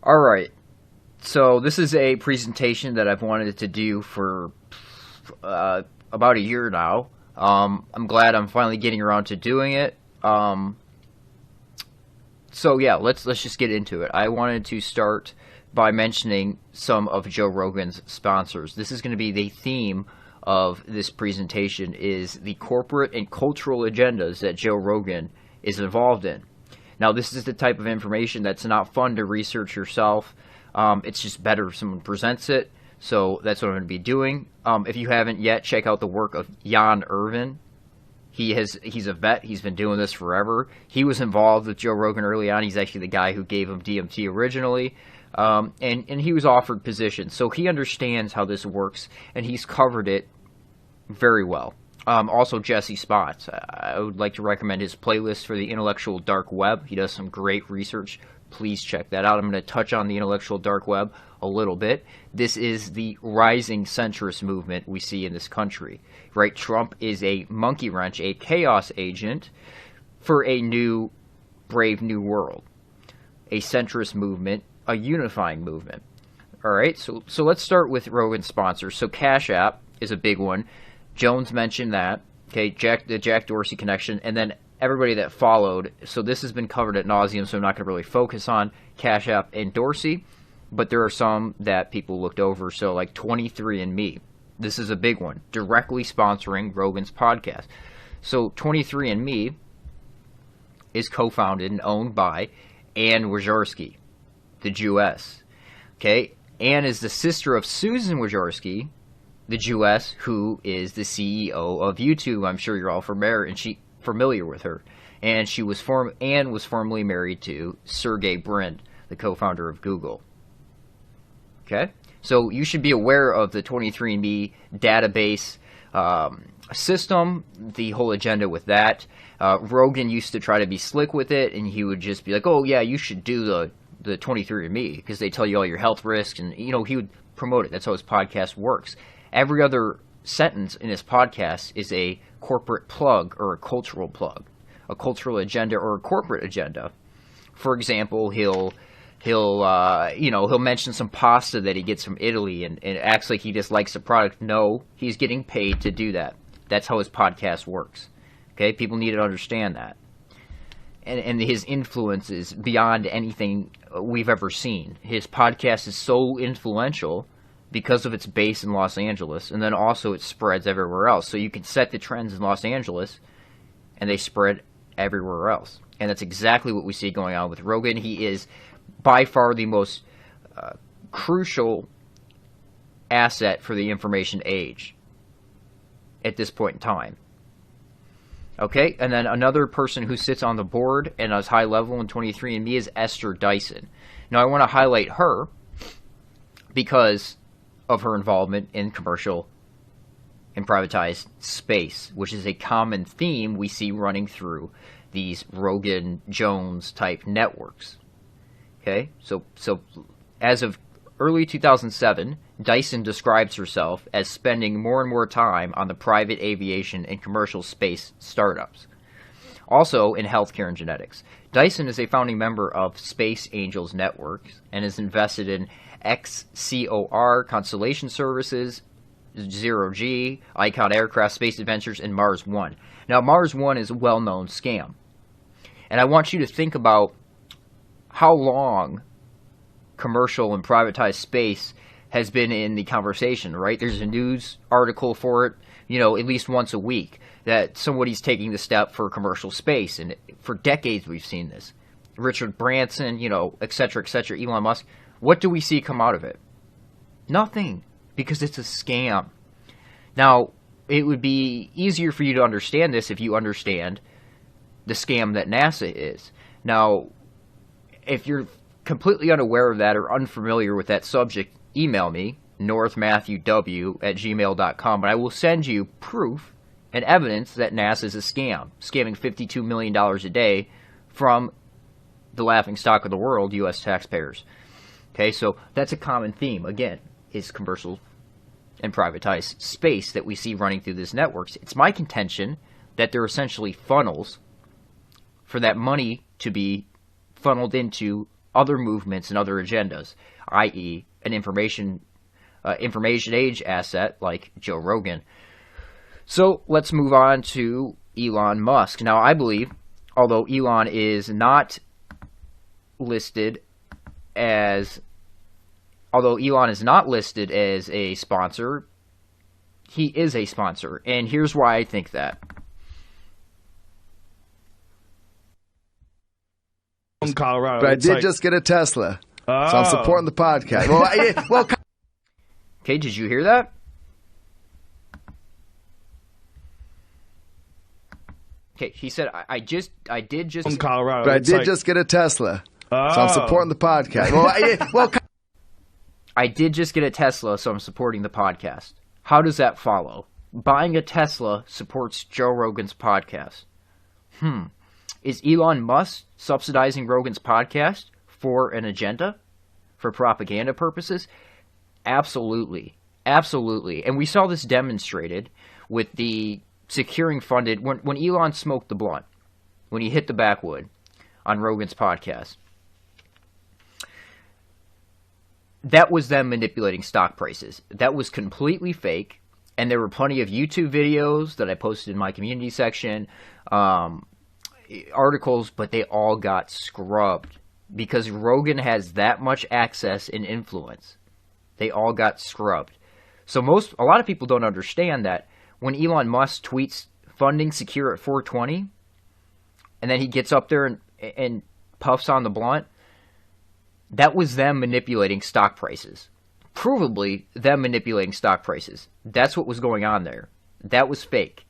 Alright, so this is a presentation that I've wanted to do for about a year now. I'm glad I'm finally getting around to doing it. So yeah, let's just get into it. I wanted to start by mentioning some of Joe Rogan's sponsors. This is going to be the theme of this presentation, is the corporate and cultural agendas that Joe Rogan is involved in. Now, this is the type of information that's not fun to research yourself. It's just better if someone presents it. So that's what I'm going to be doing. If you haven't yet, check out the work of Jan Irvin. He's a vet. He's been doing this forever. He was involved with Joe Rogan early on. He's actually the guy who gave him DMT originally. And he was offered positions. So he understands how this works, and he's covered it very well. Also, Jesse Spots. I would like to recommend his playlist for the intellectual dark web. He does some great research. Please check that out. I'm going to touch on the intellectual dark web a little bit. This is the rising centrist movement we see in this country, right? Trump is a monkey wrench, a chaos agent for a new, brave new world, a centrist movement, a unifying movement. All right, so let's start with Rogan's sponsors. So Cash App is a big one. Jones mentioned that. Okay, the Jack Dorsey connection, and then everybody that followed. So this has been covered at nauseum, so I'm not going to really focus on Cash App and Dorsey, but there are some that people looked over. So like 23andMe, this is a big one, directly sponsoring Rogan's podcast. So 23andMe is co-founded and owned by Ann Wojcicki, the Jewess. Okay, Ann is the sister of Susan Wojcicki, the Jewess, who is the CEO of YouTube. I'm sure you're all familiar with her. And Ann was formerly married to Sergey Brin, the co-founder of Google. Okay, so you should be aware of the 23andMe database system, the whole agenda with that. Rogan used to try to be slick with it, and he would just be like, "Oh yeah, you should do the 23andMe because they tell you all your health risks," and he would promote it. That's how his podcast works. Every other sentence in his podcast is a corporate plug or a cultural plug, a cultural agenda or a corporate agenda. For example, he'll mention some pasta that he gets from Italy and acts like he just likes the product. No, he's getting paid to do that. That's how his podcast works. Okay, people need to understand that. And his influence is beyond anything we've ever seen. His podcast is so influential because of its base in Los Angeles, and then also it spreads everywhere else. So you can set the trends in Los Angeles, and they spread everywhere else. And that's exactly what we see going on with Rogan. He is by far the most crucial asset for the information age at this point in time. Okay, and then another person who sits on the board and is high level in 23andMe is Esther Dyson. Now I want to highlight her because of her involvement in commercial and privatized space, which is a common theme we see running through these Rogan Jones type networks. Okay, so as of early 2007, Dyson describes herself as spending more and more time on the private aviation and commercial space startups. Also in healthcare and genetics. Dyson is a founding member of Space Angels Networks and is invested in XCOR Constellation Services, Zero G, Icon Aircraft Space Adventures, and Mars One. Now, Mars One is a well-known scam. And I want you to think about how long commercial and privatized space has been in the conversation, right? There's a news article for it, at least once a week, that somebody's taking the step for commercial space. And for decades we've seen this. Richard Branson, et cetera, Elon Musk. What do we see come out of it? Nothing, because it's a scam. Now, it would be easier for you to understand this if you understand the scam that NASA is. Now, if you're completely unaware of that or unfamiliar with that subject, email me, northmattheww@gmail.com, and I will send you proof and evidence that NASA is a scam, scamming $52 million a day from the laughingstock of the world, U.S. taxpayers. Okay, so that's a common theme, again, is commercial and privatized space that we see running through these networks. It's my contention that they're essentially funnels for that money to be funneled into other movements and other agendas, i.e. an information age asset like Joe Rogan. So let's move on to Elon Musk. Now, I believe, although Elon is not listed as a sponsor, he is a sponsor, and here's why I think that. From Colorado, but I did just get a Tesla, so I'm supporting the podcast. Okay, did you hear that? Okay, he said, I did just from Colorado, but I did just get a Tesla, so I'm supporting the podcast. I did just get a Tesla, so I'm supporting the podcast. How does that follow? Buying a Tesla supports Joe Rogan's podcast. Is Elon Musk subsidizing Rogan's podcast for an agenda? For propaganda purposes? Absolutely. Absolutely. And we saw this demonstrated with the securing funded, when Elon smoked the blunt, when he hit the backwood on Rogan's podcast. That was them manipulating stock prices. That was completely fake, and there were plenty of YouTube videos that I posted in my community section, articles, but they all got scrubbed because Rogan has that much access and influence. They all got scrubbed. So a lot of people don't understand that when Elon Musk tweets funding secure at 420, and then he gets up there and puffs on the blunt, that was them manipulating stock prices. Provably them manipulating stock prices. That's what was going on there. That was fake.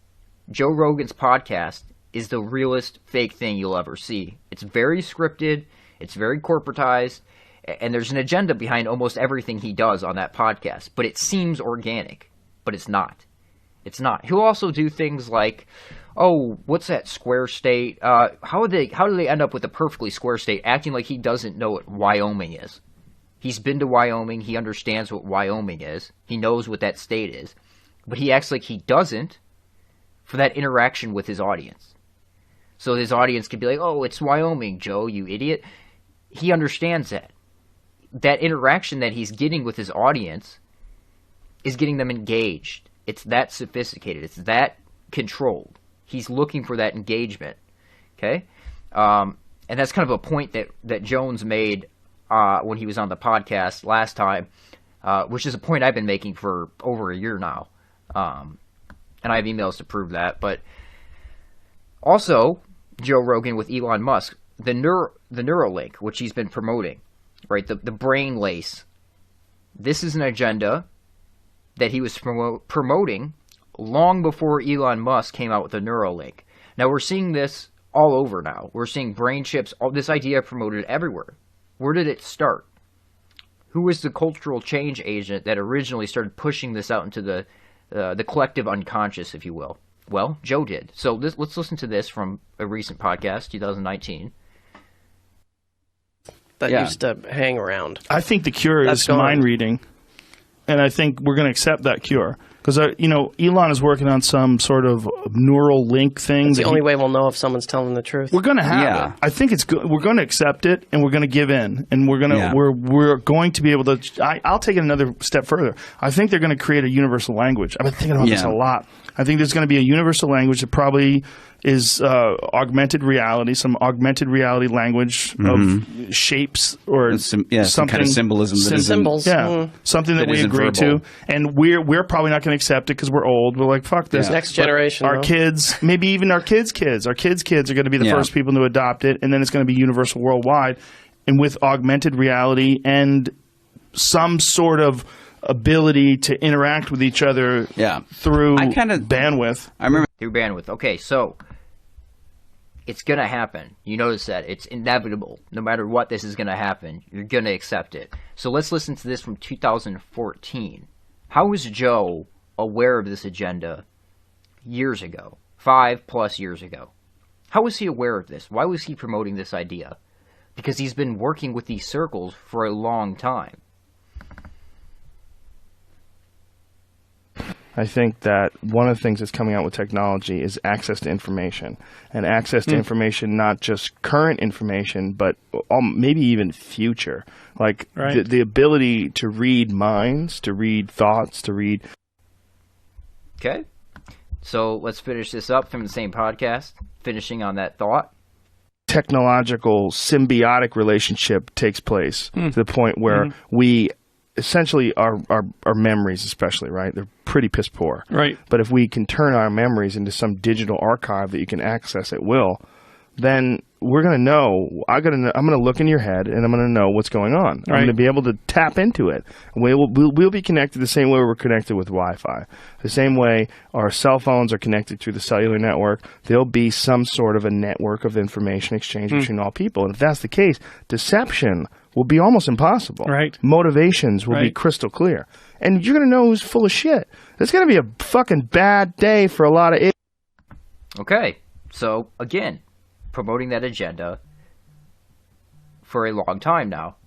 Joe Rogan's podcast is the realest fake thing you'll ever see. It's very scripted, it's very corporatized, and there's an agenda behind almost everything he does on that podcast. But it seems organic, but it's not. It's not. He'll also do things like, oh, what's that square state? How do they end up with a perfectly square state, acting like he doesn't know what Wyoming is? He's been to Wyoming. He understands what Wyoming is. He knows what that state is. But he acts like he doesn't for that interaction with his audience. So his audience could be like, oh, it's Wyoming, Joe, you idiot. He understands that. That interaction that he's getting with his audience is getting them engaged. It's that sophisticated. It's that controlled. He's looking for that engagement. Okay? And that's kind of a point that Jones made when he was on the podcast last time, which is a point I've been making for over a year now. And I have emails to prove that. But also, Joe Rogan with Elon Musk, the Neuralink, which he's been promoting, right? The brain lace. This is an agenda that he was promoting long before Elon Musk came out with the Neuralink. Now, we're seeing this all over now. We're seeing brain chips, all this idea promoted everywhere. Where did it start? Who was the cultural change agent that originally started pushing this out into the collective unconscious, if you will? Well, Joe did. So let's listen to this from a recent podcast, 2019. That used to hang around. I think the cure is mind reading, and I think we're going to accept that cure. Because, Elon is working on some sort of neural link thing. That's the only way we'll know if someone's telling the truth. We're going to have it. I think it's good. We're going to accept it, and we're going to give in. And we're going to we're going to be able to I'll take it another step further. I think they're going to create a universal language. I've been thinking about this a lot. I think there's going to be a universal language that probably is augmented reality, some augmented reality language of shapes or something, some kind of symbolism. Symbols. Something that we agree to. And we're probably not going to accept it because we're old. We're like, fuck this. Next generation. Our kids, maybe even our kids' kids. Our kids' kids are going to be the first people to adopt it, and then it's going to be universal worldwide. And with augmented reality and some sort of ability to interact with each other through bandwidth. I remember through bandwidth. Okay, so it's going to happen. You notice that. It's inevitable. No matter what, this is going to happen. You're going to accept it. So let's listen to this from 2014. How was Joe aware of this agenda years ago? 5+ years ago. How was he aware of this? Why was he promoting this idea? Because he's been working with these circles for a long time. I think that one of the things that's coming out with technology is access to information, and access to information, not just current information, but maybe even future. Like the ability to read minds, to read thoughts, to read. Okay. So let's finish this up from the same podcast, finishing on that thought. Technological symbiotic relationship takes place to the point where we essentially our memories, especially, right? They're pretty piss poor. Right. But if we can turn our memories into some digital archive that you can access at will, then we're going to know. I'm going to look in your head, and I'm going to know what's going on. I'm going to be able to tap into it. We'll be connected the same way we're connected with Wi-Fi. The same way our cell phones are connected through the cellular network, there'll be some sort of a network of information exchange between all people. And if that's the case, deception will be almost impossible. Right. Motivations will be crystal clear. And you're going to know who's full of shit. It's going to be a fucking bad day for a lot of idiots. Okay. So, again, promoting that agenda for a long time now.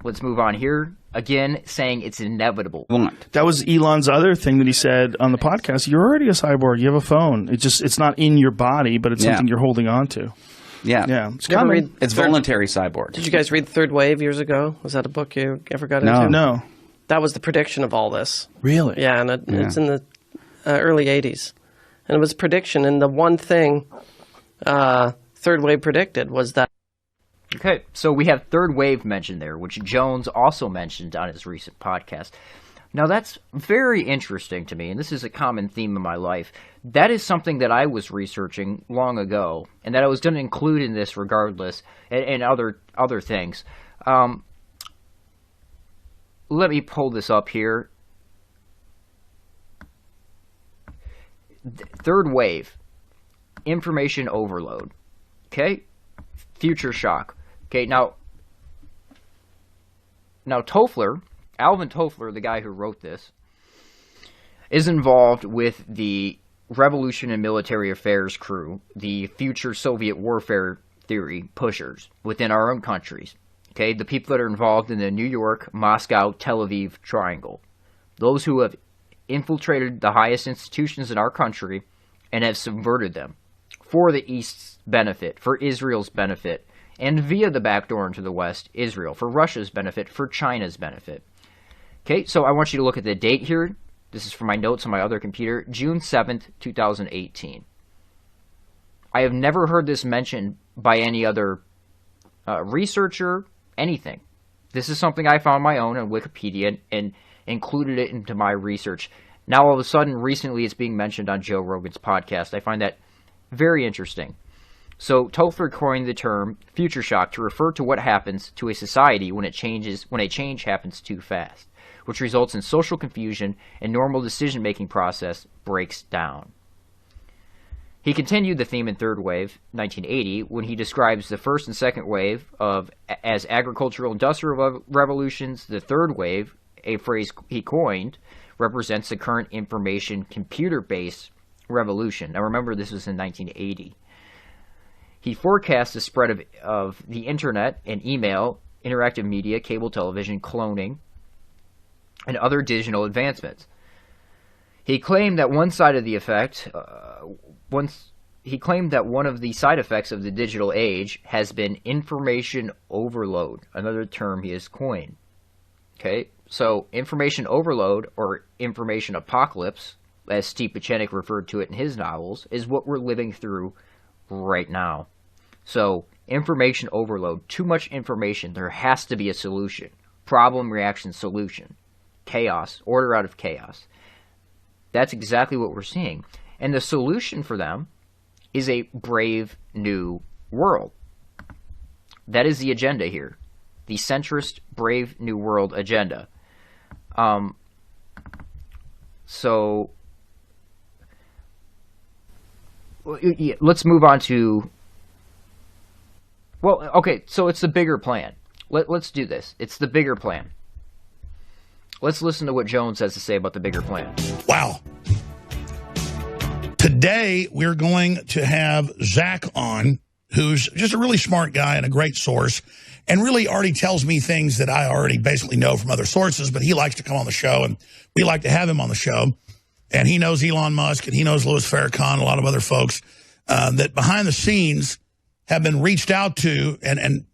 Let's move on here. Again, saying it's inevitable. That was Elon's other thing that he said on the podcast. You're already a cyborg. You have a phone. It's not in your body, but it's something you're holding on to. Yeah. Yeah. It's coming. It's voluntary cyborg. Did you guys read Third Wave years ago? Was that a book you ever got into? No. That was the prediction of all this. Really? Yeah, and it's in the early 80s. And it was prediction, and the one thing Third Wave predicted was that. Okay, so we have Third Wave mentioned there, which Jones also mentioned on his recent podcast. Now, that's very interesting to me, and this is a common theme in my life. That is something that I was researching long ago, and that I was going to include in this regardless, and other things. Let me pull this up here. Third Wave, information overload. Okay, future shock. Okay, now Alvin Toffler, the guy who wrote this, is involved with the Revolution and Military Affairs crew, the future Soviet warfare theory pushers within our own countries. Okay, the people that are involved in the New York, Moscow, Tel Aviv triangle. Those who have infiltrated the highest institutions in our country and have subverted them for the East's benefit, for Israel's benefit, and via the back door into the West, Israel, for Russia's benefit, for China's benefit. Okay, so I want you to look at the date here. This is from my notes on my other computer, June 7th, 2018. I have never heard this mentioned by any other researcher, anything. This is something I found my own on Wikipedia and included it into my research. Now, all of a sudden, recently it's being mentioned on Joe Rogan's podcast. I find that very interesting. So, Toffler coined the term future shock to refer to what happens to a society when a change happens too fast, which results in social confusion and normal decision-making process breaks down. He continued the theme in Third Wave, 1980, when he describes the first and second wave as agricultural industrial revolutions. The third wave, a phrase he coined, represents the current information computer-based revolution. Now remember, this was in 1980. He forecast the spread of the internet and email, interactive media, cable television, cloning, and other digital advancements. He claimed that one of the side effects of the digital age has been information overload, another term he has coined. Okay, so information overload, or information apocalypse, as Steve Pieczenik referred to it in his novels, is what we're living through right now. So, information overload, too much information, there has to be a solution. Problem, reaction, solution. Chaos, order out of chaos. That's exactly what we're seeing. And the solution for them is a brave new world. That is the agenda here. The centrist brave new world agenda. So let's move on to, well, okay, so it's the bigger plan. Let's do this. It's the bigger plan. Let's listen to what Jones has to say about the bigger plan. Wow. Today, we're going to have Zach on, who's just a really smart guy and a great source, and really already tells me things that I already basically know from other sources, but he likes to come on the show, and we like to have him on the show. And he knows Elon Musk, and he knows Louis Farrakhan, a lot of other folks that behind the scenes have been reached out to and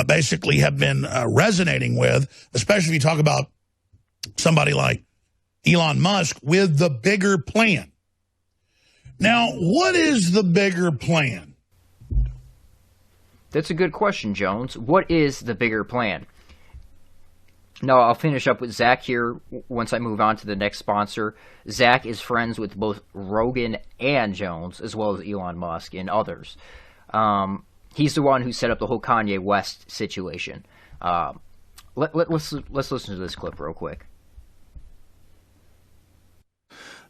basically have been resonating with, especially if you talk about somebody like Elon Musk with the bigger plan. Now, what is the bigger plan? That's a good question, Jones. What is the bigger plan? Now, I'll finish up with Zach here once I move on to the next sponsor. Zach is friends with both Rogan and Jones, as well as Elon Musk and others. He's the one who set up the whole Kanye West situation. Let's listen to this clip real quick.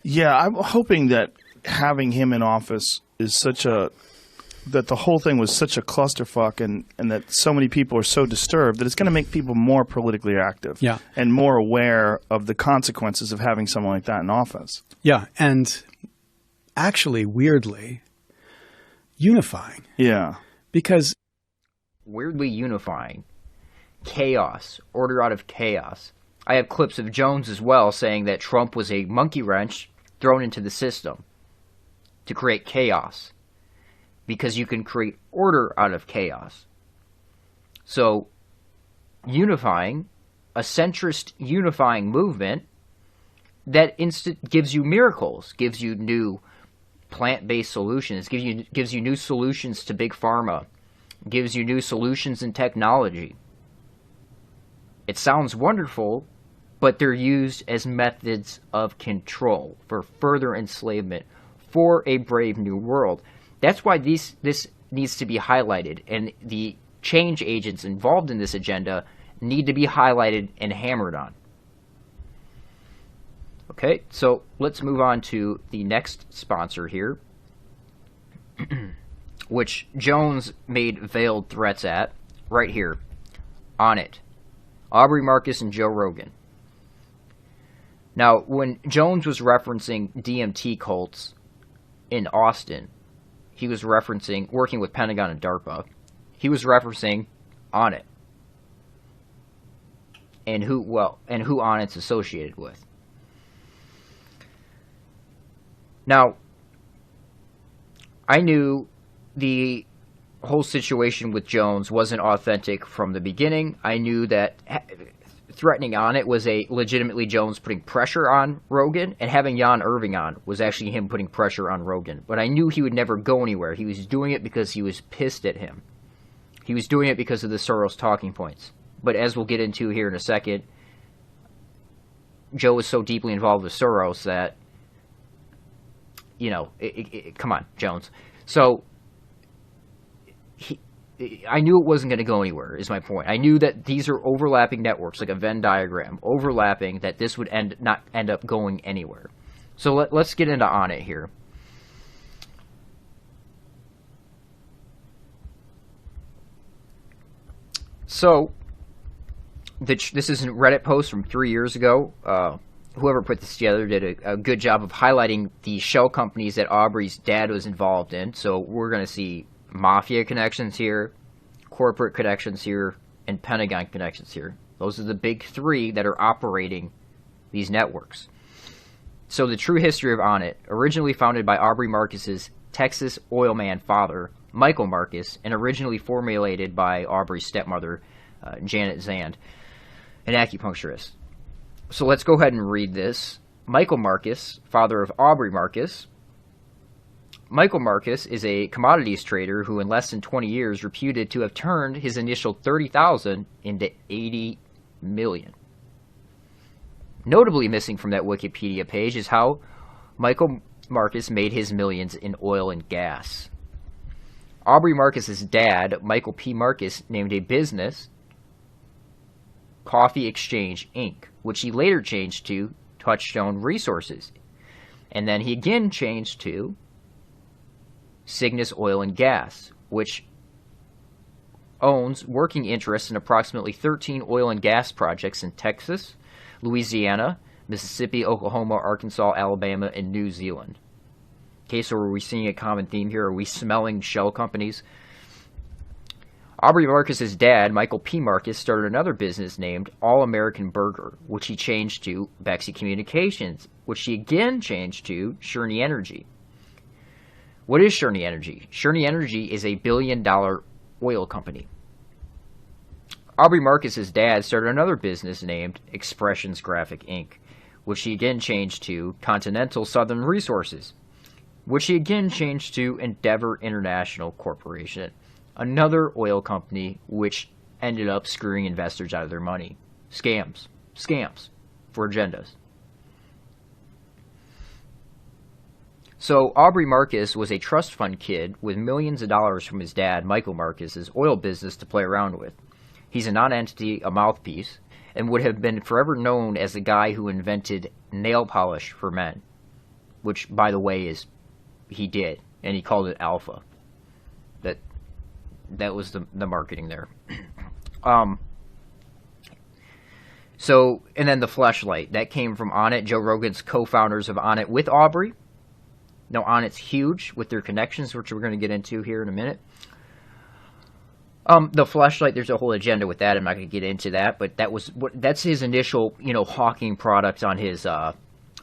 Yeah, I'm hoping that having him in office is that the whole thing was such a clusterfuck and that so many people are so disturbed that it's going to make people more politically active and more aware of the consequences of having someone like that in office. Yeah, and actually, weirdly, unifying. Yeah. Because weirdly unifying. Chaos. Order out of chaos. I have clips of Jones as well saying that Trump was a monkey wrench thrown into the system to create chaos. Because you can create order out of chaos. So, unifying, a centrist unifying movement that gives you miracles, gives you new plant-based solutions, gives you new solutions to big pharma, gives you new solutions in technology. It sounds wonderful, but they're used as methods of control for further enslavement for a brave new world. That's why this needs to be highlighted, and the change agents involved in this agenda need to be highlighted and hammered on. Okay, so let's move on to the next sponsor here, which Jones made veiled threats at, right here, on it. Aubrey Marcus and Joe Rogan. Now, when Jones was referencing DMT cults in Austin, he was referencing working with Pentagon and DARPA. He was referencing Onnit and who Onnit's associated with. Now, I knew the whole situation with Jones wasn't authentic from the beginning. I knew that threatening Onnit was a legitimately Jones putting pressure on Rogan, and having Jan Irving on was actually him putting pressure on Rogan. But I knew he would never go anywhere. He was doing it because he was pissed at him. He was doing it because of the Soros talking points. But as we'll get into here in a second, Joe was so deeply involved with Soros that, you know, come on, Jones. So I knew it wasn't going to go anywhere, is my point. I knew that these are overlapping networks, like a Venn diagram, overlapping, that this would not end up going anywhere. So let's get into Onnit here. So, this is a Reddit post from 3 years ago. Whoever put this together did a good job of highlighting the shell companies that Aubrey's dad was involved in. So we're going to see mafia connections here, corporate connections here, and Pentagon connections here. Those are the big three that are operating these networks. So the true history of Onnit, originally founded by Aubrey Marcus's Texas oil man father, Michael Marcus, and originally formulated by Aubrey's stepmother, Janet Zand, an acupuncturist. So let's go ahead and read this. Michael Marcus, father of Aubrey Marcus. Michael Marcus is a commodities trader who in less than 20 years reputed to have turned his initial $30,000 into $80 million. Notably missing from that Wikipedia page is how Michael Marcus made his millions in oil and gas. Aubrey Marcus's dad, Michael P. Marcus, named a business Coffee Exchange, Inc., which he later changed to Touchstone Resources. And then he again changed to Cygnus Oil and Gas, which owns working interests in approximately 13 oil and gas projects in Texas, Louisiana, Mississippi, Oklahoma, Arkansas, Alabama, and New Zealand. Okay, so are we seeing a common theme here? Are we smelling shell companies? Aubrey Marcus's dad, Michael P. Marcus, started another business named All American Burger, which he changed to Bexy Communications, which he again changed to Sherney Energy. What is Sherney Energy? Sherney Energy is a billion-dollar oil company. Aubrey Marcus's dad started another business named Expressions Graphic Inc., which he again changed to Continental Southern Resources, which he again changed to Endeavor International Corporation, another oil company which ended up screwing investors out of their money. Scams for agendas. So Aubrey Marcus was a trust fund kid with millions of dollars from his dad, Michael Marcus's oil business to play around with. He's a non-entity, a mouthpiece, and would have been forever known as the guy who invented nail polish for men, which, by the way, he did, and he called it Alpha. That was the marketing there. So, and then the Fleshlight. That came from Onnit, Joe Rogan's co-founders of Onnit with Aubrey. Now, Onnit's huge with their connections, which we're going to get into here in a minute. The Fleshlight, there's a whole agenda with that. I'm not going to get into that, but that's his initial, hawking product on his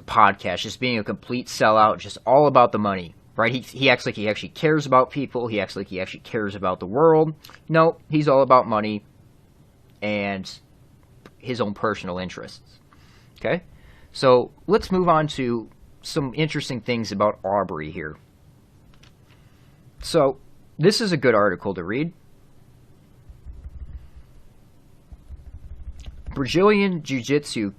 podcast, just being a complete sellout, just all about the money. Right? He acts like he actually cares about people. He acts like he actually cares about the world. No, he's all about money and his own personal interests. Okay? So let's move on to some interesting things about Aubrey here. So this is a good article to read. Brazilian Jiu-Jitsu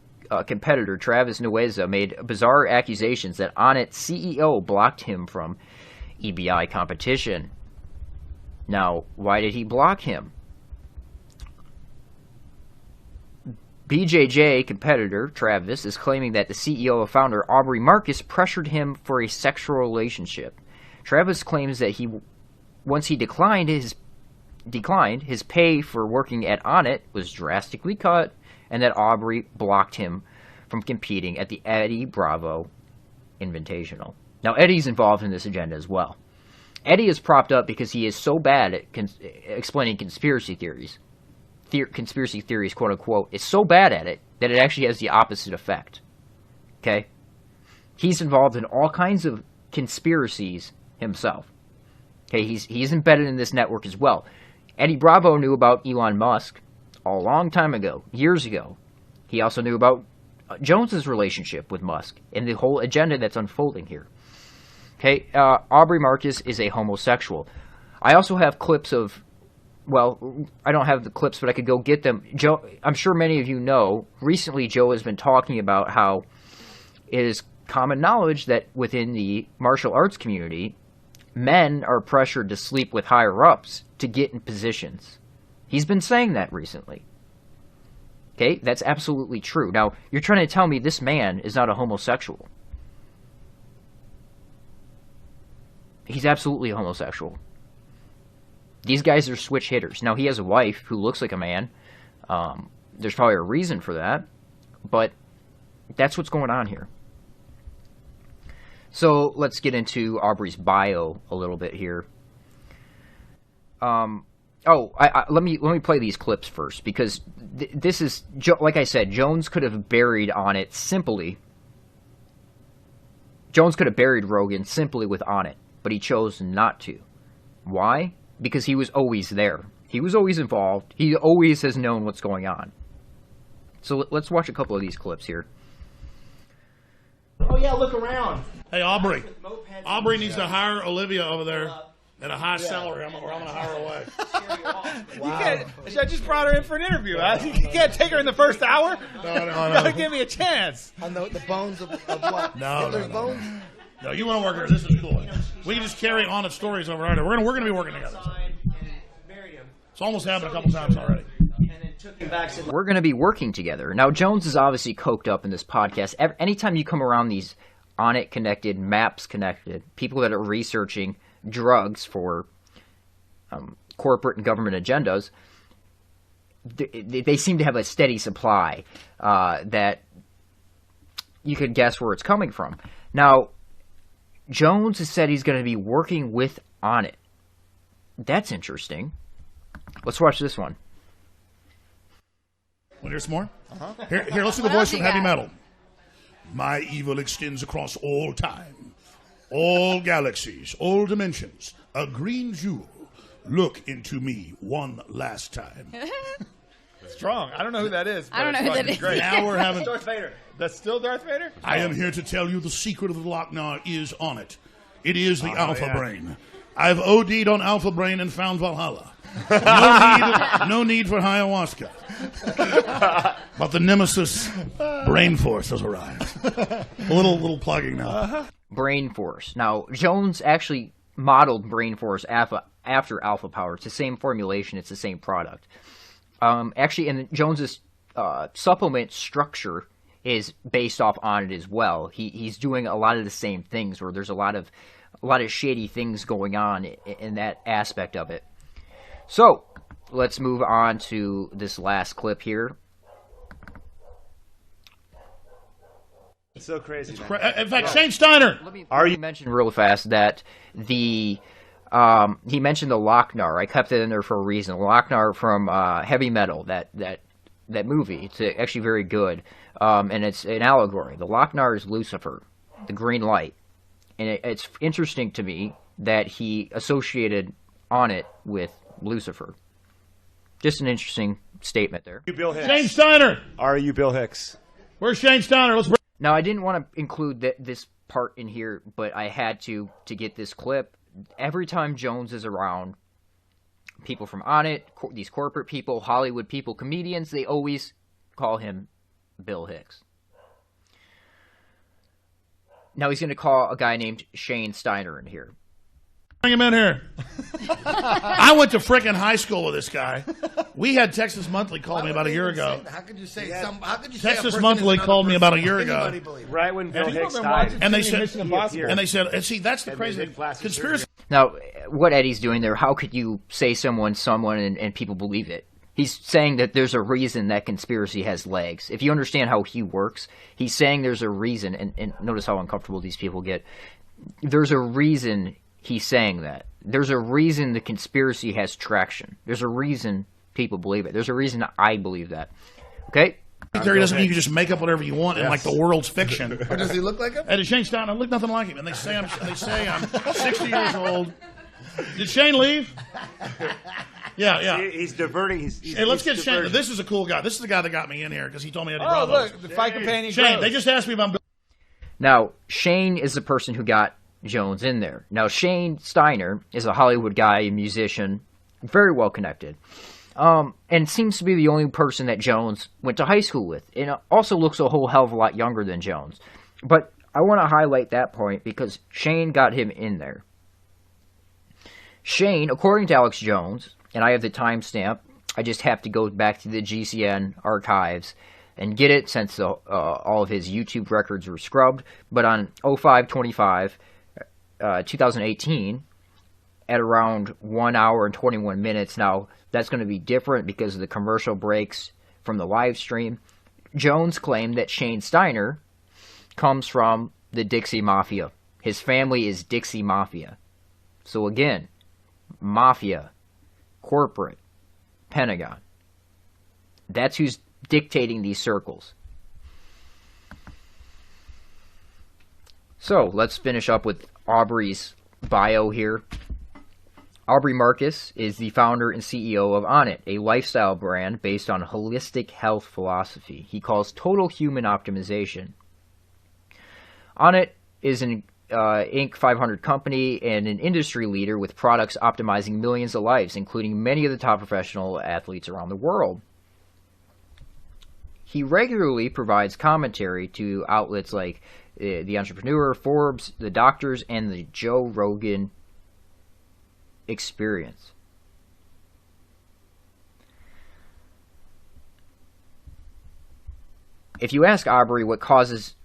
competitor Travis Nueza made bizarre accusations that Onnit's CEO blocked him from EBI competition. Now, why did he block him? BJJ competitor Travis is claiming that the CEO and founder Aubrey Marcus pressured him for a sexual relationship. Travis claims that once he declined, his pay for working at Onnit was drastically cut, and that Aubrey blocked him from competing at the Eddie Bravo Invitational. Now, Eddie's involved in this agenda as well. Eddie is propped up because he is so bad at explaining conspiracy theories. Conspiracy theories, quote unquote, is so bad at it that it actually has the opposite effect. Okay? He's involved in all kinds of conspiracies himself. Okay, he's embedded in this network as well. Eddie Bravo knew about Elon Musk a long time ago, years ago. He also knew about Jones's relationship with Musk and the whole agenda that's unfolding here. Okay, Aubrey Marcus is a homosexual. I also have clips of, well, I don't have the clips, but I could go get them. Joe, I'm sure many of you know, recently Joe has been talking about how it is common knowledge that within the martial arts community, men are pressured to sleep with higher-ups to get in positions. He's been saying that recently. Okay, that's absolutely true. Now, you're trying to tell me this man is not a homosexual. He's absolutely a homosexual. These guys are switch hitters. Now, he has a wife who looks like a man. There's probably a reason for that, but that's what's going on here. So let's get into Aubrey's bio a little bit here. Let me play these clips first, because this is, like I said, Jones could have buried Onnit simply. Jones could have buried Rogan simply with Onnit, but he chose not to. Why? Because he was always there. He was always involved. He always has known what's going on. So let's watch a couple of these clips here. Oh yeah, look around. Hey, Aubrey. Aubrey needs to hire Olivia over there at a high salary. I'm going to hire her away. Wow. I just brought her in for an interview. You can't take her in the first hour? No. You gotta give me a chance. On the bones of what? No. Bones? No, you want to work here. This is cool. We can just carry on its stories over right here. We're going to be working together. It's almost happened a couple times already. We're going to be working together. Now, Jones is obviously coked up in this podcast. Anytime you come around these Onnit connected, Maps connected, people that are researching drugs for corporate and government agendas, they seem to have a steady supply that you could guess where it's coming from. Now, Jones has said he's going to be working with Onnit. That's interesting. Let's watch this one. Want to hear some more? Here, let's do the voice from heavy metal. My evil extends across all time, all galaxies, all dimensions. A green jewel. Look into me one last time. Strong. I don't know who that is. I don't know who that is. Great. Now we're having... Darth Vader. That's still Darth Vader? I am here to tell you the secret of the Lochnar is on it. It is the Alpha Brain. I've OD'd on Alpha Brain and found Valhalla. No need for ayahuasca. But the Nemesis Brain Force has arrived. A little plugging now. Brain Force. Now, Jones actually modeled Brain Force after Alpha Power. It's the same formulation. It's the same product. Actually, and Jones's supplement structure is based off on it as well. He's doing a lot of the same things, where there's a lot of shady things going on in that aspect of it. So let's move on to this last clip here. It's so crazy. In fact, Shane Steiner. Let me mention real fast that he mentioned the Lochnar. I kept it in there for a reason. Lochnar from Heavy Metal, that movie. It's actually very good, and it's an allegory. The Lochnar is Lucifer, the green light, and it's interesting to me that he associated on it with Lucifer. Just an interesting statement there. You Bill Hicks. Shane Steiner. Are you Bill Hicks? Where's Shane Steiner? Let's bring... Now, I didn't want to include this part in here, but I had to get this clip. Every time Jones is around, people from On It, these corporate people, Hollywood people, comedians, they always call him Bill Hicks. Now he's going to call a guy named Shane Steiner in here. Bring him in here. I went to frickin' high school with this guy. We had Texas Monthly call me about a year ago. How could you say Texas Monthly called me about a year ago. Right when Bill Hicks died. And they said, and see, that's the crazy conspiracy. Now, what Eddie's doing there, how could you say someone, and people believe it? He's saying that there's a reason that conspiracy has legs. If you understand how he works, he's saying there's a reason, and notice how uncomfortable these people get. There's a reason he's saying that. There's a reason the conspiracy has traction. There's a reason people believe it. There's a reason I believe that. Okay? Theory doesn't mean you can just make up whatever you want in like the world's fiction. Or does he look like him? And Shane Steiner, I look nothing like him. And they say I'm 60 years old. Did Shane leave? Yeah. He's diverting. Hey, let's get Shane. This is a cool guy. This is the guy that got me in here because he told me Eddie Bravo. Look, the fight companion. Shane, they just asked me about. Now, Shane is the person who got Jones in there. Now, Shane Steiner is a Hollywood guy, a musician, very well connected, and seems to be the only person that Jones went to high school with, and also looks a whole hell of a lot younger than Jones. But I want to highlight that point because Shane got him in there. Shane, according to Alex Jones, and I have the timestamp, I just have to go back to the GCN archives and get it since all of his YouTube records were scrubbed, but on 05/25, 2018, at around 1 hour and 21 minutes. Now, that's going to be different because of the commercial breaks from the live stream. Jones claimed that Shane Steiner comes from the Dixie Mafia. His family is Dixie Mafia. So again, Mafia, corporate, Pentagon. That's who's dictating these circles. So, let's finish up with Aubrey's bio here. Aubrey Marcus is the founder and CEO of On It, a lifestyle brand based on holistic health philosophy he calls total human optimization. On It is an Inc. 500 company and an industry leader with products optimizing millions of lives, including many of the top professional athletes around the world. He regularly provides commentary to outlets like The Entrepreneur, Forbes, The Doctors, and the Joe Rogan Experience. If you ask Aubrey what cause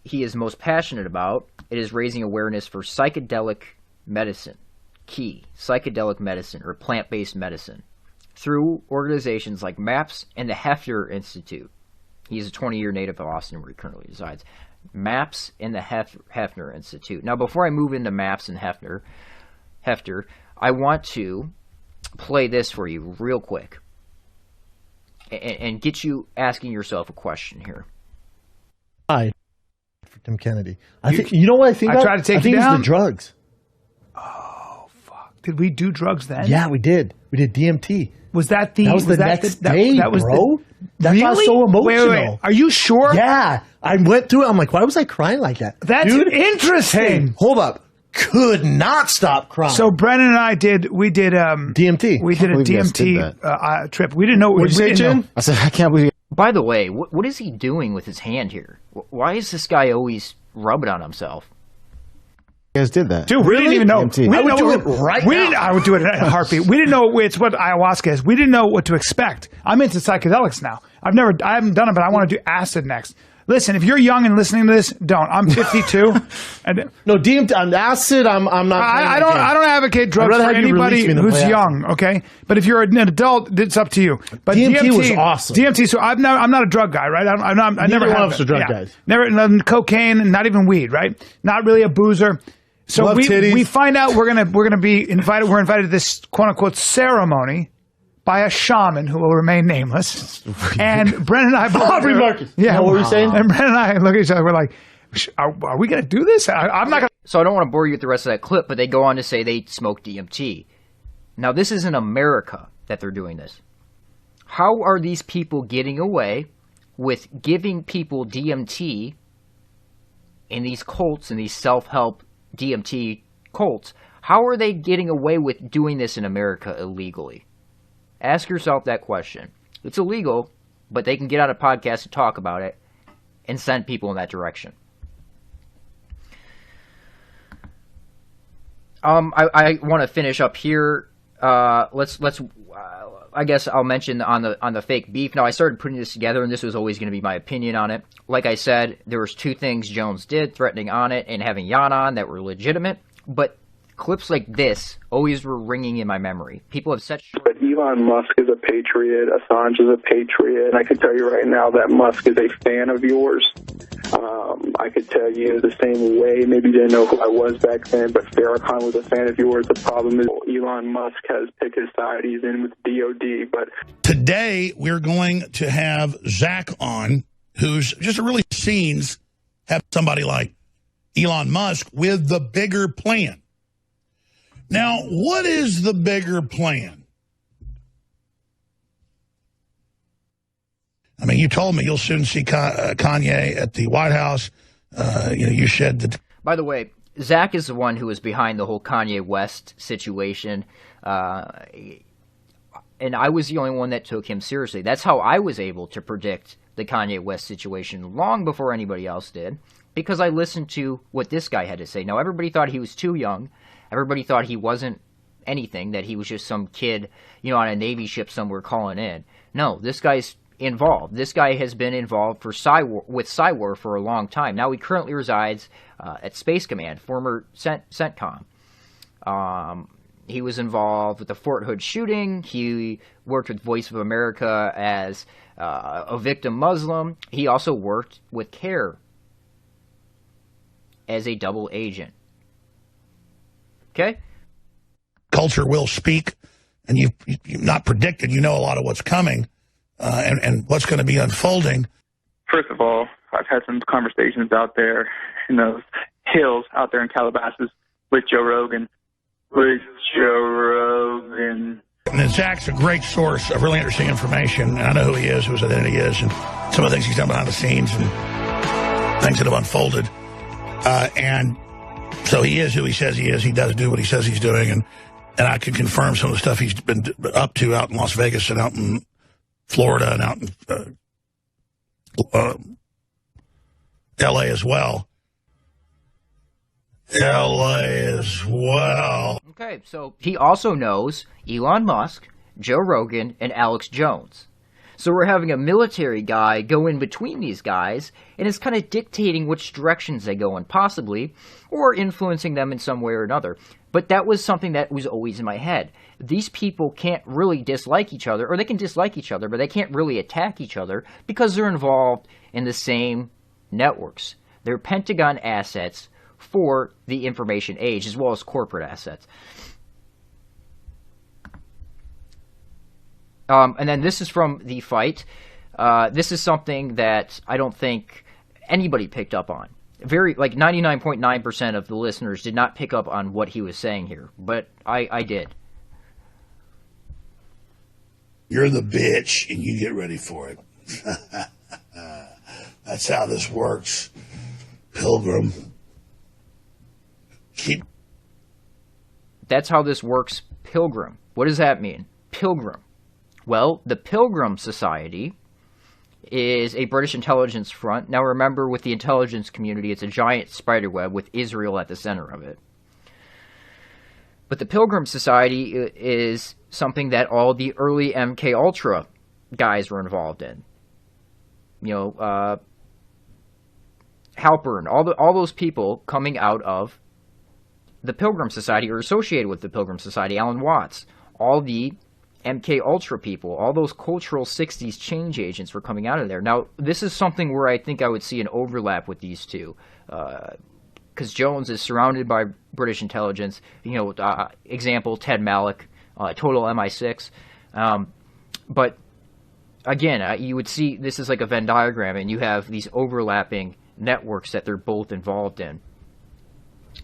he is most passionate about, it is raising awareness for psychedelic medicine, psychedelic medicine, or plant-based medicine, through organizations like MAPS and the Hefner Institute. He's a 20-year native of Austin, where he currently resides. MAPS and the Hefner Institute. Now, before I move into MAPS and Hefner, I want to play this for you real quick and get you asking yourself a question here. For Tim Kennedy. I think you know what I think. I tried to take I think you down. It's the drugs. Oh fuck! Did we do drugs then? Yeah, we did. We did DMT. Was that the? That was the next day, that was bro. That's why I was really? so emotional. Wait. Are you sure? Yeah, I went through it. I'm like, why was I crying like that? That's Dude, interesting. Hey, hold up. Could not stop crying. So Brennan and I did DMT. We did a DMT trip. We didn't know. What did you say, Jen? I said, I can't believe it. By the way, what is he doing with his hand here? Why is this guy always rubbing on himself? You guys did that. Dude, we didn't even know. DMT. We I didn't would know do it right now. I would do it in a heartbeat. We didn't know it's what ayahuasca is. We didn't know what to expect. I'm into psychedelics now. I haven't done it, but I want to do acid next. Listen, if you're young and listening to this, don't. I'm 52. And No, DMT. On acid, I'm not. I don't advocate drugs for anybody who's young. Okay, but if you're an adult, it's up to you. But DMT was awesome. DMT. So I'm not a drug guy, right? I never one have of us are drug guys. Never cocaine, not even weed, right? Not really a boozer. So Love titties. we find out we're gonna be invited. We're invited to this quote unquote ceremony by a shaman who will remain nameless. And Brennan and I both Aubrey Marcus. Yeah, What were you saying? And Brennan and I look at each other. We're like, are we going to do this? I'm not going to. So I don't want to bore you with the rest of that clip, but they go on to say they smoke DMT. Now, this is in America that they're doing this. How are these people getting away with giving people DMT in these cults, in these self-help DMT cults? How are they getting away with doing this in America illegally? Ask yourself that question. It's illegal, but they can get on a podcast to talk about it and send people in that direction. I want to finish up here. Let's. I guess I'll mention on the fake beef. Now I started putting this together, and this was always going to be my opinion on it. Like I said, there was two things Jones did, threatening on it and having Jan on, that were legitimate. But clips like this always were ringing in my memory. People have such. But Elon Musk is a patriot. Assange is a patriot. And I can tell you right now that Musk is a fan of yours. I could tell you the same way. Maybe you didn't know who I was back then, but Farrakhan was a fan of yours. The problem is Elon Musk has picked his side. He's in with DOD. But today we're going to have Zach on, who's just really scenes have somebody like Elon Musk with the bigger plan. Now, what is the bigger plan? I mean, you told me you'll soon see Kanye at the White House. You said that. By the way, Zach is the one who was behind the whole Kanye West situation. And I was the only one that took him seriously. That's how I was able to predict the Kanye West situation long before anybody else did, because I listened to what this guy had to say. Now, everybody thought he was too young. Everybody thought he wasn't anything, that he was just some kid, on a Navy ship somewhere calling in. No, this guy's involved. This guy has been involved with Cywer for a long time. Now he currently resides at Space Command, former CENTCOM. He was involved with the Fort Hood shooting. He worked with Voice of America as a victim Muslim. He also worked with CARE as a double agent. Okay? Culture will speak, and you've not predicted. You know a lot of what's coming and what's going to be unfolding. first of all, I've had some conversations out there in those hills out there in Calabasas with Joe Rogan. And then Zach's a great source of really interesting information. And I know who he is, who his identity is, and some of the things he's done behind the scenes and things that have unfolded. And so he is who he says he is. He does do what he says he's doing. And I can confirm some of the stuff he's been up to out in Las Vegas and out in Florida and out in L.A. as well. L.A. as well. Okay, so he also knows Elon Musk, Joe Rogan, and Alex Jones. So we're having a military guy go in between these guys, and it's kind of dictating which directions they go in, possibly, or influencing them in some way or another. But that was something that was always in my head. These people can't really dislike each other, or they can dislike each other, but they can't really attack each other because they're involved in the same networks. They're Pentagon assets for the information age, as well as corporate assets. And then this is from The Fight. This is something that I don't think anybody picked up on. 99.9% of the listeners did not pick up on what he was saying here, but I did. You're the bitch, and you get ready for it. That's how this works, Pilgrim. That's how this works, Pilgrim. What does that mean? Pilgrim. Well, the Pilgrim Society is a British intelligence front. Now remember, with the intelligence community, it's a giant spider web with Israel at the center of it. But the Pilgrim Society is something that all the early MK Ultra guys were involved in. Halpern, all those people coming out of the Pilgrim Society or associated with the Pilgrim Society, Alan Watts, all the MK Ultra people, all those cultural 60s change agents were coming out of there. Now, this is something where I think I would see an overlap with these two, because Jones is surrounded by British intelligence. Example, Ted Malloch, total MI6. But again, you would see this is like a Venn diagram, and you have these overlapping networks that they're both involved in.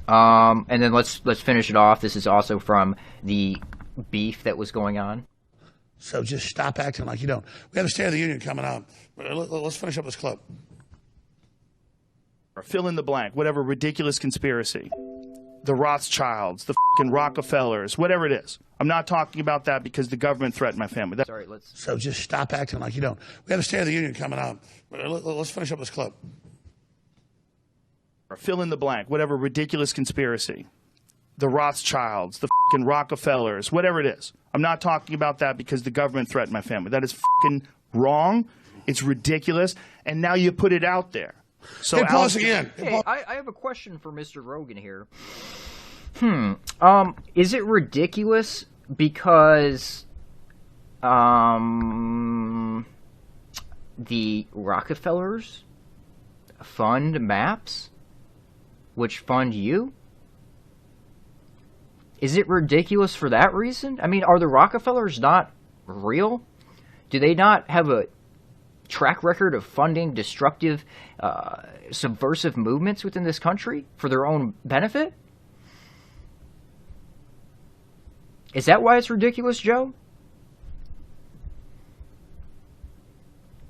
And then let's finish it off. This is also from the beef that was going on. So just stop acting like you don't. We have a State of the Union coming up. Let's finish up this clip. Fill in the blank, whatever ridiculous conspiracy. The Rothschilds, the fucking Rockefellers, whatever it is. I'm not talking about that because the government threatened my family. So just stop acting like you don't. We have a State of the Union coming up. Let's finish up this clip. Fill in the blank, whatever ridiculous conspiracy. The Rothschilds, the fucking Rockefellers, whatever it is. I'm not talking about that because the government threatened my family. That is fucking wrong. It's ridiculous. And now you put it out there. So hey, pause again. Hey, I have a question for Mr. Rogan here. Is it ridiculous because the Rockefellers fund maps, which fund you? Is it ridiculous for that reason? I mean, are the Rockefellers not real? Do they not have a track record of funding destructive, subversive movements within this country for their own benefit? Is that why it's ridiculous, Joe?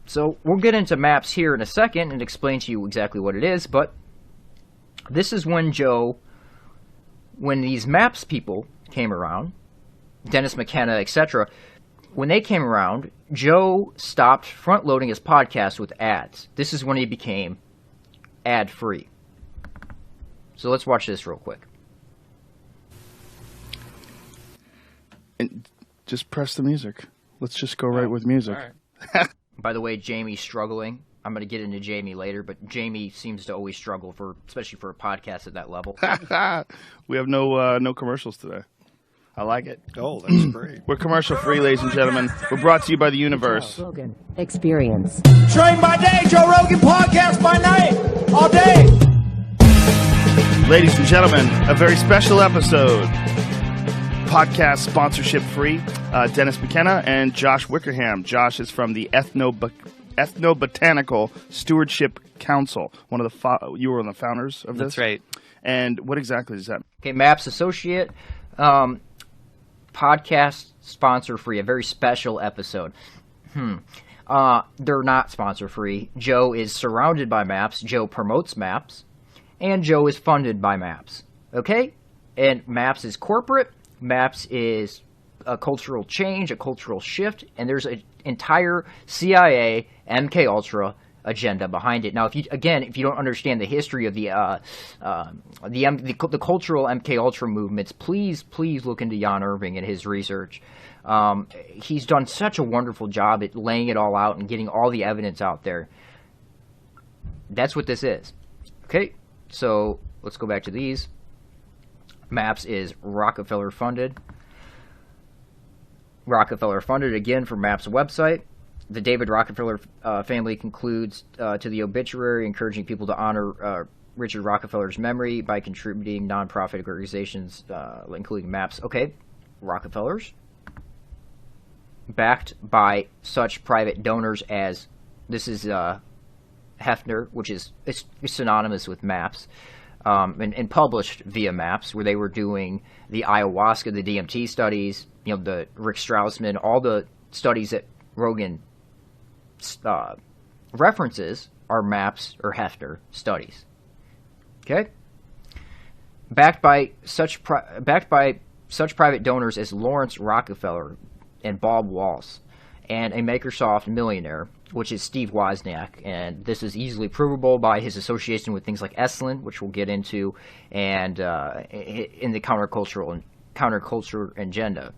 So we'll get into maps here in a second and explain to you exactly what it is, but this is when when these maps people came around, Dennis McKenna, etc., when they came around, Joe stopped front-loading his podcast with ads. This is when he became ad-free. So let's watch this real quick. And just press the music. Let's just go right with music. Right. By the way, Jamie's struggling. I'm going to get into Jamie later, but Jamie seems to always struggle, especially for a podcast at that level. We have no commercials today. I like it. Oh, that's great. We're commercial free, ladies and gentlemen. We're brought to you by the universe. Joe Rogan Experience. Train by day, Joe Rogan podcast by night, all day. Ladies and gentlemen, a very special episode. Podcast sponsorship free. Dennis McKenna and Josh Wickerham. Josh is from the Ethnobotanical Stewardship Council. You were one of the founders of this? That's right. And what exactly is that? Okay, Maps Associate. Podcast sponsor free, a very special episode. They're not sponsor free. Joe is surrounded by Maps. Joe promotes Maps, and Joe is funded by Maps. Okay, and Maps is corporate. Maps is a cultural change, a cultural shift, and there's an entire CIA MK Ultra agenda behind it. Now, if you don't understand the history of the cultural MK Ultra movements, please look into Jan Irving and his research. He's done such a wonderful job at laying it all out and getting all the evidence out there. That's what this is. Okay, so let's go back to these. Maps is Rockefeller funded. Rockefeller funded again from Maps website. The David Rockefeller family concludes to the obituary, encouraging people to honor Richard Rockefeller's memory by contributing nonprofit organizations, including Maps. Okay, Rockefellers. backed by such private donors as, this is Hefner, which is it's synonymous with MAPS, and published via MAPS, where they were doing the ayahuasca, the DMT studies, the Rick Strassman, all the studies that Rogan references are MAPS or Hefner studies. Okay? Backed by such private donors as Lawrence Rockefeller and Bob Walsh, and a Microsoft millionaire, which is Steve Wozniak, and this is easily provable by his association with things like Esalen, which we'll get into, and in the counterculture agenda.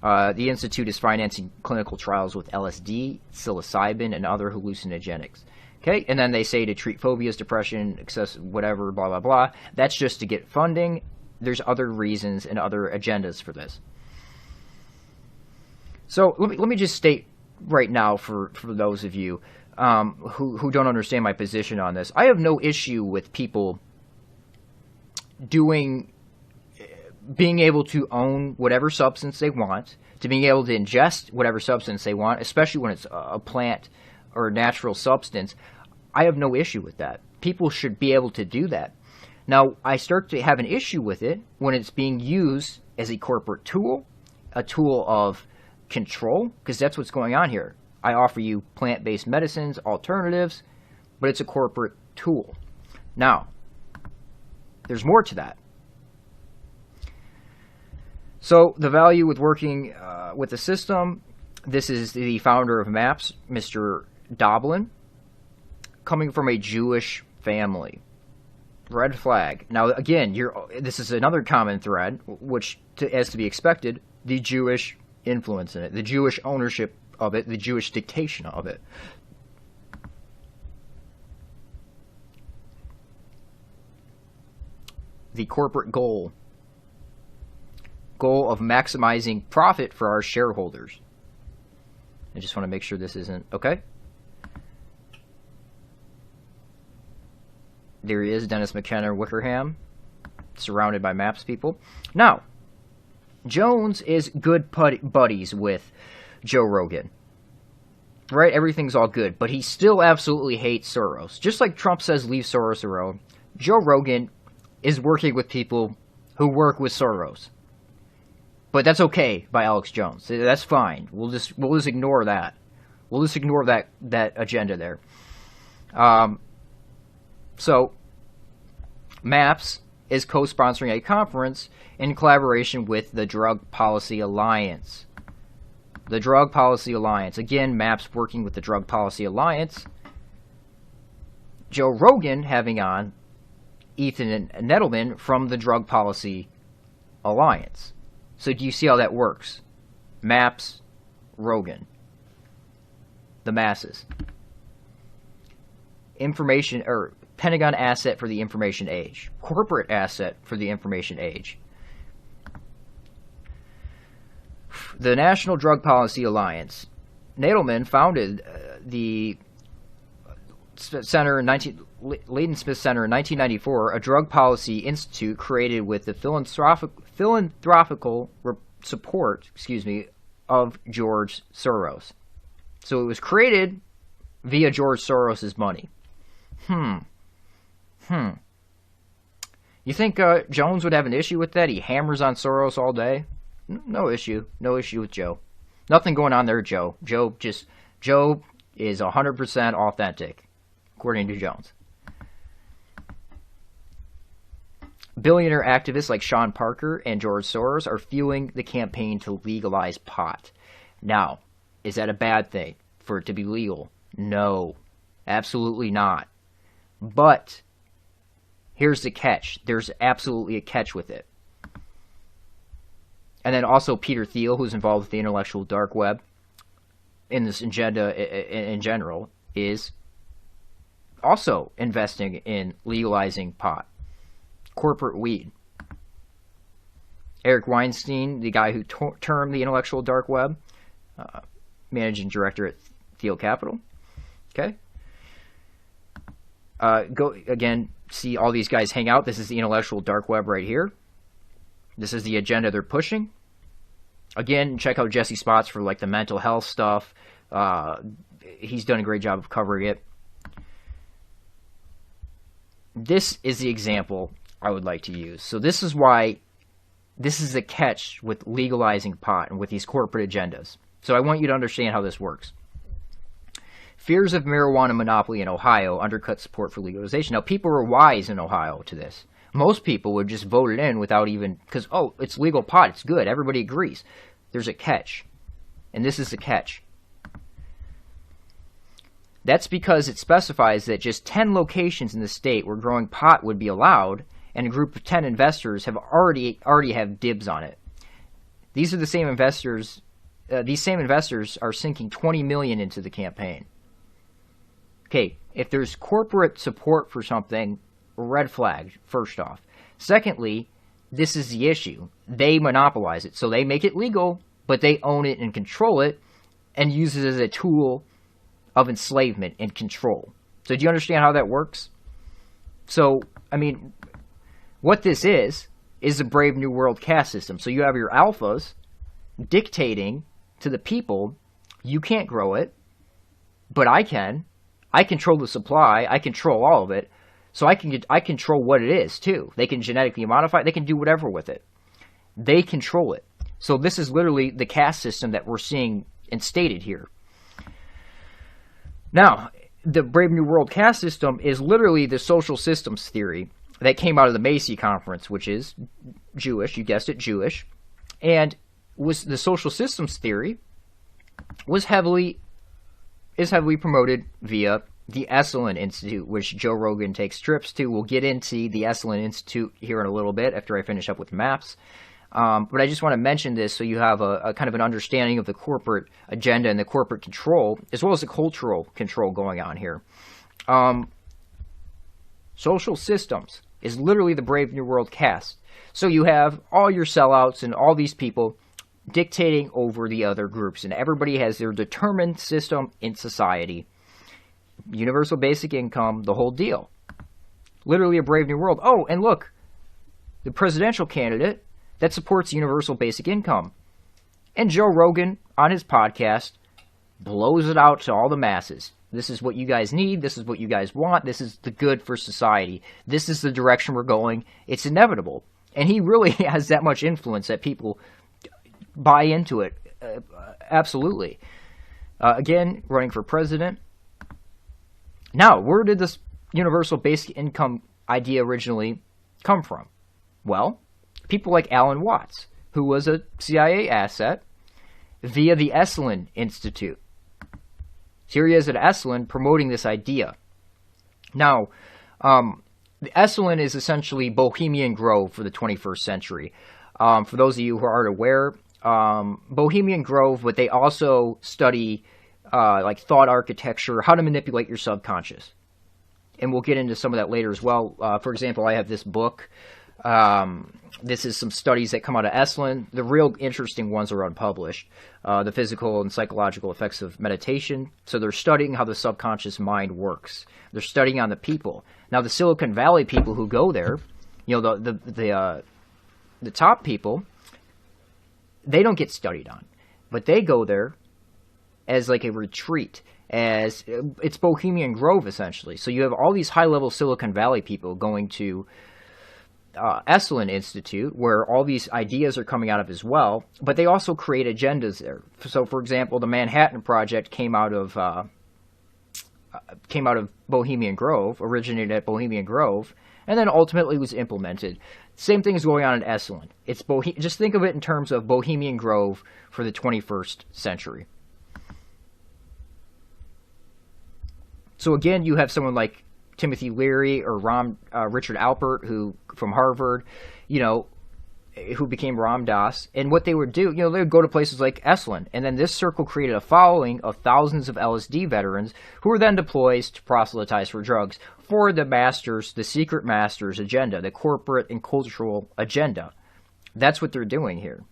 The Institute is financing clinical trials with LSD, psilocybin, and other hallucinogenics. Okay, and then they say to treat phobias, depression, excessive whatever, blah, blah, blah. That's just to get funding. There's other reasons and other agendas for this. So let me just state right now for those of you who don't understand my position on this. I have no issue with people being able to own whatever substance they want, to being able to ingest whatever substance they want, especially when it's a plant or a natural substance. I have no issue with that. People should be able to do that. Now, I start to have an issue with it when it's being used as a corporate tool, a tool of control, because that's what's going on here. I offer you plant-based medicines, alternatives, but it's a corporate tool. Now, there's more to that. So the value with working with the system, this is the founder of MAPS, Mr. Doblin, coming from a Jewish family. Red flag. Now, again, this is another common thread, which, as to be expected, the Jewish influence in it, the Jewish ownership of it, the Jewish dictation of it. The corporate goal of maximizing profit for our shareholders. I just want to make sure this isn't okay. There he is, Dennis McKenna Wickerham, surrounded by MAPS people. Now, Jones is good buddies with Joe Rogan. Right? Everything's all good, but he still absolutely hates Soros. Just like Trump says leave Soros alone, Joe Rogan is working with people who work with Soros. But that's okay by Alex Jones. That's fine. We'll just ignore that. We'll just ignore that agenda there. So, MAPS is co-sponsoring a conference in collaboration with the Drug Policy Alliance. The Drug Policy Alliance. Again, MAPS working with the Drug Policy Alliance. Joe Rogan having on Ethan Nettleman from the Drug Policy Alliance. So do you see how that works? MAPS, Rogan. The masses. Information, or Pentagon asset for the information age. Corporate asset for the information age. The National Drug Policy Alliance. Nadelman founded the Center Leighton Smith Center in 1994, a drug policy institute created with the philanthropical support, of George Soros. So it was created via George Soros's money. You think Jones would have an issue with that? He hammers on Soros all day. No issue. No issue with Joe. Nothing going on there, Joe. Joe is 100% authentic, according to Jones. Billionaire activists like Sean Parker and George Soros are fueling the campaign to legalize pot. Now, is that a bad thing for it to be legal? No, absolutely not. But here's the catch. There's absolutely a catch with it. And then also Peter Thiel, who's involved with the intellectual dark web in this agenda in general, is also investing in legalizing pot. Corporate weed. Eric Weinstein, the guy who termed the intellectual dark web, managing director at Thiel Capital. Okay. Go again, see all these guys hang out. This is the intellectual dark web right here. This is the agenda they're pushing. Again, check out Jesse Spots for like the mental health stuff. He's done a great job of covering it. This is the example I would like to use. So this is why this is a catch with legalizing pot and with these corporate agendas. So I want you to understand how this works. Fears of marijuana monopoly in Ohio undercut support for legalization. Now, people are wise in Ohio to this. Most people would just vote it in without even, because, oh, it's legal pot, it's good, everybody agrees. There's a catch. And this is the catch. That's because it specifies that just 10 locations in the state where growing pot would be allowed, and a group of 10 investors have already have dibs on it. These are the same investors. These same investors are sinking $20 million into the campaign. Okay, if there's corporate support for something, red flag, first off. Secondly, this is the issue. They monopolize it. So they make it legal, but they own it and control it and use it as a tool of enslavement and control. So do you understand how that works? So, I mean, what this is a Brave New World caste system. So you have your alphas dictating to the people, you can't grow it, but I can. I control the supply. I control all of it. So I control what it is, too. They can genetically modify it. They can do whatever with it. They control it. So this is literally the caste system that we're seeing instated here. Now, the Brave New World caste system is literally the social systems theory that came out of the Macy Conference, which is Jewish. You guessed it, Jewish. And was the social systems theory is heavily promoted via the Esalen Institute, which Joe Rogan takes trips to. We'll get into the Esalen Institute here in a little bit after I finish up with maps. But I just want to mention this so you have a kind of an understanding of the corporate agenda and the corporate control, as well as the cultural control going on here. Social systems is literally the Brave New World caste. So you have all your sellouts and all these people dictating over the other groups, and everybody has their determined system in society. Universal basic income, the whole deal. Literally a Brave New World. Oh, and look, the presidential candidate that supports universal basic income. And Joe Rogan, on his podcast, blows it out to all the masses. This is what you guys need. This is what you guys want. This is the good for society. This is the direction we're going. It's inevitable. And he really has that much influence that people buy into it. Absolutely. Again, running for president. Now, where did this universal basic income idea originally come from? Well, people like Alan Watts, who was a CIA asset, via the Esalen Institute. Here he is at Esalen promoting this idea. Now, the Esalen is essentially Bohemian Grove for the 21st century. For those of you who aren't aware, Bohemian Grove, but they also study like thought architecture, how to manipulate your subconscious. And we'll get into some of that later as well. For example, I have this book. This is some studies that come out of Esalen. The real interesting ones are unpublished. The physical and psychological effects of meditation. So they're studying how the subconscious mind works. They're studying on the people. Now, the Silicon Valley people who go there, you know, the top people, they don't get studied on. But they go there as like a retreat. As it's Bohemian Grove, essentially. So you have all these high-level Silicon Valley people going to Esalen Institute, where all these ideas are coming out of as well, but they also create agendas there. So, for example, the Manhattan Project came out of Bohemian Grove, originated at Bohemian Grove, and then ultimately was implemented. Same thing is going on in Esalen. It's just think of it in terms of Bohemian Grove for the 21st century. So again, you have someone like Timothy Leary or Richard Alpert, who from Harvard, you know, who became Ram Dass. And what they would do, you know, they would go to places like Esalen. And then this circle created a following of thousands of LSD veterans who were then deployed to proselytize for drugs for the masters, the secret masters agenda, the corporate and cultural agenda. That's what they're doing here.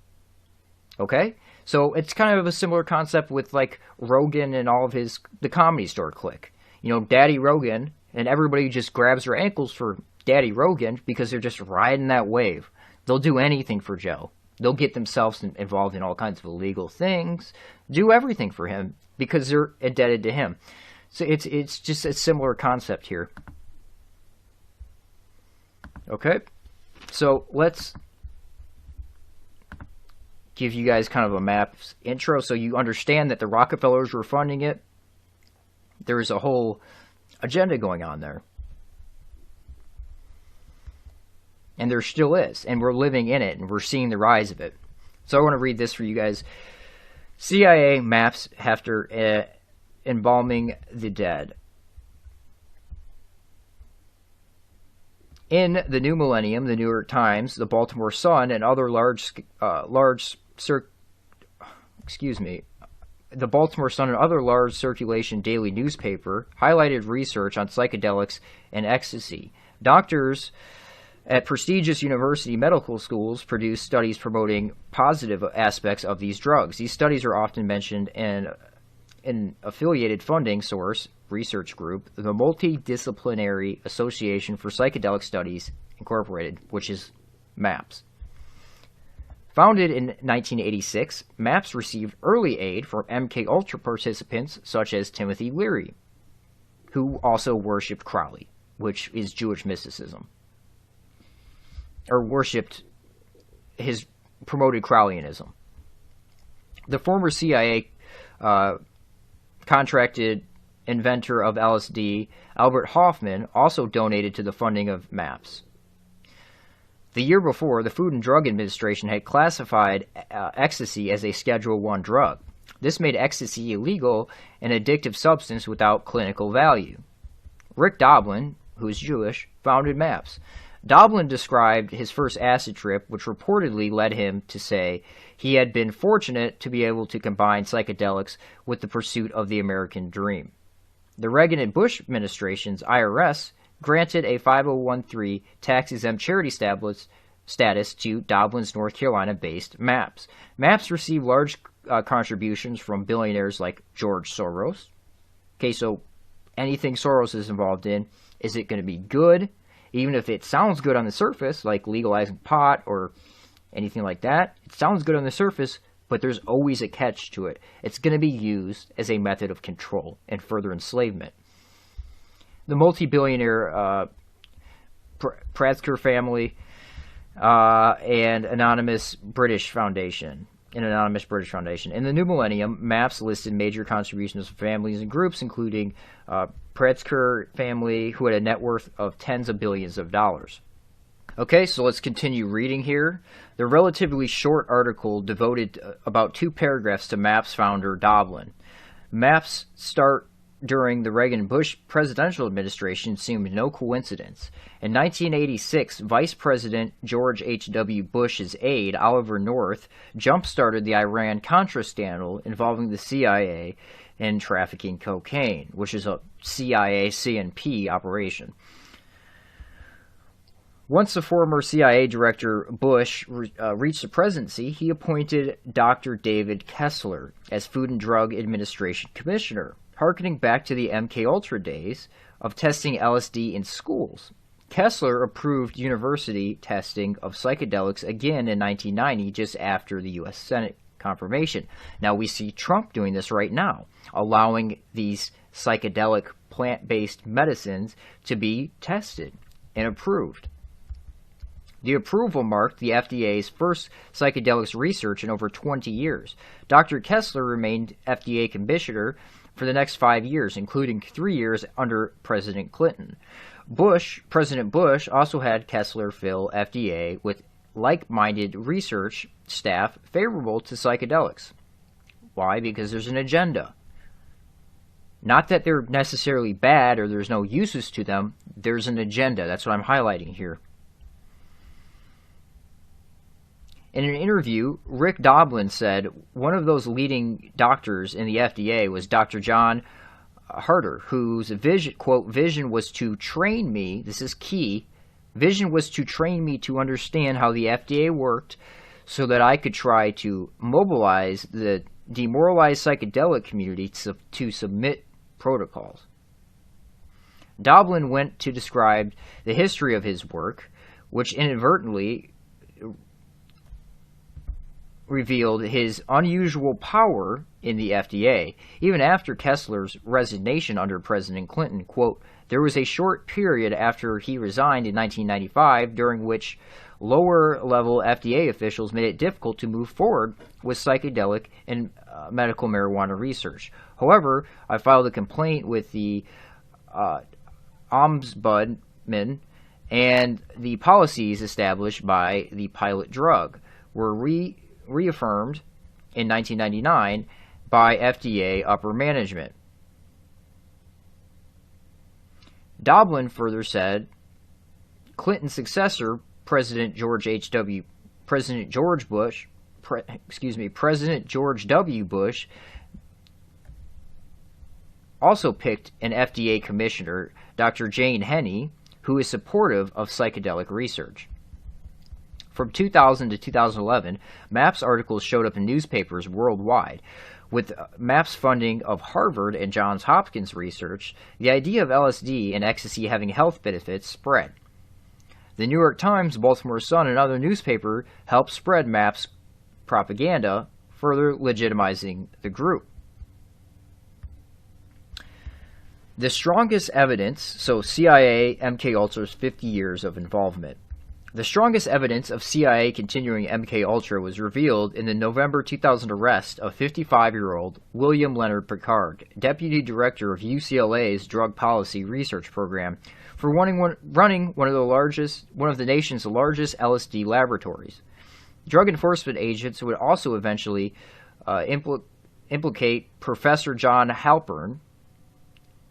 Okay? So it's kind of a similar concept with like Rogan and all of the Comedy Store clique. You know, Daddy Rogan, and everybody just grabs their ankles for Daddy Rogan because they're just riding that wave. They'll do anything for Joe. They'll get themselves involved in all kinds of illegal things, do everything for him because they're indebted to him. So it's just a similar concept here. Okay, so let's give you guys kind of a MAPS intro so you understand that the Rockefellers were funding it. There's a whole agenda going on there. And there still is, and we're living in it, and we're seeing the rise of it. So I want to read this for you guys. CIA MAPS after embalming the dead. In the new millennium, the New York Times, the Baltimore Sun, and other the Baltimore Sun and other large circulation daily newspaper highlighted research on psychedelics and ecstasy. Doctors at prestigious university medical schools produce studies promoting positive aspects of these drugs. These studies are often mentioned in an affiliated funding source, research group, the Multidisciplinary Association for Psychedelic Studies, Incorporated, which is MAPS. Founded in 1986, MAPS received early aid from MKUltra participants such as Timothy Leary, who also worshipped Crowley, which is Jewish mysticism. Or worshipped promoted Crowleyanism. The former CIA contracted inventor of LSD, Albert Hoffman, also donated to the funding of MAPS. The year before, the Food and Drug Administration had classified ecstasy as a Schedule I drug. This made ecstasy illegal, an addictive substance without clinical value. Rick Doblin, who is Jewish, founded MAPS. Doblin described his first acid trip, which reportedly led him to say he had been fortunate to be able to combine psychedelics with the pursuit of the American dream. The Reagan and Bush administration's IRS granted a 5013 tax-exempt charity status to Doblin's North Carolina-based MAPS. MAPS received large contributions from billionaires like George Soros. Okay, so anything Soros is involved in, is it going to be good? Even if it sounds good on the surface, like legalizing pot or anything like that, it sounds good on the surface, but there's always a catch to it. It's going to be used as a method of control and further enslavement. The multi-billionaire Prasker family and Anonymous British Foundation. In the new millennium, MAPS listed major contributions from families and groups, including Prasker family, who had a net worth of tens of billions of dollars. Okay, so let's continue reading here. The relatively short article devoted about 2 paragraphs to MAPS founder Doblin. MAPS start during the Reagan-Bush presidential administration seemed no coincidence. In 1986, Vice President George H.W. Bush's aide, Oliver North, jump-started the Iran-Contra scandal involving the CIA in trafficking cocaine, which is a CIA CNP operation. Once the former CIA director Bush reached the presidency, he appointed Dr. David Kessler as Food and Drug Administration Commissioner, harkening back to the MKUltra days of testing LSD in schools. Kessler approved university testing of psychedelics again in 1990, just after the U.S. Senate confirmation. Now we see Trump doing this right now, allowing these psychedelic plant-based medicines to be tested and approved. The approval marked the FDA's first psychedelics research in over 20 years. Dr. Kessler remained FDA commissioner for the next 5 years, including 3 years under President Clinton. President Bush also had Kessler fill FDA with like-minded research staff favorable to psychedelics. Why? Because there's an agenda. Not that they're necessarily bad or there's no uses to them. There's an agenda. That's what I'm highlighting here. In an interview, Rick Doblin said one of those leading doctors in the FDA was Dr. John Harder, whose vision, quote, vision was to train me, this is key, vision was to train me to understand how the FDA worked so that I could try to mobilize the demoralized psychedelic community to submit protocols. Doblin went to describe the history of his work, which inadvertently revealed his unusual power in the FDA, even after Kessler's resignation under President Clinton. Quote, there was a short period after he resigned in 1995 during which lower-level FDA officials made it difficult to move forward with psychedelic and medical marijuana research. However, I filed a complaint with the Ombudsman, and the policies established by the pilot drug were reaffirmed in 1999 by FDA upper management. Doblin further said Clinton's successor, President George W. Bush, also picked an FDA commissioner, Dr. Jane Henney, who is supportive of psychedelic research. From 2000 to 2011, MAPS articles showed up in newspapers worldwide. With MAPS funding of Harvard and Johns Hopkins research, the idea of LSD and ecstasy having health benefits spread. The New York Times, Baltimore Sun, and other newspapers helped spread MAPS propaganda, further legitimizing the group. The strongest evidence, so CIA, MKUltra's 50 years of involvement. The strongest evidence of CIA continuing MKUltra was revealed in the November 2000 arrest of 55-year-old William Leonard Picard, Deputy Director of UCLA's Drug Policy Research Program, for running one of the nation's largest LSD laboratories. Drug enforcement agents would also eventually implicate Professor John Halpern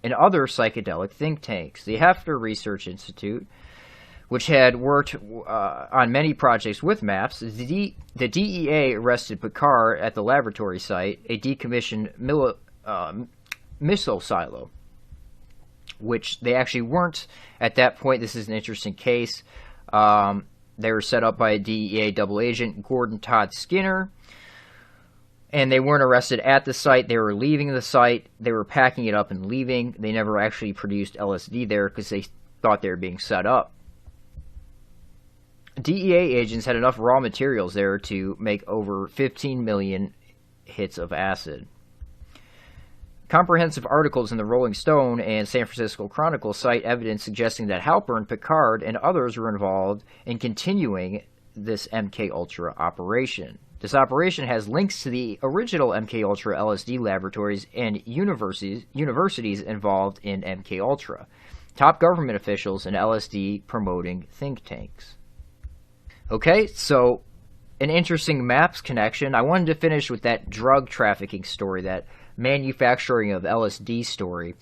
and other psychedelic think tanks. The Hefner Research Institute, which had worked on many projects with MAPS, the DEA arrested Picard at the laboratory site, a decommissioned missile silo, which they actually weren't at that point. This is an interesting case. They were set up by a DEA double agent, Gordon Todd Skinner, and they weren't arrested at the site. They were leaving the site. They were packing it up and leaving. They never actually produced LSD there because they thought they were being set up. DEA agents had enough raw materials there to make over 15 million hits of acid. Comprehensive articles in the Rolling Stone and San Francisco Chronicle cite evidence suggesting that Halpern, Picard, and others were involved in continuing this MKUltra operation. This operation has links to the original MKUltra LSD laboratories and universities involved in MKUltra, top government officials, and LSD promoting think tanks. Okay, so an interesting MAPS connection. I wanted to finish with that drug trafficking story, that manufacturing of LSD story,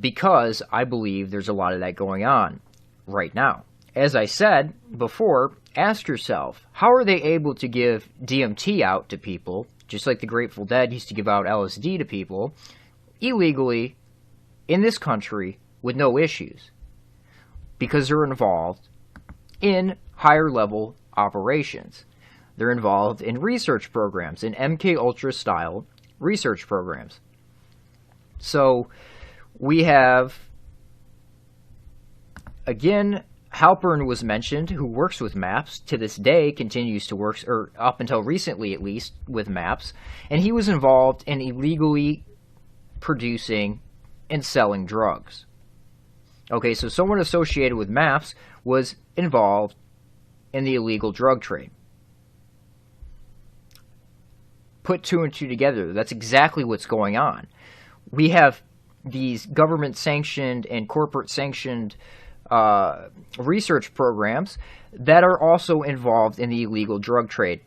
because I believe there's a lot of that going on right now. As I said before, ask yourself, how are they able to give DMT out to people, just like the Grateful Dead used to give out LSD to people, illegally in this country with no issues? Because they're involved in higher level operations. They're involved in research programs, in MKUltra style research programs. So we have, again, Halpern was mentioned, who works with MAPS, to this day continues to work, or up until recently at least, with MAPS, and he was involved in illegally producing and selling drugs. Okay, so someone associated with MAPS was involved in the illegal drug trade. Put two and two together, that's exactly what's going on. We have these government-sanctioned and corporate-sanctioned research programs that are also involved in the illegal drug trade.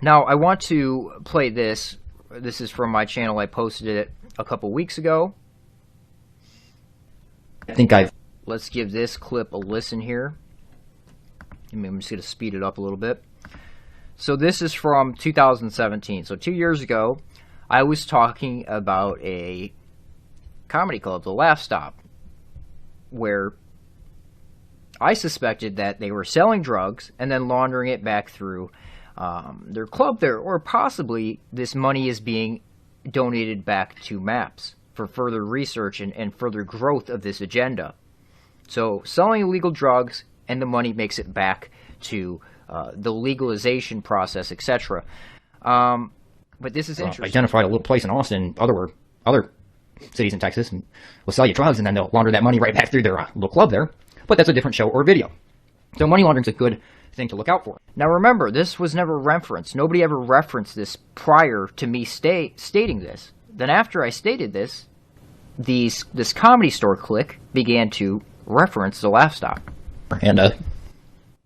Now, I want to play this. This is from my channel. I posted it a couple weeks ago. Let's give this clip a listen here. I'm just going to speed it up a little bit. So this is from 2017. So 2 years ago, I was talking about a comedy club, the Laugh Stop, where I suspected that they were selling drugs and then laundering it back through their club there, or possibly this money is being donated back to MAPS for further research and further growth of this agenda. So selling illegal drugs, and the money makes it back to the legalization process, etc. But this is interesting. Identified a little place in Austin, other cities in Texas, and will sell you drugs, and then they'll launder that money right back through their little club there. But that's a different show or video. So money laundering is a good thing to look out for. Now remember, this was never referenced. Nobody ever referenced this prior to me stating this. Then after I stated this, this Comedy Store clique began to reference the Laugh Stop. And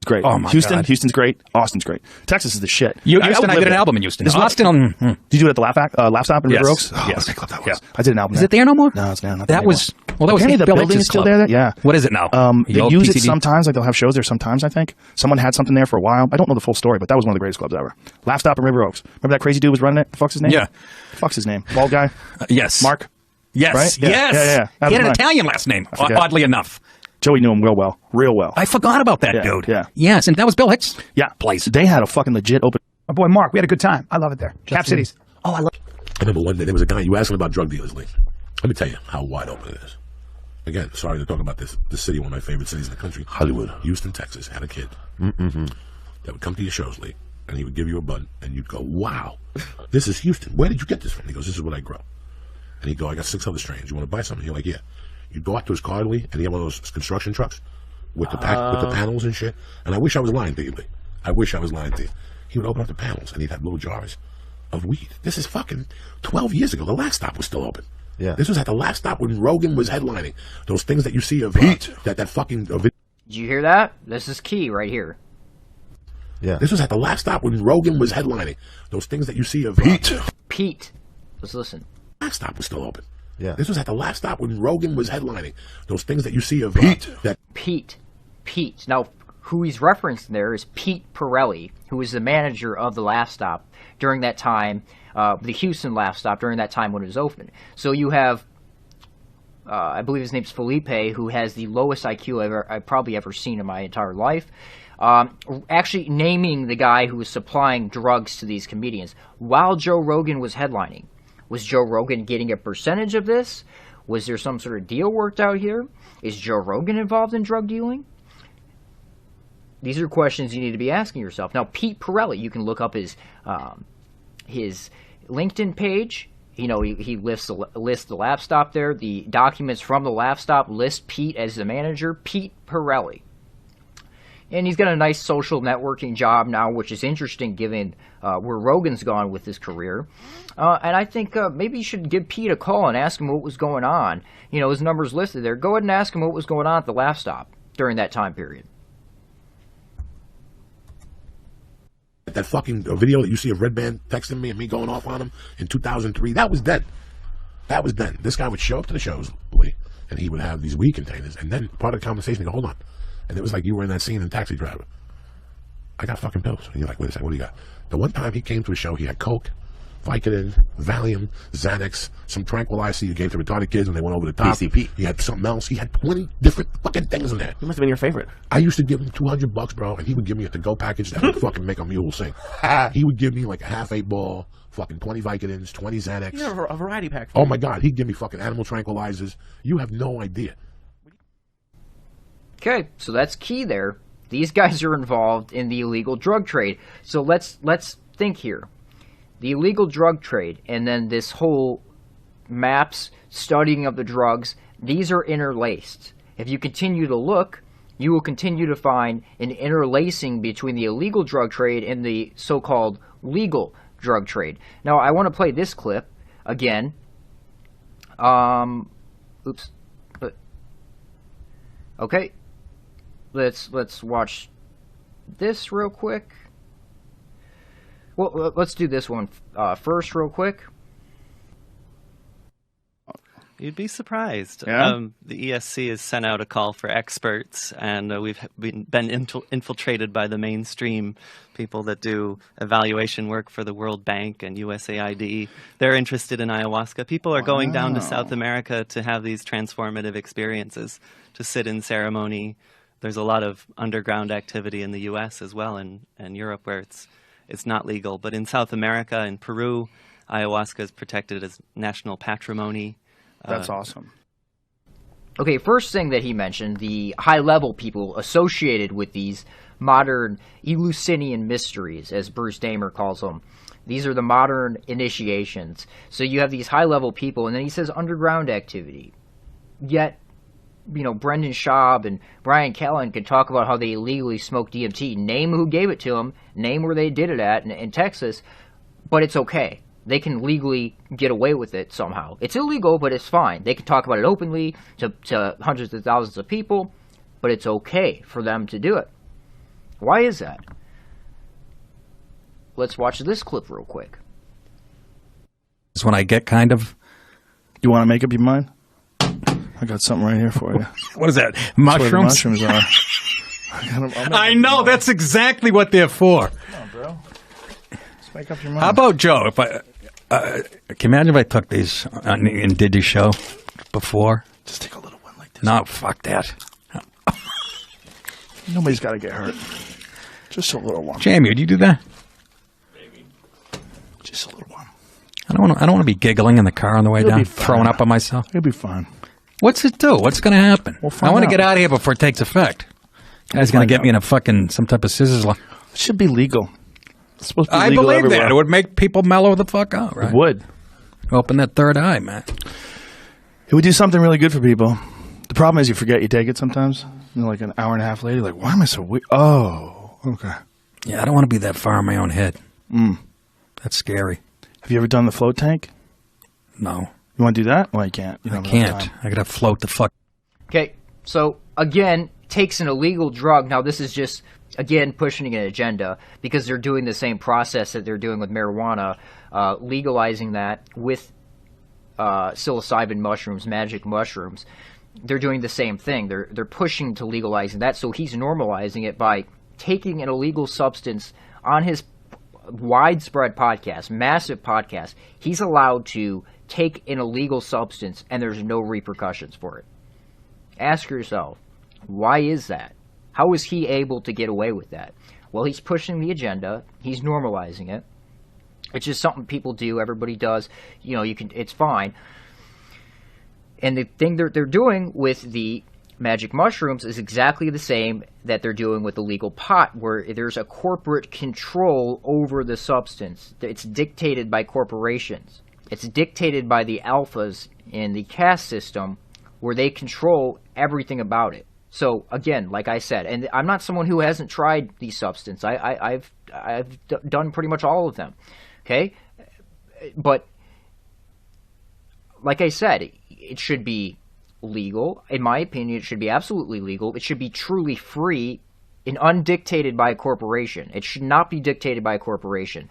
great. Oh my Houston, God. Houston's great. Austin's great. Texas is the shit. Houston, I did an album in Houston. Austin, did you do it at the Laugh Stop in River Oaks? Oh, yes. what a club that was. Yeah. I did an album. Is it there no more? No, it's now not. That was apparently the building is still there. Yeah. What is it now? They use it sometimes. Like they'll have shows there sometimes. I think someone had something there for a while. I don't know the full story, but that was one of the greatest clubs ever. Laugh Stop in River Oaks. Remember that crazy dude was running it? The fuck's his name? Yeah. Fuck's his name? Bald guy. Yes. Mark. Yes. Right? Yeah. Yes. Yeah. He had an Italian last name. Oddly enough. Joey knew him real well. I forgot about that dude. Yeah. Yes, and that was Bill Hicks' place. They had a fucking legit open. My boy Mark, we had a good time. I love it there. Cap Cities. Oh, I love. I remember one day there was a guy, you asked him about drug dealers, Lee. Let me tell you how wide open it is. Again, sorry to talk about this city, one of my favorite cities in the country. Hollywood. Houston, Texas, had a kid that would come to your shows, Lee, and he would give you a bud, and you'd go, wow, this is Houston. Where did you get this from? He goes, this is what I grow. And he'd go, I got 6 other strains. You want to buy something? You're like, yeah. You'd go out to his car, Lee, and he had one of those construction trucks with the panels and shit. And I wish I was lying to you, Lee. I wish I was lying to you. He would open up the panels, and he'd have little jars of weed. This is fucking 12 years ago. The Laugh Stop was still open. Yeah. This was at the Laugh Stop when Rogan was headlining. Those things that you see of that fucking video. Did you hear that? This is key right here. Yeah. This was at the Laugh Stop when Rogan was headlining. Those things that you see of Pete. Let's listen. Laugh Stop was still open. Yeah. This was at the Laugh Stop when Rogan was headlining. Those things that you see of Pete. Now, who he's referencing there is Pete Pirelli, who was the manager of the Laugh Stop during that time, the Houston Laugh Stop during that time when it was open. So you have, I believe his name's Felipe, who has the lowest IQ I've probably ever seen in my entire life. Actually naming the guy who was supplying drugs to these comedians while Joe Rogan was headlining. Was Joe Rogan getting a percentage of this? Was there some sort of deal worked out here? Is Joe Rogan involved in drug dealing? These are questions you need to be asking yourself. Now, Pete Pirelli, you can look up his LinkedIn page. You know, he lists the Laugh Stop there. The documents from the Laugh Stop list Pete as the manager, Pete Pirelli. And he's got a nice social networking job now, which is interesting given where Rogan's gone with his career. And I think maybe you should give Pete a call and ask him what was going on. You know, his number's listed there. Go ahead and ask him what was going on at the Laugh Stop during that time period. That fucking video that you see of Redman texting me and me going off on him in 2003, that was then. That was then. This guy would show up to the shows, Lee, and he would have these weed containers. And then part of the conversation, he'd go, hold on. And it was like you were in that scene in Taxi Driver. I got fucking pills. And you're like, wait a second, what do you got? The one time he came to a show, he had Coke, Vicodin, Valium, Xanax, some tranquilizer you gave to retarded kids when they went over the top. PCP. He had something else. He had 20 different fucking things in there. He must have been your favorite. I used to give him $200, bro, and he would give me a to-go package that would fucking make a mule sing. He would give me like a half 8-ball, fucking 20 Vicodins, 20 Xanax. You have a variety pack. Oh my God, he'd give me fucking animal tranquilizers. You have no idea. Okay, so that's key there. These guys are involved in the illegal drug trade. So let's think here. The illegal drug trade and then this whole maps, studying of the drugs, these are interlaced. If you continue to look, you will continue to find an interlacing between the illegal drug trade and the so-called legal drug trade. Now, I want to play this clip again. Oops. Okay. Let's watch this real quick. Well, let's do this one first real quick. You'd be surprised. Yeah? The ESC has sent out a call for experts, and we've been infiltrated by the mainstream people that do evaluation work for the World Bank and USAID. They're interested in ayahuasca. People are going down to South America to have these transformative experiences, to sit in ceremony. There's a lot of underground activity in the U.S. as well, and Europe, where it's not legal. But in South America, in Peru, ayahuasca is protected as national patrimony. That's awesome. Okay, first thing that he mentioned, the high-level people associated with these modern Eleusinian mysteries, as Bruce Damer calls them. These are the modern initiations. So you have these high-level people, and then he says underground activity. Yet, you know, Brendan Schaub and Brian Callen could talk about how they illegally smoked DMT, name who gave it to them, name where they did it at in Texas, but it's okay. They can legally get away with it somehow. It's illegal, but it's fine. They can talk about it openly to hundreds of thousands of people, but it's okay for them to do it. Why is that? Let's watch this clip real quick. It's when I get kind of... You want to make up your mind? I got something right here for you. What is that? Mushrooms? Mushrooms are. I know, that's exactly what they're for. Come on, bro. Let's make up your mind. How about Joe? If I can you imagine if I took these and did the show before? Just take a little one like this. No, fuck that. Nobody's got to get hurt. Just a little one. Jamie, would you do that? Maybe. Just a little one. I don't want to be giggling in the car on the way down, throwing up on myself. It'll be fine. What's it do? What's going to happen? I want to get out of here before it takes effect. Guy's going to get me in a fucking some type of scissors. It should be legal. It's supposed to be I legal believe everywhere. that. It would make people mellow the fuck out, right? It would. Open that third eye, man. It would do something really good for people. The problem is you forget you take it sometimes. You know, like an hour and a half later, like, why am I so weak? Oh, okay. Yeah, I don't want to be that far in my own head. That's scary. Have you ever done the float tank? No. You want to do that? Well, you can't. You I can't. I got to float the fuck. Okay, so again, takes an illegal drug. Now this is just, again, pushing an agenda because they're doing the same process that they're doing with marijuana, legalizing that with psilocybin mushrooms, magic mushrooms. They're doing the same thing. They're pushing to legalizing that. So he's normalizing it by taking an illegal substance on his widespread podcast, massive podcast. He's allowed to take an illegal substance and there's no repercussions for it. Ask yourself, why is that? How is he able to get away with that? Well, he's pushing the agenda. He's normalizing it. It's just something people do. Everybody does. You know, it's fine. And the thing they're doing with the magic mushrooms is exactly the same that they're doing with the legal pot, where there's a corporate control over the substance. It's dictated by corporations. It's dictated by the alphas in the caste system, where they control everything about it. So again, like I said, and I'm not someone who hasn't tried these substances. I've done pretty much all of them. Okay, but like I said, it should be legal. In my opinion, it should be absolutely legal. It should be truly free and undictated by a corporation. It should not be dictated by a corporation.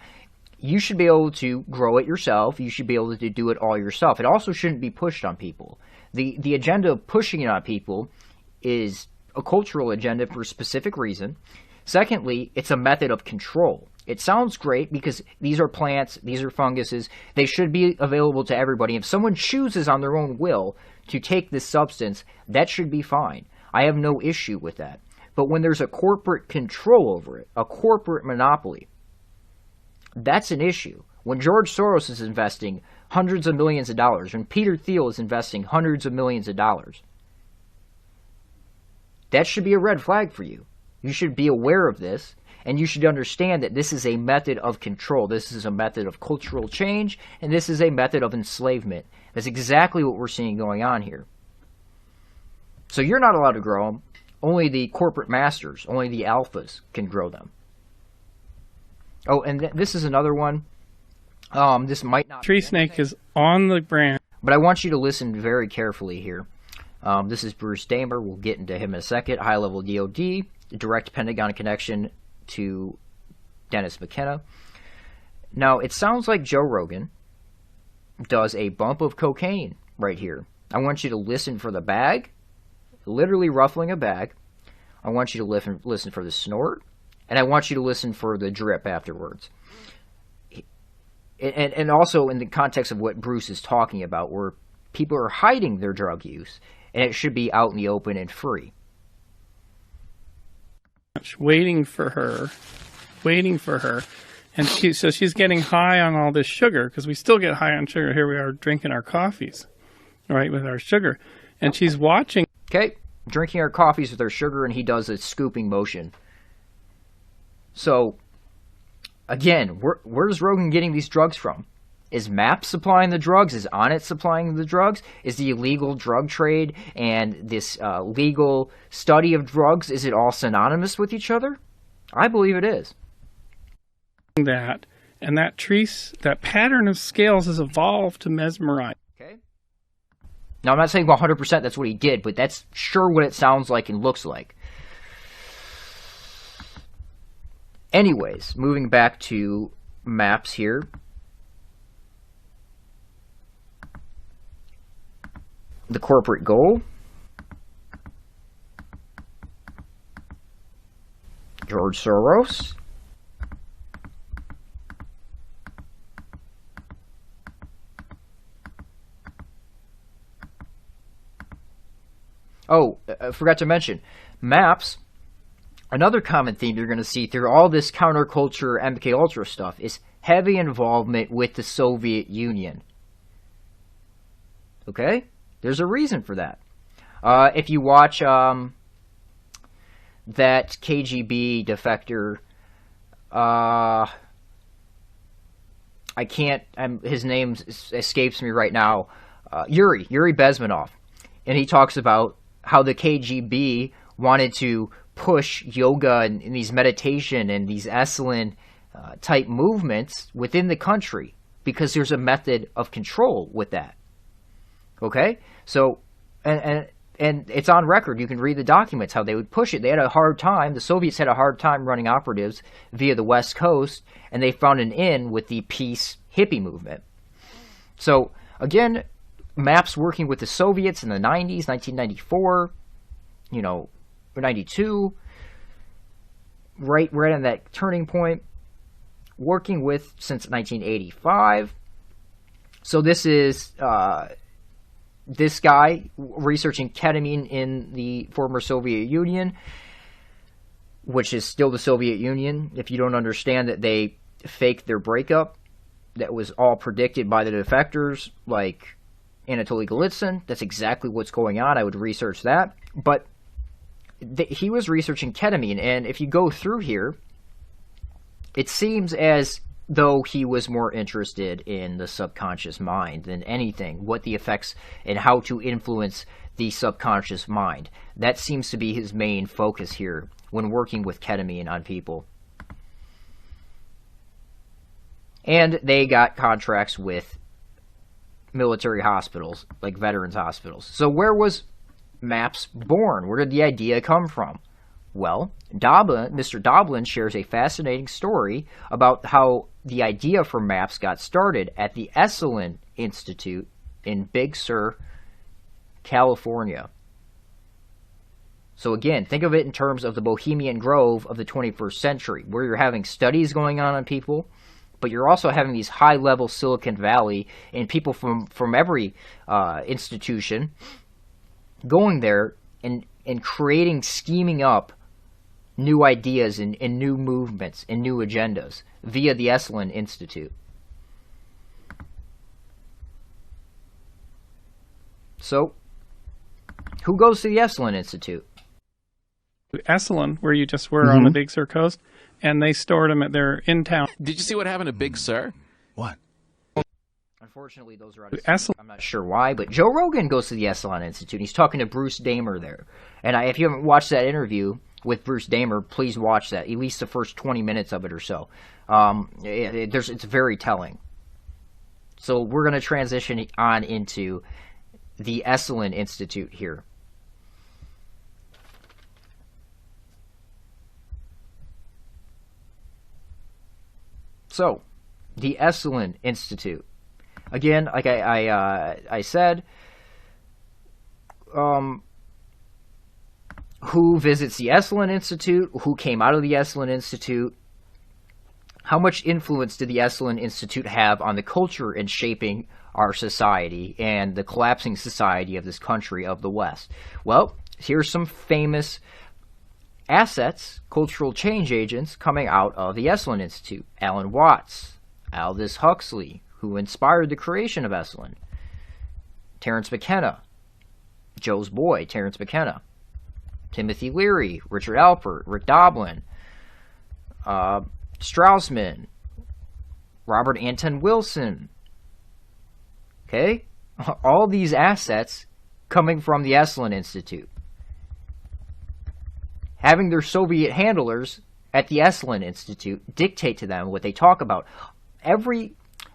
You should be able to grow it yourself. You should be able to do it all yourself. It also shouldn't be pushed on people. The agenda of pushing it on people is a cultural agenda for a specific reason. Secondly, it's a method of control. It sounds great because these are plants, these are funguses. They should be available to everybody. If someone chooses on their own will to take this substance, that should be fine. I have no issue with that. But when there's a corporate control over it, a corporate monopoly, that's an issue. When George Soros is investing hundreds of millions of dollars, when Peter Thiel is investing hundreds of millions of dollars, that should be a red flag for you. You should be aware of this, and you should understand that this is a method of control. This is a method of cultural change, and this is a method of enslavement. That's exactly what we're seeing going on here. So you're not allowed to grow them. Only the corporate masters, only the alphas can grow them. Oh, and this is another one. This might not... Tree snake is on the branch. But I want you to listen very carefully here. This is Bruce Damer. We'll get into him in a second. High-level DOD, direct Pentagon connection to Dennis McKenna. Now, it sounds like Joe Rogan does a bump of cocaine right here. I want you to listen for the bag, literally ruffling a bag. I want you to listen for the snort, and I want you to listen for the drip afterwards. And also in the context of what Bruce is talking about, where people are hiding their drug use, and it should be out in the open and free. Waiting for her. And so she's getting high on all this sugar, because we still get high on sugar. Here we are drinking our coffees, right, with our sugar. and she's watching. Okay, drinking our coffees with our sugar, and he does a scooping motion. So, again, where's Rogan getting these drugs from? Is MAP supplying the drugs? Is Onnit supplying the drugs? Is the illegal drug trade and this legal study of drugs, is it all synonymous with each other? I believe it is. That, and that pattern of scales has evolved to mesmerize. Okay. Now, I'm not saying 100% that's what he did, but that's sure what it sounds like and looks like. Anyways, moving back to MAPS here. The corporate goal. George Soros. Oh, I forgot to mention, MAPS, another common theme you're going to see through all this counterculture MKUltra stuff is heavy involvement with the Soviet Union. Okay? There's a reason for that. If you watch that KGB defector, I can't, his name escapes me right now, Yuri Bezmenov, and he talks about how the KGB wanted to push yoga and these meditation and these Esalen type movements within the country because there's a method of control with that. Okay? So, and it's on record. You can read the documents, how they would push it. They had a hard time. The Soviets had a hard time running operatives via the West Coast, and they found an in with the peace hippie movement. So, again, MAPS working with the Soviets in the 90s, 1994, or 92, right on that turning point, working with since 1985. So this is this guy researching ketamine in the former Soviet Union, which is still the Soviet Union. If you don't understand that they faked their breakup, that was all predicted by the defectors, like Anatoly Golitsyn. That's exactly what's going on. I would research that. But he was researching ketamine, and if you go through here, it seems as though he was more interested in the subconscious mind than anything, what the effects and how to influence the subconscious mind. That seems to be his main focus here when working with ketamine on people. And they got contracts with military hospitals, like veterans hospitals. So where was MAPS born? Where did the idea come from? Well, Mr. Doblin shares a fascinating story about how the idea for MAPS got started at the Esalen Institute in Big Sur, California. So again, think of it in terms of the Bohemian Grove of the 21st century, where you're having studies going on people, but you're also having these high-level Silicon Valley and people from every institution going there and creating, scheming up new ideas and new movements and new agendas via the Esalen Institute. So, who goes to the Esalen Institute? Esalen, where you just were on the Big Sur coast, and they stored them at their in-town. Did you see what happened to Big Sur? What? Unfortunately, those are out of sequence. I'm not sure why, but Joe Rogan goes to the Esalen Institute. He's talking to Bruce Damer there. And if you haven't watched that interview with Bruce Damer, please watch that, at least the first 20 minutes of it or so. It's very telling. So we're going to transition on into the Esalen Institute here. So, the Esalen Institute. Again, like I said, who visits the Esalen Institute? Who came out of the Esalen Institute? How much influence did the Esalen Institute have on the culture in shaping our society and the collapsing society of this country of the West? Well, here's some famous assets, cultural change agents coming out of the Esalen Institute. Alan Watts, Aldous Huxley, who inspired the creation of Esalen, Terence McKenna, Joe's Boy, Terrence McKenna, Timothy Leary, Richard Alpert, Rick Doblin, Straussman, Robert Anton Wilson. Okay? All these assets coming from the Esalen Institute. Having their Soviet handlers at the Esalen Institute dictate to them what they talk about.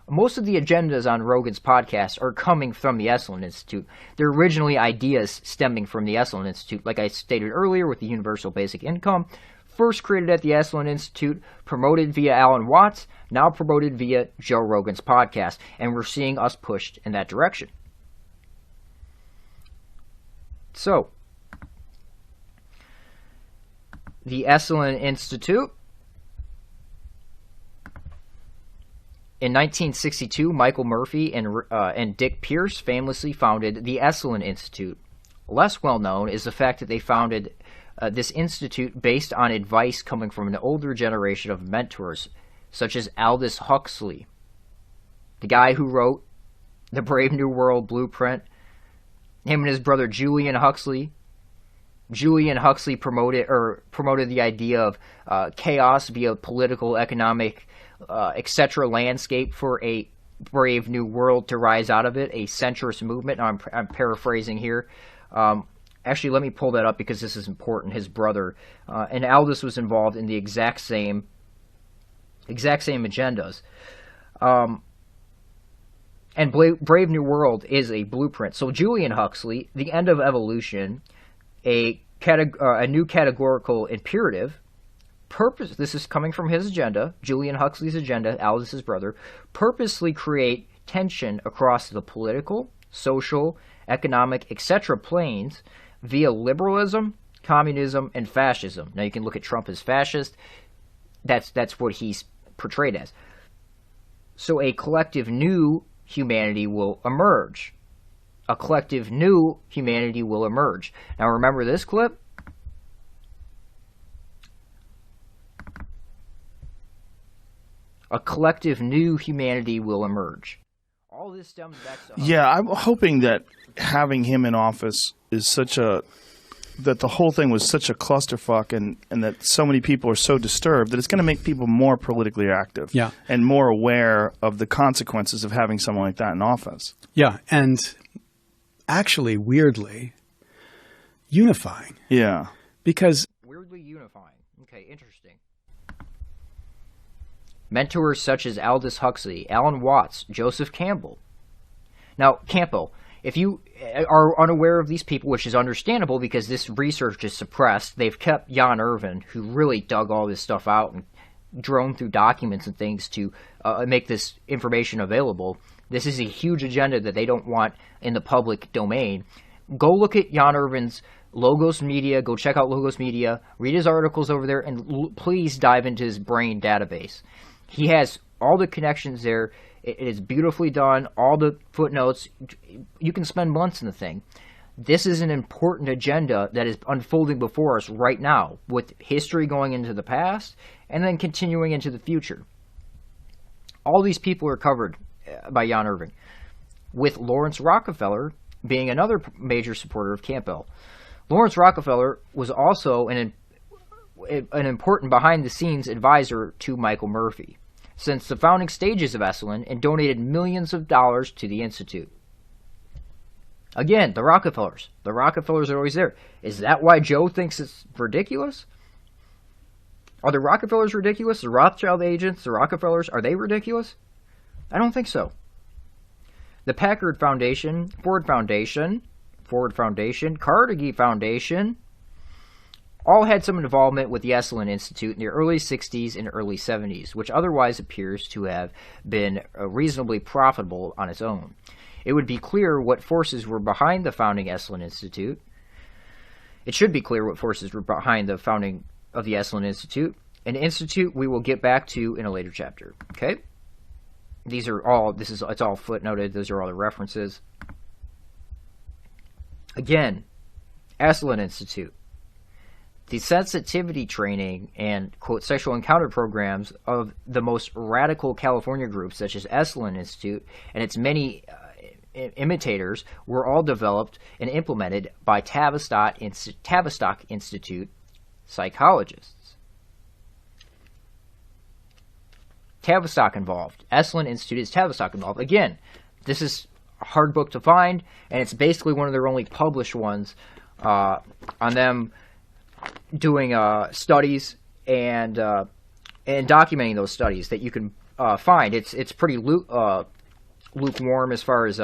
Most of the agendas on Rogan's podcast are coming from the Esalen Institute. They're originally ideas stemming from the Esalen Institute, like I stated earlier with the universal basic income, first created at the Esalen Institute, promoted via Alan Watts, now promoted via Joe Rogan's podcast, and we're seeing us pushed in that direction. So, the Esalen Institute. In 1962, Michael Murphy and Dick Pierce famously founded the Esalen Institute. Less well known is the fact that they founded this institute based on advice coming from an older generation of mentors, such as Aldous Huxley, the guy who wrote the Brave New World blueprint. Him and his brother Julian Huxley. Julian Huxley promoted the idea of chaos via political, economic, etc. landscape for a brave new world to rise out of it, a centrist movement. Now, I'm paraphrasing here. Actually, let me pull that up because this is important. His brother and Aldous was involved in the exact same agendas. And Brave New World is a blueprint. So Julian Huxley, The End of Evolution, a new categorical imperative, this is coming from his agenda, Julian Huxley's agenda, Aldous' brother, purposely create tension across the political, social, economic, etc. planes via liberalism, communism, and fascism. Now you can look at Trump as fascist. That's what he's portrayed as. So a collective new humanity will emerge. A collective new humanity will emerge. Now remember this clip? A collective new humanity will emerge. All this stems back to... Yeah, I'm hoping that having him in office is that the whole thing was such a clusterfuck and that so many people are so disturbed that it's going to make people more politically active and more aware of the consequences of having someone like that in office. Yeah, and actually, weirdly, unifying. Yeah. Because... Weirdly unifying. Okay, interesting. Mentors such as Aldous Huxley, Alan Watts, Joseph Campbell. Now, Campbell, if you are unaware of these people, which is understandable because this research is suppressed, they've kept Jan Irvin, who really dug all this stuff out and droned through documents and things to make this information available. This is a huge agenda that they don't want in the public domain. Go look at Jan Irvin's Logos Media. Go check out Logos Media. Read his articles over there, and please dive into his brain database. He has all the connections there. It is beautifully done. All the footnotes. You can spend months in the thing. This is an important agenda that is unfolding before us right now, with history going into the past and then continuing into the future. All these people are covered by Jan Irvin, with Lawrence Rockefeller being another major supporter of Campbell. Lawrence Rockefeller was also an important behind-the-scenes advisor to Michael Murphy since the founding stages of Esalen and donated millions of dollars to the Institute. Again, the Rockefellers. The Rockefellers are always there. Is that why Joe thinks it's ridiculous? Are the Rockefellers ridiculous? The Rothschild agents, the Rockefellers, are they ridiculous? I don't think so. The Packard Foundation, Ford Foundation, Carnegie Foundation, all had some involvement with the Esalen Institute in the early 60s and early 70s, which otherwise appears to have been reasonably profitable on its own. It would be clear what forces were behind the founding Esalen Institute. It should be clear what forces were behind the founding of the Esalen Institute, an institute we will get back to in a later chapter. Okay? It's all footnoted. Those are all the references. Again, Esalen Institute. The sensitivity training and, quote, sexual encounter programs of the most radical California groups, such as Esalen Institute and its many imitators were all developed and implemented by Tavistock Institute psychologists. Tavistock involved. Esalen Institute is Tavistock involved. Again, this is a hard book to find, and it's basically one of their only published ones on them doing studies and documenting those studies that you can find. It's pretty lukewarm as far as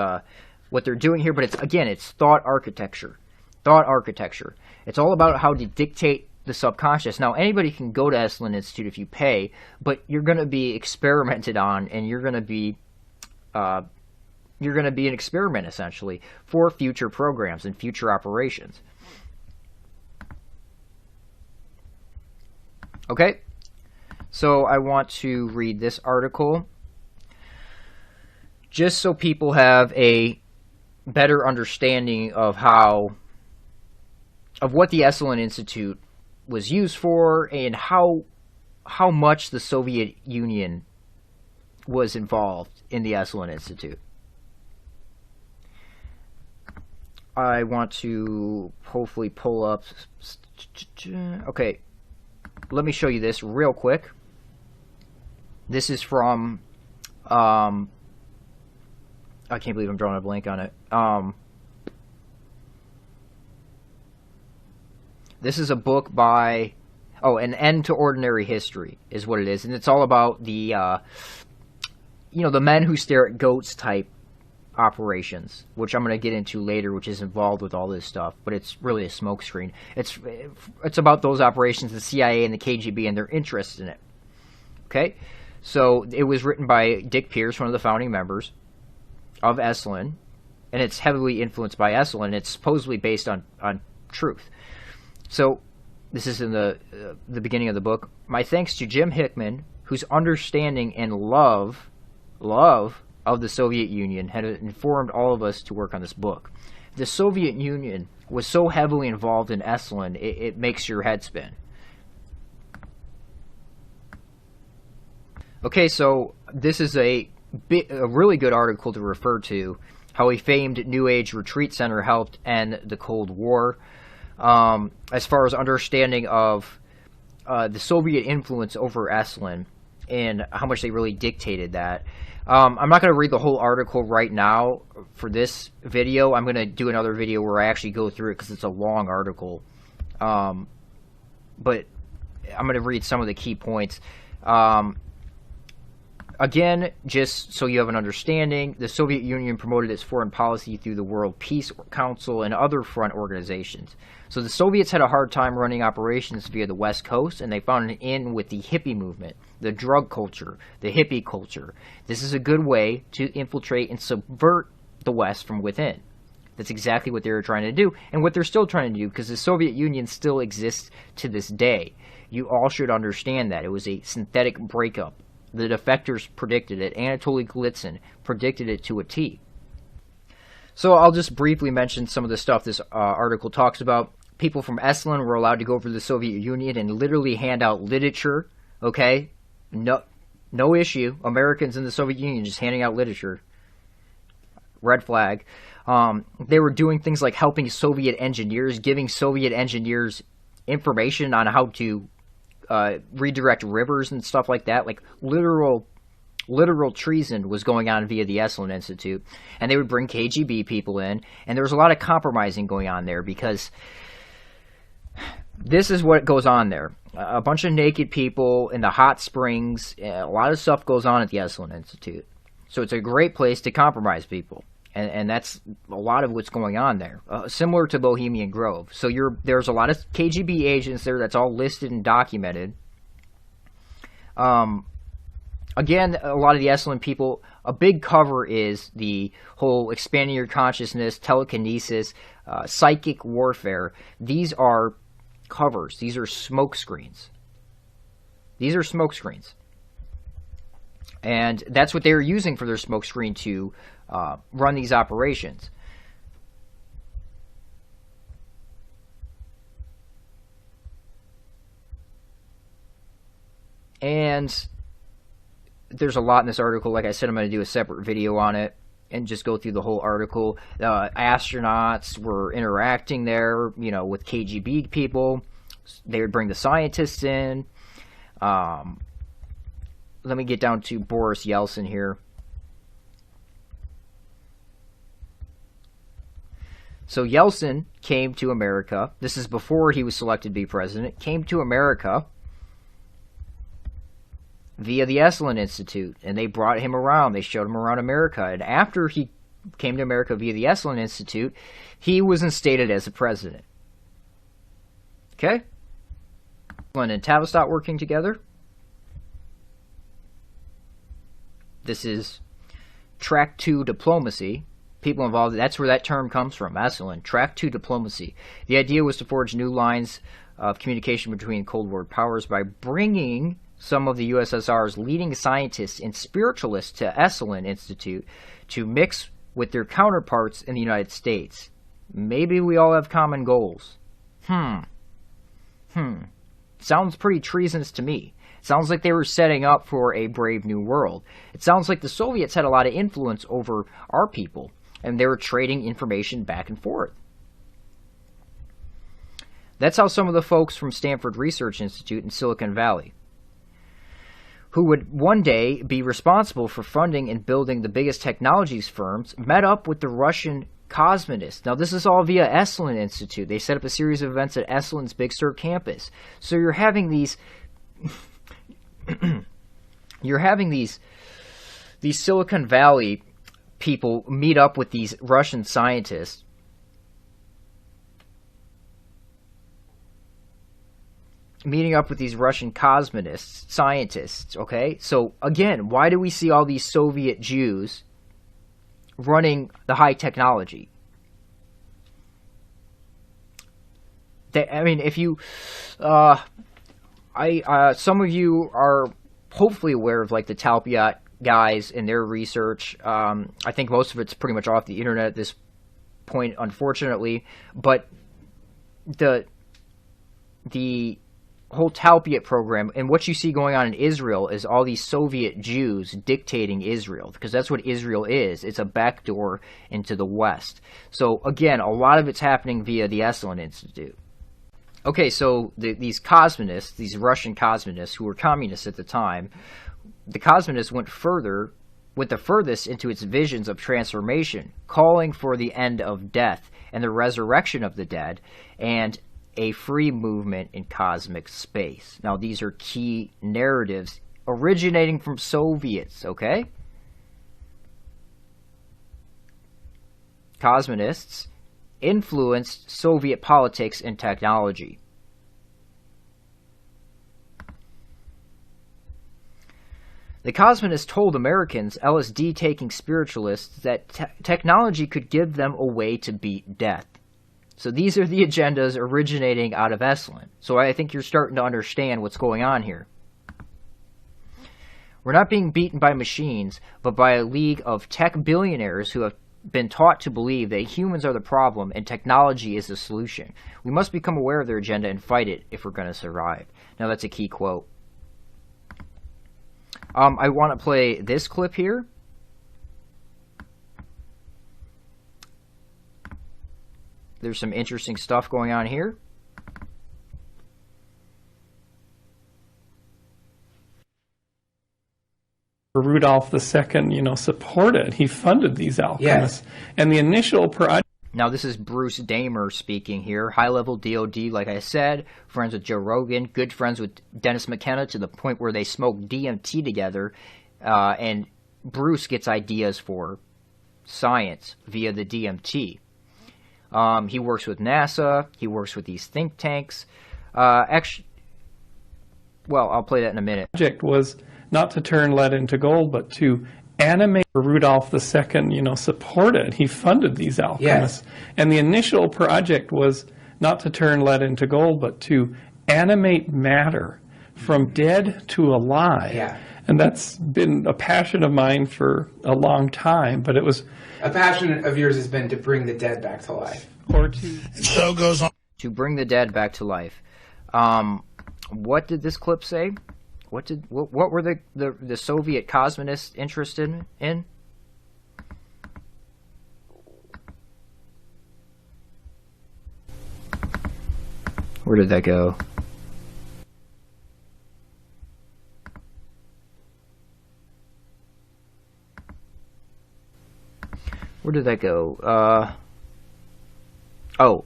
what they're doing here, but it's thought architecture. Thought architecture. It's all about how to dictate the subconscious. Now, anybody can go to Esalen Institute if you pay, but you're going to be experimented on, and you're going to be an experiment essentially for future programs and future operations. Okay, so I want to read this article just so people have a better understanding of what the Esalen Institute was used for and how much the Soviet Union was involved in the Esalen Institute. I want to hopefully pull up. Okay, let me show you this real quick. This is from I can't believe I'm drawing a blank on it. This is a book by An End to Ordinary History is what it is, and it's all about the the men who stare at goats type operations, which I'm going to get into later, which is involved with all this stuff, but it's really a smokescreen. It's about those operations, the CIA and the KGB, and their interest in it. Okay, so it was written by Dick Pierce, one of the founding members of Esalen, and it's heavily influenced by Esalen. It's supposedly based on truth. So this is in the beginning of the book. My thanks to Jim Hickman, whose understanding and love of the Soviet Union had informed all of us to work on this book. The Soviet Union was so heavily involved in Esalen, it makes your head spin. Okay, so this is a really good article to refer to, how a famed New Age retreat center helped end the Cold War. As far as understanding of the Soviet influence over Esalen and how much they really dictated that. I'm not going to read the whole article right now for this video. I'm going to do another video where I actually go through it because it's a long article. But I'm going to read some of the key points. Again, just so you have an understanding, the Soviet Union promoted its foreign policy through the World Peace Council and other front organizations. So the Soviets had a hard time running operations via the West Coast, and they found an in with the hippie movement, the drug culture, the hippie culture. This is a good way to infiltrate and subvert the West from within. That's exactly what they were trying to do, and what they're still trying to do, because the Soviet Union still exists to this day. You all should understand that. It was a synthetic breakup. The defectors predicted it. Anatoly Golitsyn predicted it to a T. So I'll just briefly mention some of the stuff this article talks about. People from Esalen were allowed to go over to the Soviet Union and literally hand out literature. Okay? No issue. Americans in the Soviet Union just handing out literature. Red flag. They were doing things like helping Soviet engineers, giving Soviet engineers information on how to redirect rivers and stuff like that. Like literal treason was going on via the Esalen Institute, and they would bring KGB people in, and there was a lot of compromising going on there, because this is what goes on there. A bunch of naked people in the hot springs, a lot of stuff goes on at the Esalen Institute. So it's a great place to compromise people. And that's a lot of what's going on there, similar to Bohemian Grove. So there's a lot of KGB agents there. That's all listed and documented. Again, a lot of the Esalen people, a big cover is the whole expanding your consciousness, telekinesis, psychic warfare. These are covers. These are smoke screens. These are smoke screens. And that's what they were using for their smoke screen to run these operations. And there's a lot in this article. Like I said, I'm going to do a separate video on it. and just go through the whole article. Astronauts were interacting there, with KGB people. They would bring the scientists in. Let me get down to Boris Yeltsin here. So Yeltsin came to America. This is before he was selected to be president. Came to America via the Esalen Institute, and they brought him around. They showed him around America. And after he came to America via the Esalen Institute, he was instated as the president. Okay? And Tavistock working together. This is Track 2 diplomacy. People involved, that's where that term comes from, Esalen. Track 2 diplomacy. The idea was to forge new lines of communication between Cold War powers by bringing some of the USSR's leading scientists and spiritualists to Esalen Institute to mix with their counterparts in the United States. Maybe we all have common goals. Sounds pretty treasonous to me. Sounds like they were setting up for a brave new world. It sounds like the Soviets had a lot of influence over our people, and they were trading information back and forth. That's how some of the folks from Stanford Research Institute in Silicon Valley, who would one day be responsible for funding and building the biggest technologies firms, met up with the Russian cosmonists. Now, this is all via Esalen Institute. They set up a series of events at Esalen's Big Sur campus. So you're having these these Silicon Valley people meet up with these Russian scientists, meeting up with these Russian cosmonists, scientists, okay? So, again, why do we see all these Soviet Jews running the high technology? If you... some of you are hopefully aware of, like, the Talpiot guys and their research. I think most of it's pretty much off the internet at this point, unfortunately. But the whole Talpiot program and what you see going on in Israel is all these Soviet Jews dictating Israel, because that's what Israel is. It's a backdoor into the West. So, again, a lot of it's happening via the Esalen Institute. Okay, so these cosmonists, these Russian cosmonists who were communists at the time, the cosmonists went the furthest into its visions of transformation, calling for the end of death and the resurrection of the dead, and a free movement in cosmic space. Now, these are key narratives originating from Soviets, okay? Cosmonists influenced Soviet politics and technology. The cosmonists told Americans, LSD-taking spiritualists, that technology could give them a way to beat death. So these are the agendas originating out of Esalen. So I think you're starting to understand what's going on here. We're not being beaten by machines, but by a league of tech billionaires who have been taught to believe that humans are the problem and technology is the solution. We must become aware of their agenda and fight it if we're going to survive. Now, that's a key quote. I want to play this clip here. There's some interesting stuff going on here. Rudolph II, supported. He funded these alchemists. Yes. And the initial project... Now, this is Bruce Damer speaking here. High-level DOD, like I said, friends with Joe Rogan, good friends with Dennis McKenna to the point where they smoke DMT together, and Bruce gets ideas for science via the DMT. He works with NASA. He works with these think tanks. Actually, well, I'll play that in a minute. The project was not to turn lead into gold, but to animate. Rudolph II, supported. He funded these alchemists. Yes. And the initial project was not to turn lead into gold, but to animate matter from dead to alive. Yeah. And that's been a passion of mine for a long time, but it was... A passion of yours has been to bring the dead back to life. Or to... So goes on. To bring the dead back to life. What did this clip say? What were the Soviet cosmonists interested in? Where did that go? Where did that go? Oh,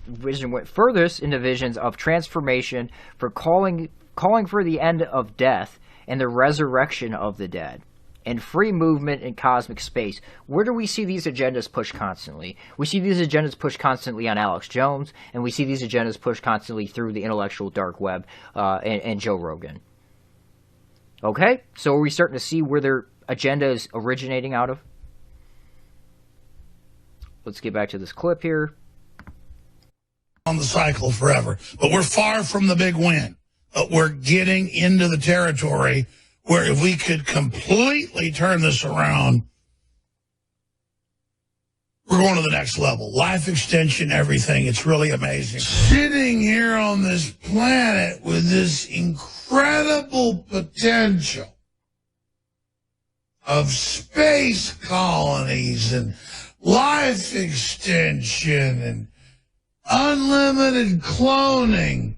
vision went furthest into visions of transformation for calling for the end of death and the resurrection of the dead, and free movement in cosmic space. Where do we see these agendas pushed constantly? We see these agendas pushed constantly on Alex Jones, and we see these agendas pushed constantly through the intellectual dark web and Joe Rogan. Okay, so are we starting to see where their agenda is originating out of? Let's get back to this clip here. On the cycle forever, but we're far from the big win. But we're getting into the territory where if we could completely turn this around, we're going to the next level. Life extension, everything. It's really amazing. Sitting here on this planet with this incredible potential of space colonies and life extension and unlimited cloning.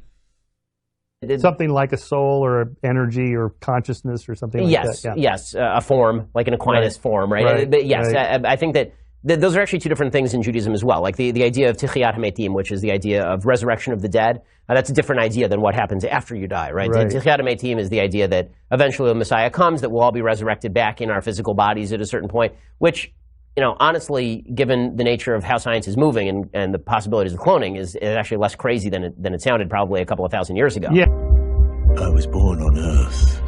Something like a soul or energy or consciousness or something like that. Yeah. Yes, a form, like an Aquinas form, right? But yes, I think that those are actually two different things in Judaism as well. Like the idea of Tichiyat HaMetim, which is the idea of resurrection of the dead, that's a different idea than what happens after you die, right? Tichiyat HaMetim is the idea that eventually the Messiah comes, that we'll all be resurrected back in our physical bodies at a certain point, which, you know, honestly, given the nature of how science is moving and the possibilities of cloning, is actually less crazy than it sounded probably a couple of thousand years ago. Yeah. I was born on Earth.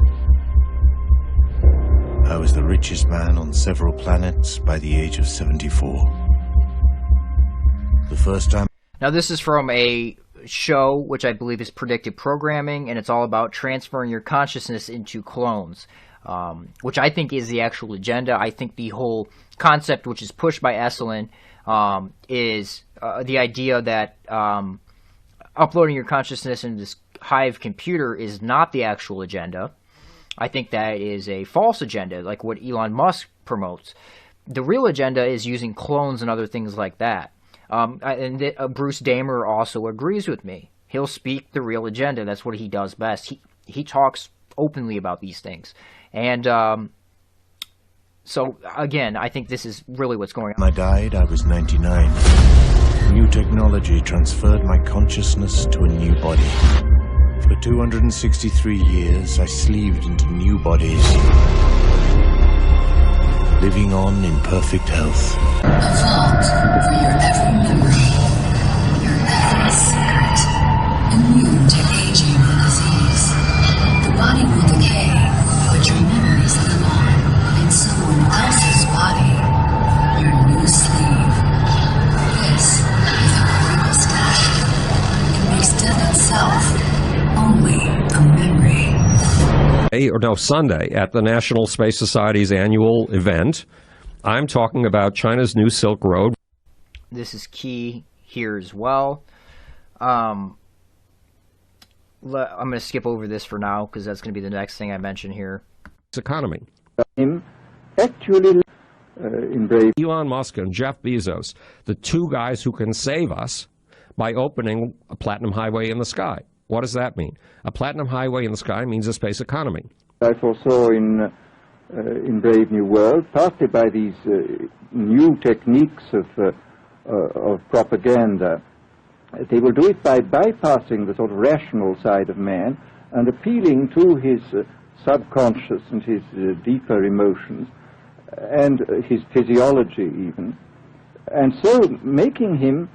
I was the richest man on several planets by the age of 74. The first time... Now, this is from a show which I believe is predictive programming, and it's all about transferring your consciousness into clones, which I think is the actual agenda. I think the whole concept, which is pushed by Esalen, is the idea that uploading your consciousness into this Hive computer is not the actual agenda. I think that is a false agenda, like what Elon Musk promotes. The real agenda is using clones and other things like that. Bruce Damer also agrees with me. He'll speak the real agenda. That's what he does best. He talks openly about these things. And so, again, I think this is really what's going on. When I died, I was 99. New technology transferred my consciousness to a new body. For 263 years, I sleeved into new bodies, living on in perfect health. A vault for your every memory, your every secret, immune to aging and disease. The body will decay, but your memories live on in someone else's body, your new sleeve. This is a real step. It makes death itself only a memory. Sunday at the National Space Society's annual event. I'm talking about China's new Silk Road. This is key here as well. I'm going to skip over this for now because that's going to be the next thing I mention here. Economy. Actually, Elon Musk and Jeff Bezos, the two guys who can save us by opening a platinum highway in the sky. What does that mean? A platinum highway in the sky means a space economy. I foresaw in Brave New World, partly by these new techniques of propaganda. They will do it by bypassing the sort of rational side of man and appealing to his subconscious and his deeper emotions and his physiology even, and so making him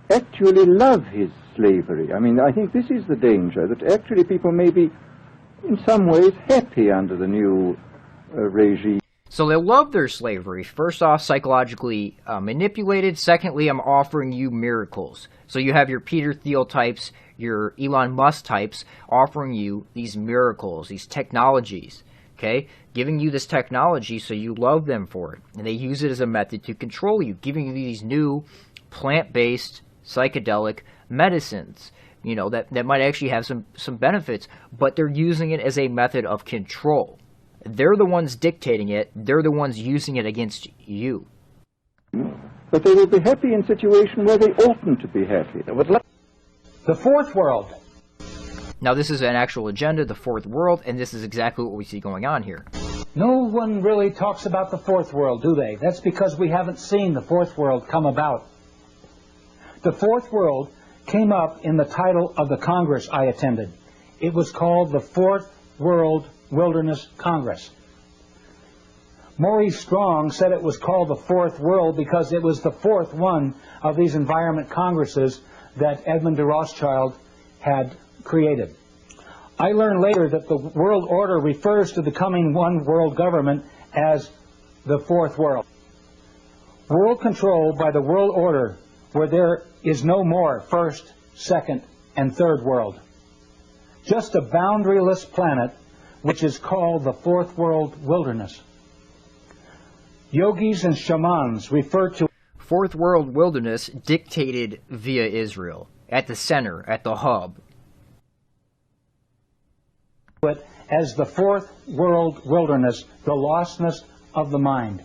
actually love his slavery. I mean, I think this is the danger, that actually people may be in some ways happy under the new regime. So they love their slavery. First off, psychologically manipulated. Secondly, I'm offering you miracles. So you have your Peter Thiel types, your Elon Musk types offering you these miracles, these technologies, okay? Giving you this technology so you love them for it. And they use it as a method to control you, giving you these new plant-based psychedelic medicines, you know, that might actually have some benefits, but they're using it as a method of control. They're the ones dictating it. They're the ones using it against you. But they will be happy in situations where they oughtn't to be happy. The fourth world. Now, this is an actual agenda, the fourth world, and this is exactly what we see going on here. No one really talks about the fourth world, do they? That's because we haven't seen the fourth world come about. The fourth world came up in the title of the Congress I attended. It was called the Fourth World Wilderness Congress. Maurice Strong said it was called the Fourth World because it was the fourth one of these environment congresses that Edmund de Rothschild had created. I learned later that the world order refers to the coming one world government as the fourth world. World control by the world order where there is no more first, second, and third world. Just a boundaryless planet which is called the fourth world wilderness. Yogis and shamans refer to fourth world wilderness dictated via Israel, at the center, at the hub. It as the fourth world wilderness, the lostness of the mind.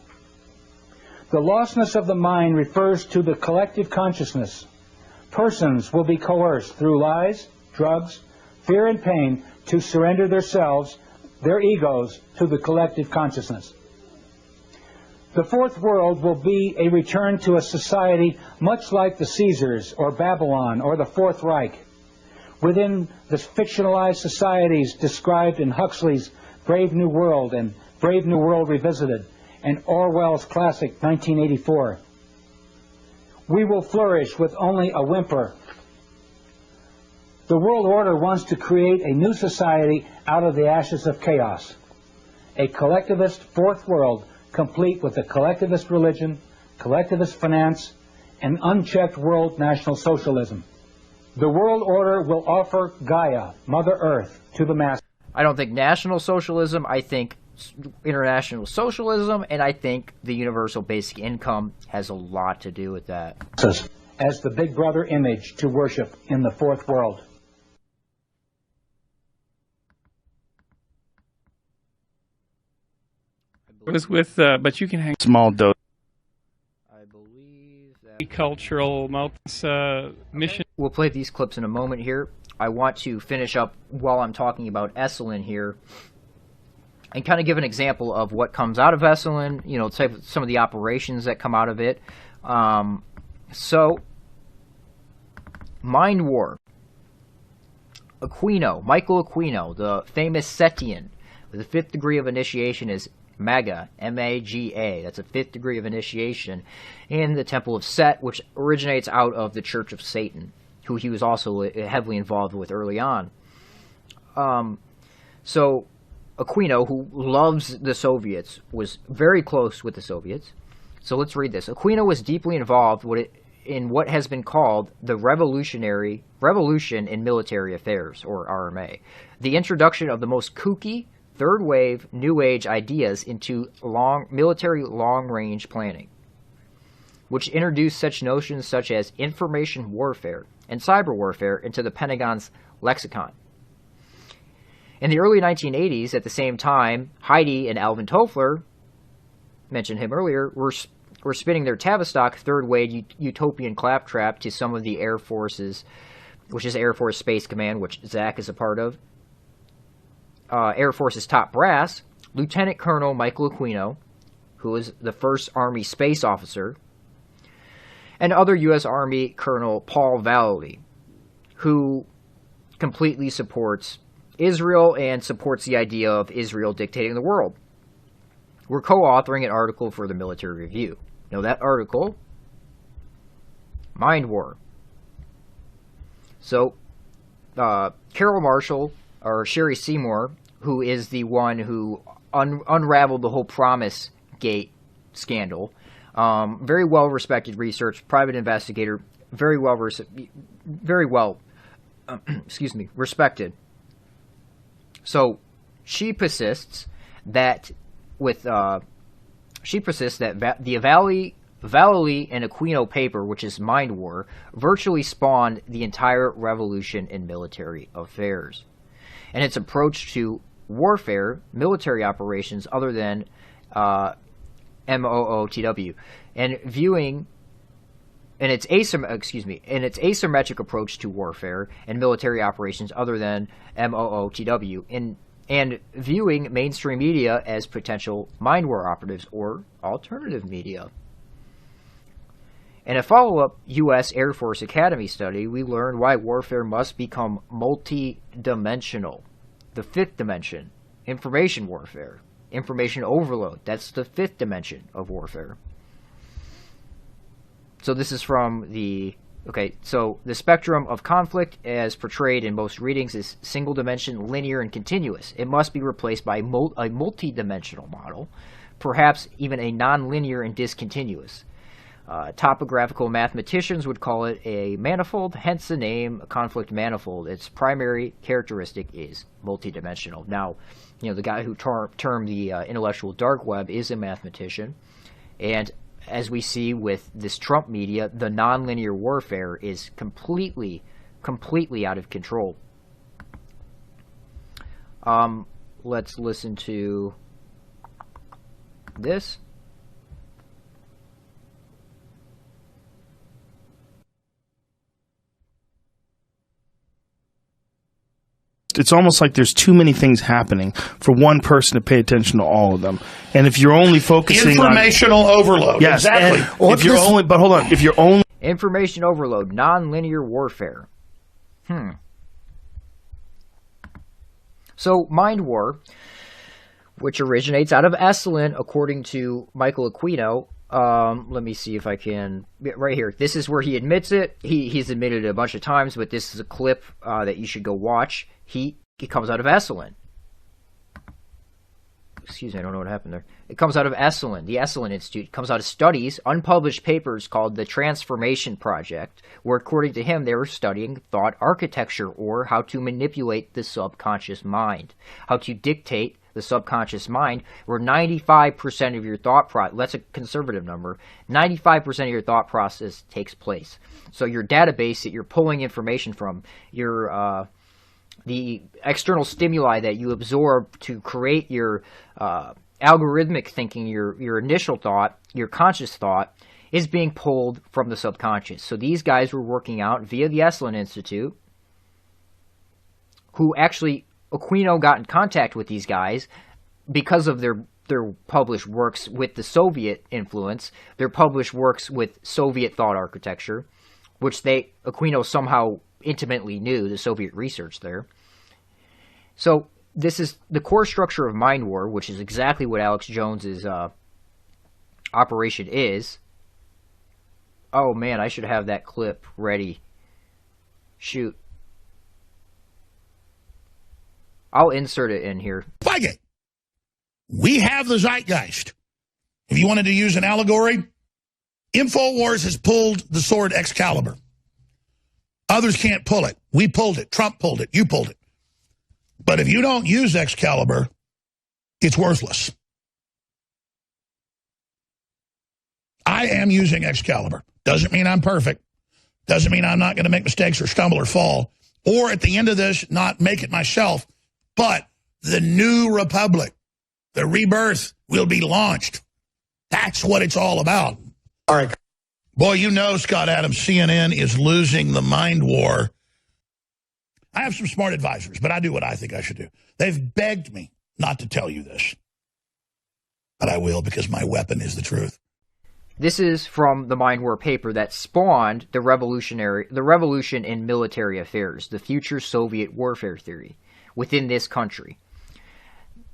The lostness of the mind refers to the collective consciousness. Persons will be coerced through lies, drugs, fear and pain to surrender themselves, their egos, to the collective consciousness. The fourth world will be a return to a society much like the Caesars or Babylon or the Fourth Reich. Within the fictionalized societies described in Huxley's Brave New World and Brave New World Revisited and Orwell's classic 1984. We will flourish with only a whimper. The world order wants to create a new society out of the ashes of chaos. A collectivist fourth world complete with a collectivist religion, collectivist finance, and unchecked world national socialism. The world order will offer Gaia, Mother Earth, to the masses. I don't think national socialism, I think international socialism, and I think the universal basic income has a lot to do with that. As the Big Brother image to worship in the fourth world. It was with, but you can hang small dose. I believe that cultural mission. We'll play these clips in a moment here. I want to finish up while I'm talking about Esalen here and kind of give an example of what comes out of Esalen, you know, some of the operations that come out of it. So, Mind War. Michael Aquino, the famous Setian, with the fifth degree of initiation is Maga, M-A-G-A. That's a fifth degree of initiation in the Temple of Set, which originates out of the Church of Satan, who he was also heavily involved with early on. So Aquino, who loves the Soviets, was very close with the Soviets. So let's read this. Aquino was deeply involved in what has been called the Revolution in Military Affairs, or RMA, the introduction of the most kooky, third-wave, New Age ideas into military long-range planning, which introduced such notions such as information warfare and cyber warfare into the Pentagon's lexicon. In the early 1980s, at the same time, Heidi and Alvin Toffler, mentioned him earlier, were spinning their Tavistock third-wave utopian claptrap to some of the Air Forces, which is Air Force Space Command, which Zach is a part of, Air Force's top brass, Lieutenant Colonel Michael Aquino, who was the first Army space officer, and other U.S. Army Colonel Paul Vallely, who completely supports Israel and supports the idea of Israel dictating the world. We're co-authoring an article for the Military Review. Now that article, Mind War. So, Carol Marshall, or Sherry Seymour, who is the one who unraveled the whole Promise Gate scandal. Very well-respected research, private investigator, very well respected. So she persists that the Vallely and Aquino paper, which is Mind War, virtually spawned the entire revolution in military affairs, and its approach to warfare, military operations other than MOOTW, and viewing in its asymmetric approach to warfare and military operations other than MOOTW, and viewing mainstream media as potential mind war operatives or alternative media. In a follow-up U.S. Air Force Academy study, we learned why warfare must become multi-dimensional. The fifth dimension, information warfare, information overload. That's the fifth dimension of warfare. So this is from the... Okay, so the spectrum of conflict as portrayed in most readings is single dimension, linear, and continuous. It must be replaced by a multi-dimensional model, perhaps even a non-linear and discontinuous. Topographical mathematicians would call it a manifold, hence the name conflict manifold. Its primary characteristic is multidimensional. Now, the guy who termed the intellectual dark web is a mathematician, and as we see with this Trump media, the nonlinear warfare is completely out of control. Let's listen to this. It's almost like there's too many things happening for one person to pay attention to all of them. And if you're only focusing informational overload. Yes, exactly. If you're only, but hold on, if you're only information overload, non-linear warfare. So mind war, which originates out of Esalen, according to Michael Aquino. Let me see if I can... Right here. This is where he admits it. He's admitted it a bunch of times, but this is a clip that you should go watch. It comes out of Esalen. Excuse me, I don't know what happened there. It comes out of Esalen, the Esalen Institute. It comes out of studies, unpublished papers called the Transformation Project, where according to him they were studying thought architecture, or how to manipulate the subconscious mind. How to dictate the subconscious mind, where 95% of your thought process, that's a conservative number, 95% of your thought process takes place. So your database that you're pulling information from, your the external stimuli that you absorb to create your algorithmic thinking, your initial thought, your conscious thought, is being pulled from the subconscious. So these guys were working out via the Esalen Institute, who actually... Aquino got in contact with these guys because of their published works with the Soviet influence, their published works with Soviet thought architecture, which Aquino somehow intimately knew, the Soviet research there. So this is the core structure of mind war, which is exactly what Alex Jones's operation is. Oh man, I should have that clip ready. Shoot. I'll insert it in here. Fuck it. We have the zeitgeist. If you wanted to use an allegory, InfoWars has pulled the sword Excalibur. Others can't pull it. We pulled it. Trump pulled it. You pulled it. But if you don't use Excalibur, it's worthless. I am using Excalibur. Doesn't mean I'm perfect. Doesn't mean I'm not going to make mistakes or stumble or fall. Or at the end of this, not make it myself. But the new republic, the rebirth, will be launched. That's what it's all about. All right. Boy, you know, Scott Adams, CNN is losing the mind war. I have some smart advisors, but I do what I think I should do. They've begged me not to tell you this. But I will, because my weapon is the truth. This is from the Mind War paper that spawned the revolution in military affairs, the future Soviet warfare theory within this country.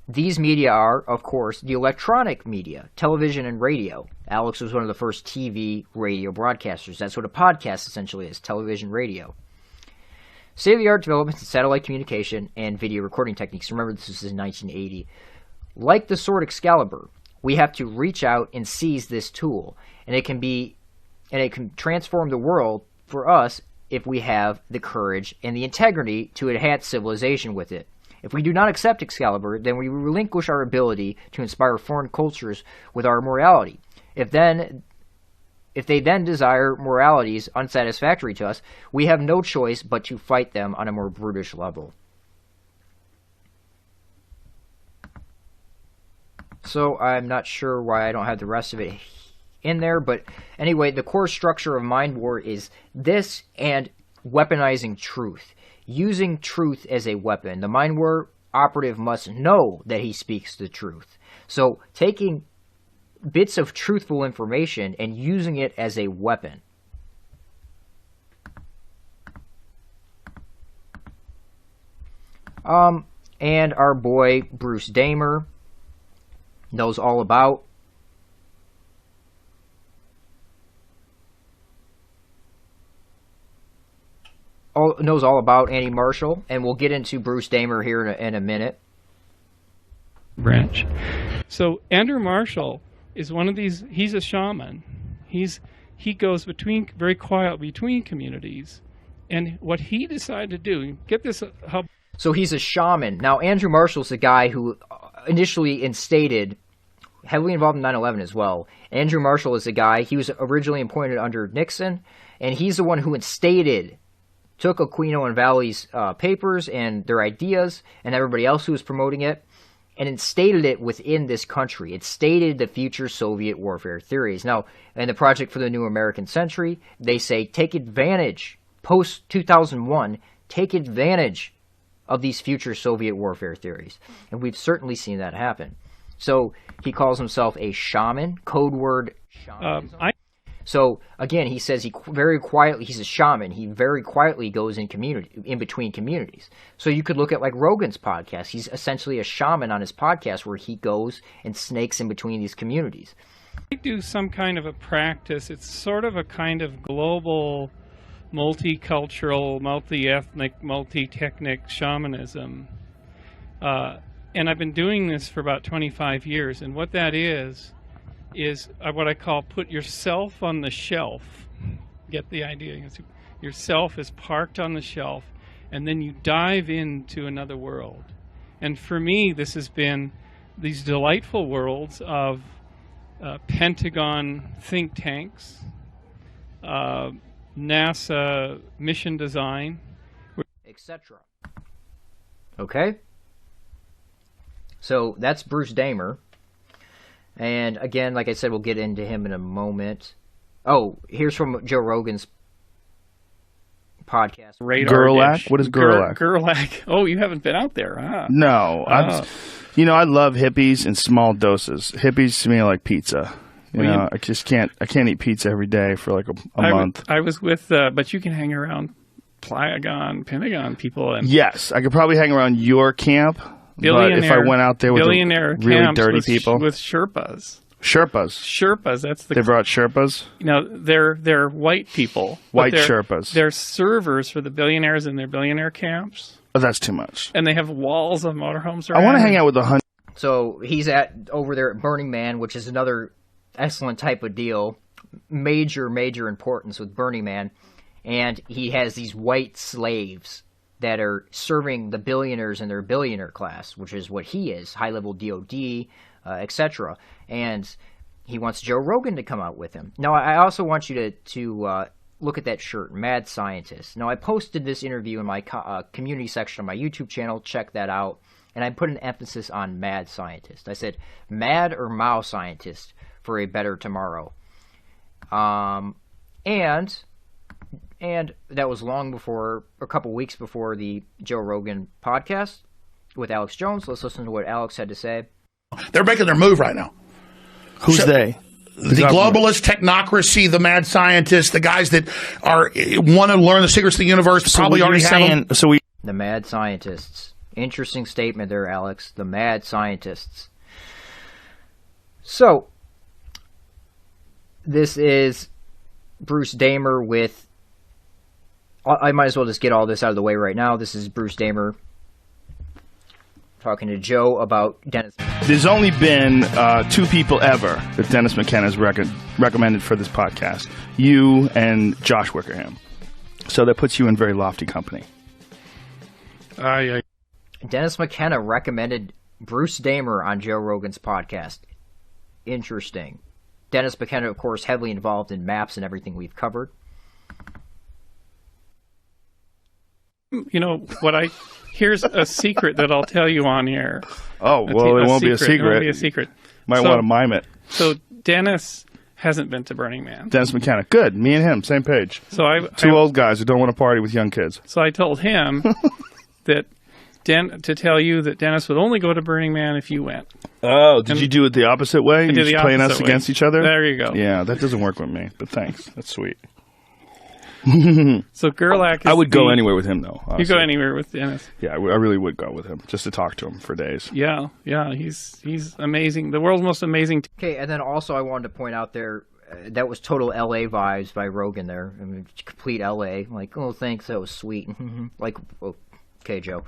These media are, of course, the electronic media, television and radio. Alex was one of the first TV radio broadcasters. That's what a podcast essentially is, television, radio. State-of-the-art developments in satellite communication and video recording techniques. Remember, this was in 1980. Like the sword Excalibur, we have to reach out and seize this tool. And it can transform the world for us if we have the courage and the integrity to enhance civilization with it. If we do not accept Excalibur, then we relinquish our ability to inspire foreign cultures with our morality. If they then desire moralities unsatisfactory to us, we have no choice but to fight them on a more brutish level. So I'm not sure why I don't have the rest of it in there. But anyway, the core structure of Mind War is this and weaponizing truth. Using truth as a weapon. The Mind War operative must know that he speaks the truth. So taking bits of truthful information and using it as a weapon. And our boy Bruce Damer knows all about Andy Marshall, and we'll get into Bruce Damer here in a minute. Branch. So Andrew Marshall is one of these. He's a shaman. He goes very quiet between communities, and what he decided to do. Get this. So he's a shaman. Now Andrew Marshall's the guy who initially instated, heavily involved in 9/11 as well. Andrew Marshall is the guy. He was originally appointed under Nixon, and he's the one who took Aquino and Valley's papers and their ideas and everybody else who was promoting it and instated it within this country. It stated the future Soviet warfare theories. Now, in the Project for the New American Century, they say take advantage, post-2001, take advantage of these future Soviet warfare theories. And we've certainly seen that happen. So he calls himself a shaman, code word shamanism. So again, he says he's a shaman. He very quietly goes in between communities. So you could look at like Rogan's podcast. He's essentially a shaman on his podcast where he goes and snakes in between these communities. I do some kind of a practice. It's sort of a kind of global, multicultural, multi-ethnic, multi-technic shamanism. And I've been doing this for about 25 years. And what that is what I call put yourself on the shelf. Get the idea? Yourself is parked on the shelf, and then you dive into another world. And for me, this has been these delightful worlds of Pentagon think tanks, NASA mission design, etc. Okay? So that's Bruce Damer. And again, like I said, we'll get into him in a moment. Oh, here's from Joe Rogan's podcast. Gerlach? What is Gerlach? Gerlach. Oh, you haven't been out there, huh? No. I love hippies in small doses. Hippies to me are like pizza. I just can't eat pizza every day for like a month. I was with, but you can hang around Pentagon people. Yes, I could probably hang around your camp. But if I went out there with really dirty people. With Sherpas. Sherpas, they brought Sherpas? They're white people. White Sherpas. They're servers for the billionaires in their billionaire camps. Oh, that's too much. And they have walls of motorhomes around. I want to hang out with the hunt. So he's over there at Burning Man, which is another excellent type of deal. Major importance with Burning Man. And he has these white slaves that are serving the billionaires in their billionaire class, which is what he is, high-level DOD, etc. And he wants Joe Rogan to come out with him. Now, I also want you to look at that shirt, Mad Scientist. Now, I posted this interview in my community section on my YouTube channel. Check that out. And I put an emphasis on Mad Scientist. I said, Mad or Mao Scientist for a better tomorrow. And that was a couple weeks before the Joe Rogan podcast with Alex Jones. Let's listen to what Alex had to say. They're making their move right now. Who's they? The globalist technocracy, the mad scientists, the guys that want to learn the secrets of the universe, probably already have them. The mad scientists. Interesting statement there, Alex. The mad scientists. So, this is Bruce Damer with... I might as well just get all this out of the way right now. This is Bruce Damer talking to Joe about Dennis. There's only been 2 people ever that Dennis McKenna has recommended for this podcast. You and Josh Wickerham. So that puts you in very lofty company. Dennis McKenna recommended Bruce Damer on Joe Rogan's podcast. Interesting. Dennis McKenna, of course, heavily involved in maps and everything we've covered. Here's a secret that I'll tell you on air. Oh, well, it won't be a secret. It won't be a secret. Might want to mime it. So Dennis hasn't been to Burning Man. Dennis McKenna. Good. Me and him, same page. So Two old guys who don't want to party with young kids. So I told him that to tell you that Dennis would only go to Burning Man if you went. Oh, did you do it the opposite way? I did the playing us opposite way. against each other? There you go. Yeah, that doesn't work with me, but thanks. That's sweet. So Gerlach is I would go anywhere with him, though. Honestly. You go anywhere with Dennis. Yeah, I really would go with him, just to talk to him for days. Yeah, he's amazing. The world's most amazing. Okay, and then also I wanted to point out there, that was total LA vibes by Rogan there. I mean, complete LA. Like, oh, thanks, that was sweet. Like, okay, Joe.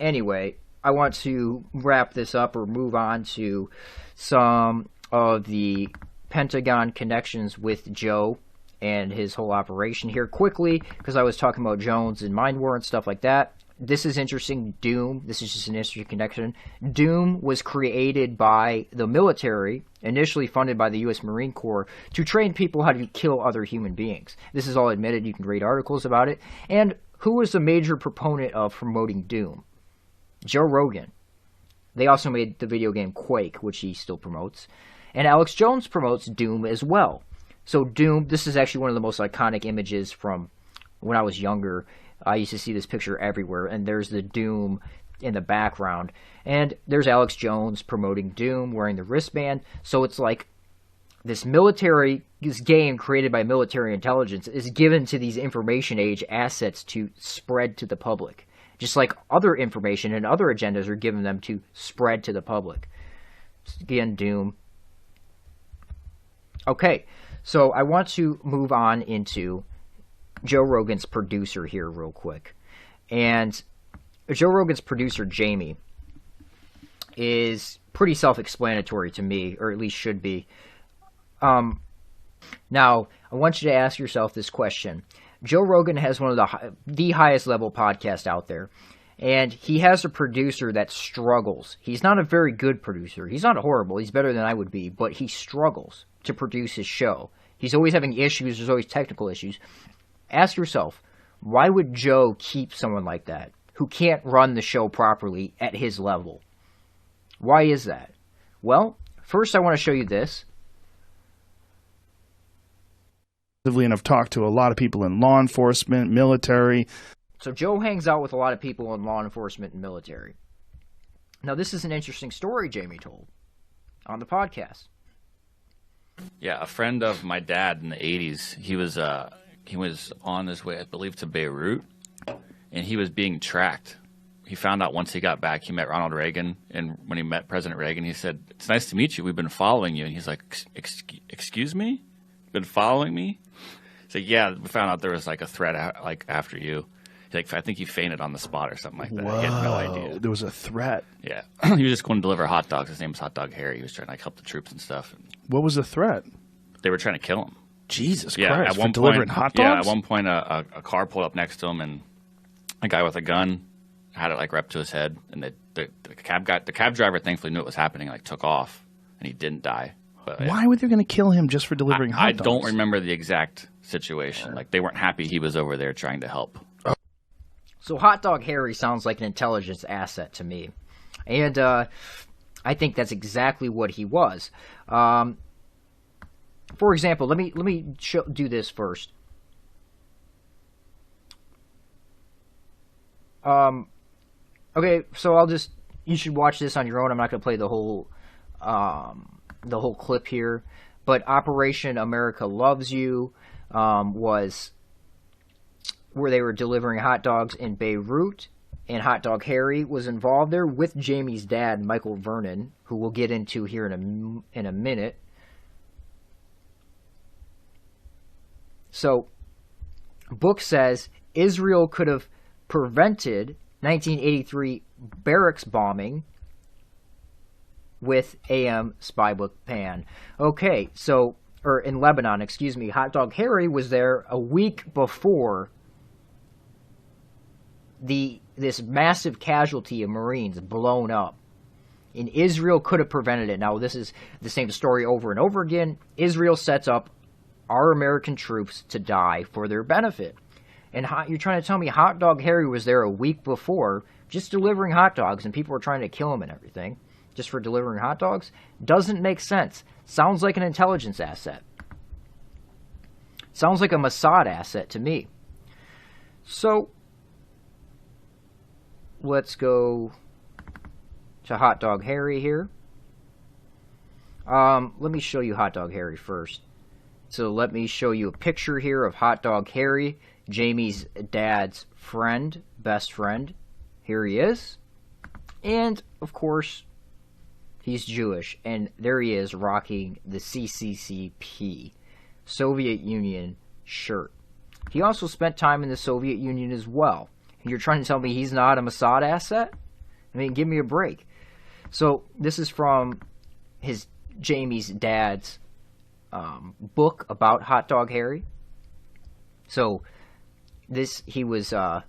Anyway, I want to wrap this up or move on to some of the Pentagon connections with Joe and his whole operation here quickly, because I was talking about Jones and Mind War and stuff like that. This is interesting. Doom, this is just an interesting connection. Doom was created by the military, initially funded by the U.S. Marine Corps, to train people how to kill other human beings. This is all admitted. You can read articles about it. And who was the major proponent of promoting Doom? Joe Rogan. They also made the video game Quake, which he still promotes. And Alex Jones promotes Doom as well. So Doom, this is actually one of the most iconic images from when I was younger. I used to see this picture everywhere, and there's the Doom in the background. And there's Alex Jones promoting Doom, wearing the wristband. So it's like this game created by military intelligence is given to these information age assets to spread to the public. Just like other information and other agendas are given them to spread to the public. Again, Doom. Okay, so I want to move on into Joe Rogan's producer here real quick. And Joe Rogan's producer, Jamie, is pretty self-explanatory to me, or at least should be. Now, I want you to ask yourself this question. Joe Rogan has one of the highest level podcasts out there, and he has a producer that struggles. He's not a very good producer. He's not horrible. He's better than I would be, but he struggles to produce his show. He's always having issues. There's always technical issues. Ask yourself, why would Joe keep someone like that who can't run the show properly at his level? Why is that? Well, first I want to show you this. And I've talked to a lot of people in law enforcement, military. So Joe hangs out with a lot of people in law enforcement and military. Now, this is an interesting story Jamie told on the podcast. Yeah, a friend of my dad in the 80s, he was on his way, I believe, to Beirut, and he was being tracked. He found out once he got back, he met Ronald Reagan, and when he met President Reagan, he said, "It's nice to meet you. We've been following you." And he's like, "Excuse me? Been following me?" He's like, "Yeah, we found out there was like a threat after you." He's like, "I think he fainted on the spot or something like that." Whoa, he had no idea. There was a threat. Yeah. He was just going to deliver hot dogs. His name was Hot Dog Harry. He was trying to help the troops and stuff. What was the threat? They were trying to kill him. Jesus Christ. at one delivering hot dogs? Yeah, at one point a car pulled up next to him, and a guy with a gun had it like right up to his head, and the cab driver thankfully knew what was happening, like took off, and he didn't die. But, why were they going to kill him just for delivering hot dogs? I don't remember the exact situation. Like they weren't happy he was over there trying to help. So Hot Dog Harry sounds like an intelligence asset to me, and I think that's exactly what he was. For example, let me do this first. Okay, so you should watch this on your own. I'm not going to play the whole clip here, but Operation America Loves You was where they were delivering hot dogs in Beirut, and Hot Dog Harry was involved there with Jamie's dad, Michael Vernon, who we'll get into here in a minute. So, book says Israel could have prevented 1983 barracks bombing with AM Spybook Pan. Okay, so, or in Lebanon, excuse me, Hot Dog Harry was there a week before this massive casualty of Marines blown up. And Israel could have prevented it. Now, this is the same story over and over again. Israel sets up our American troops to die for their benefit. And you're trying to tell me Hot Dog Harry was there a week before just delivering hot dogs, and people were trying to kill him and everything. just for delivering hot dogs? Doesn't make sense. Sounds like an intelligence asset. Sounds like a Mossad asset to me. So, let's go to Hot Dog Harry here. Let me show you Hot Dog Harry first. So let me show you a picture here of Hot Dog Harry, Jamie's dad's friend, best friend. Here he is. And, of course, he's Jewish. And there he is rocking the CCCP, Soviet Union shirt. He also spent time in the Soviet Union as well. And you're trying to tell me he's not a Mossad asset? I mean, give me a break. So this is from Jamie's dad's book about Hot Dog Harry. So he was Barbara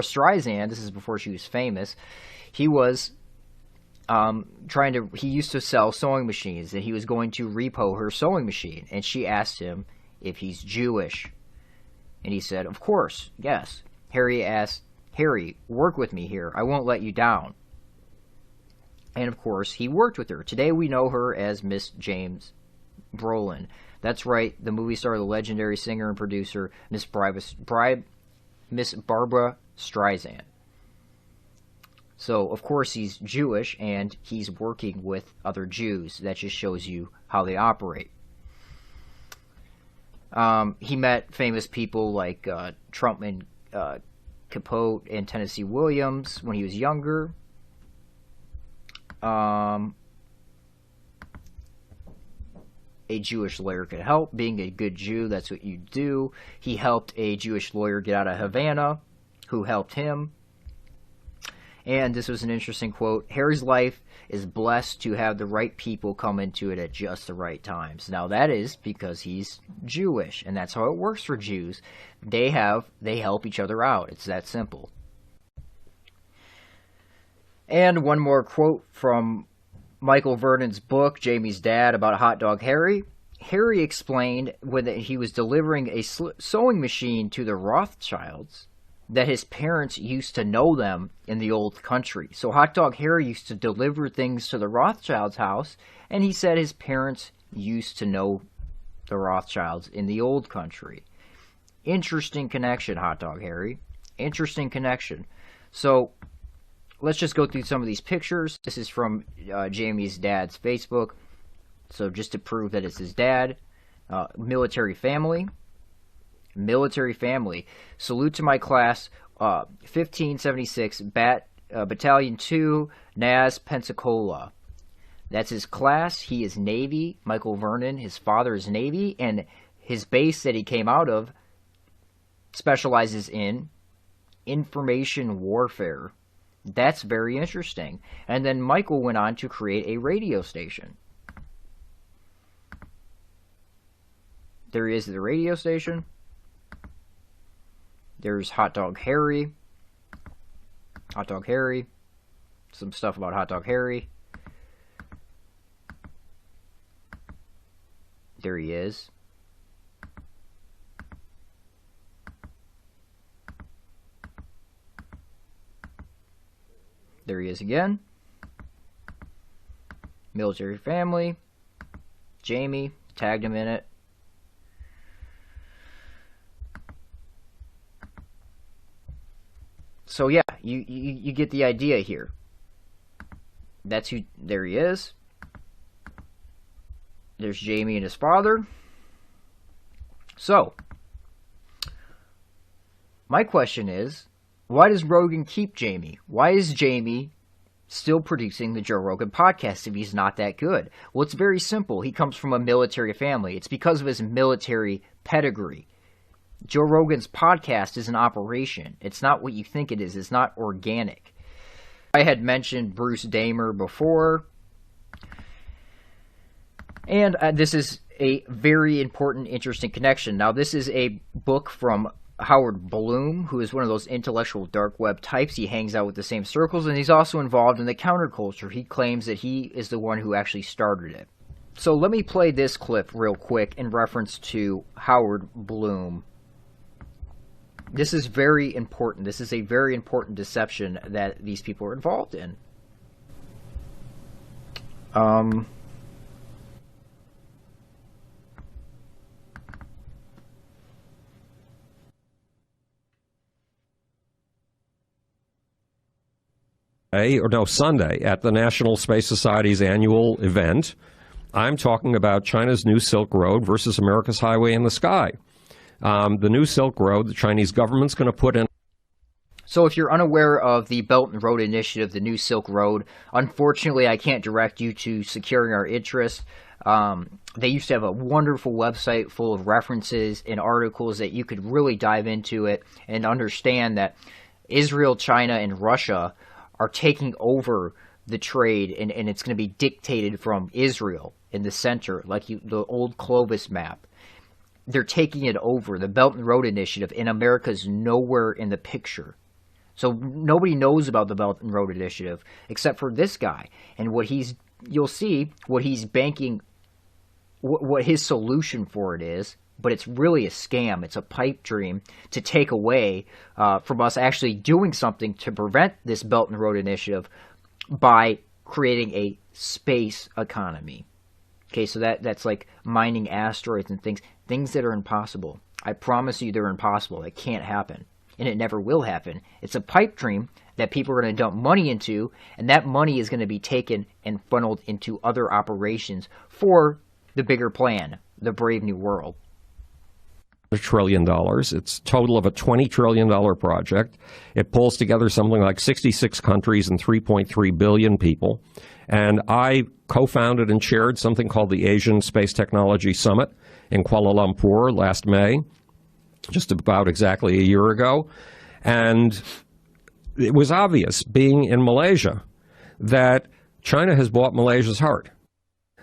Streisand. This is before she was famous. He was he used to sell sewing machines, and he was going to repo her sewing machine, and she asked him if he's Jewish, and he said, of course, yes. Harry asked, Harry, work with me here. I won't let you down. And, of course, he worked with her. Today we know her as Miss James Brolin. That's right, the movie star, the legendary singer and producer, Miss Barbara Streisand. So, of course, he's Jewish, and he's working with other Jews. That just shows you how they operate. He met famous people like Trumpman Capote and Tennessee Williams when he was younger. A Jewish lawyer could help. Being a good Jew, that's what you do. He helped a Jewish lawyer get out of Havana, who helped him. And this was an interesting quote. Harry's life is blessed to have the right people come into it at just the right times. Now that is because he's Jewish, and that's how it works for Jews. They help each other out. It's that simple. And one more quote from Michael Vernon's book, Jamie's Dad, about Hot Dog Harry. Harry explained when he was delivering a sewing machine to the Rothschilds that his parents used to know them in the old country. So Hot Dog Harry used to deliver things to the Rothschilds' house, and he said his parents used to know the Rothschilds in the old country. Interesting connection, Hot Dog Harry. Interesting connection. So let's just go through some of these pictures. This is from Jamie's dad's Facebook. So just to prove that it's his dad. Military family. Military family. Salute to my class, 1576, Battalion 2, Naz, Pensacola. That's his class. He is Navy. Michael Vernon, his father is Navy, and his base that he came out of specializes in information warfare. That's very interesting. And then Michael went on to create a radio station. There is the radio station. There's Hot Dog Harry. Hot Dog Harry. Some stuff about Hot Dog Harry. There he is. There he is again. Military family. Jamie. Tagged him in it. So yeah, you get the idea here. That's who. There he is. There's Jamie and his father. So, my question is, why does Rogan keep Jamie? Why is Jamie still producing the Joe Rogan podcast if he's not that good? Well, it's very simple. He comes from a military family. It's because of his military pedigree. Joe Rogan's podcast is an operation. It's not what you think it is. It's not organic. I had mentioned Bruce Damer before. And this is a very important, interesting connection. Now, this is a book from Howard Bloom, who is one of those intellectual dark web types. He hangs out with the same circles, and he's also involved in the counterculture. He claims that he is the one who actually started it. So let me play this clip real quick in reference to Howard Bloom. This is very important. This is a very important deception that these people are involved in. Sunday at the National Space Society's annual event. I'm talking about China's new Silk Road versus America's highway in the sky. The new Silk Road, the Chinese government's going to put in. So if you're unaware of the Belt and Road Initiative, the new Silk Road, unfortunately I can't direct you to Securing Our Interest. They used to have a wonderful website full of references and articles that you could really dive into it and understand that Israel, China, and Russia are taking over the trade, and it's going to be dictated from Israel in the center, like the old Clovis map. They're taking it over, the Belt and Road Initiative, and America's nowhere in the picture. So nobody knows about the Belt and Road Initiative except for this guy. And you'll see what he's banking, what his solution for it is, but it's really a scam. It's a pipe dream to take away from us actually doing something to prevent this Belt and Road Initiative by creating a space economy. Okay, so that's like mining asteroids and things that are impossible. I promise you they're impossible. It can't happen, and it never will happen. It's a pipe dream that people are going to dump money into, and that money is going to be taken and funneled into other operations for the bigger plan, the Brave New World. $1 trillion. It's a total of a $20 trillion project. It pulls together something like 66 countries and 3.3 billion people. And I co-founded and chaired something called the Asian Space Technology Summit in Kuala Lumpur last May, just about exactly a year ago. And it was obvious, being in Malaysia, that China has bought Malaysia's heart,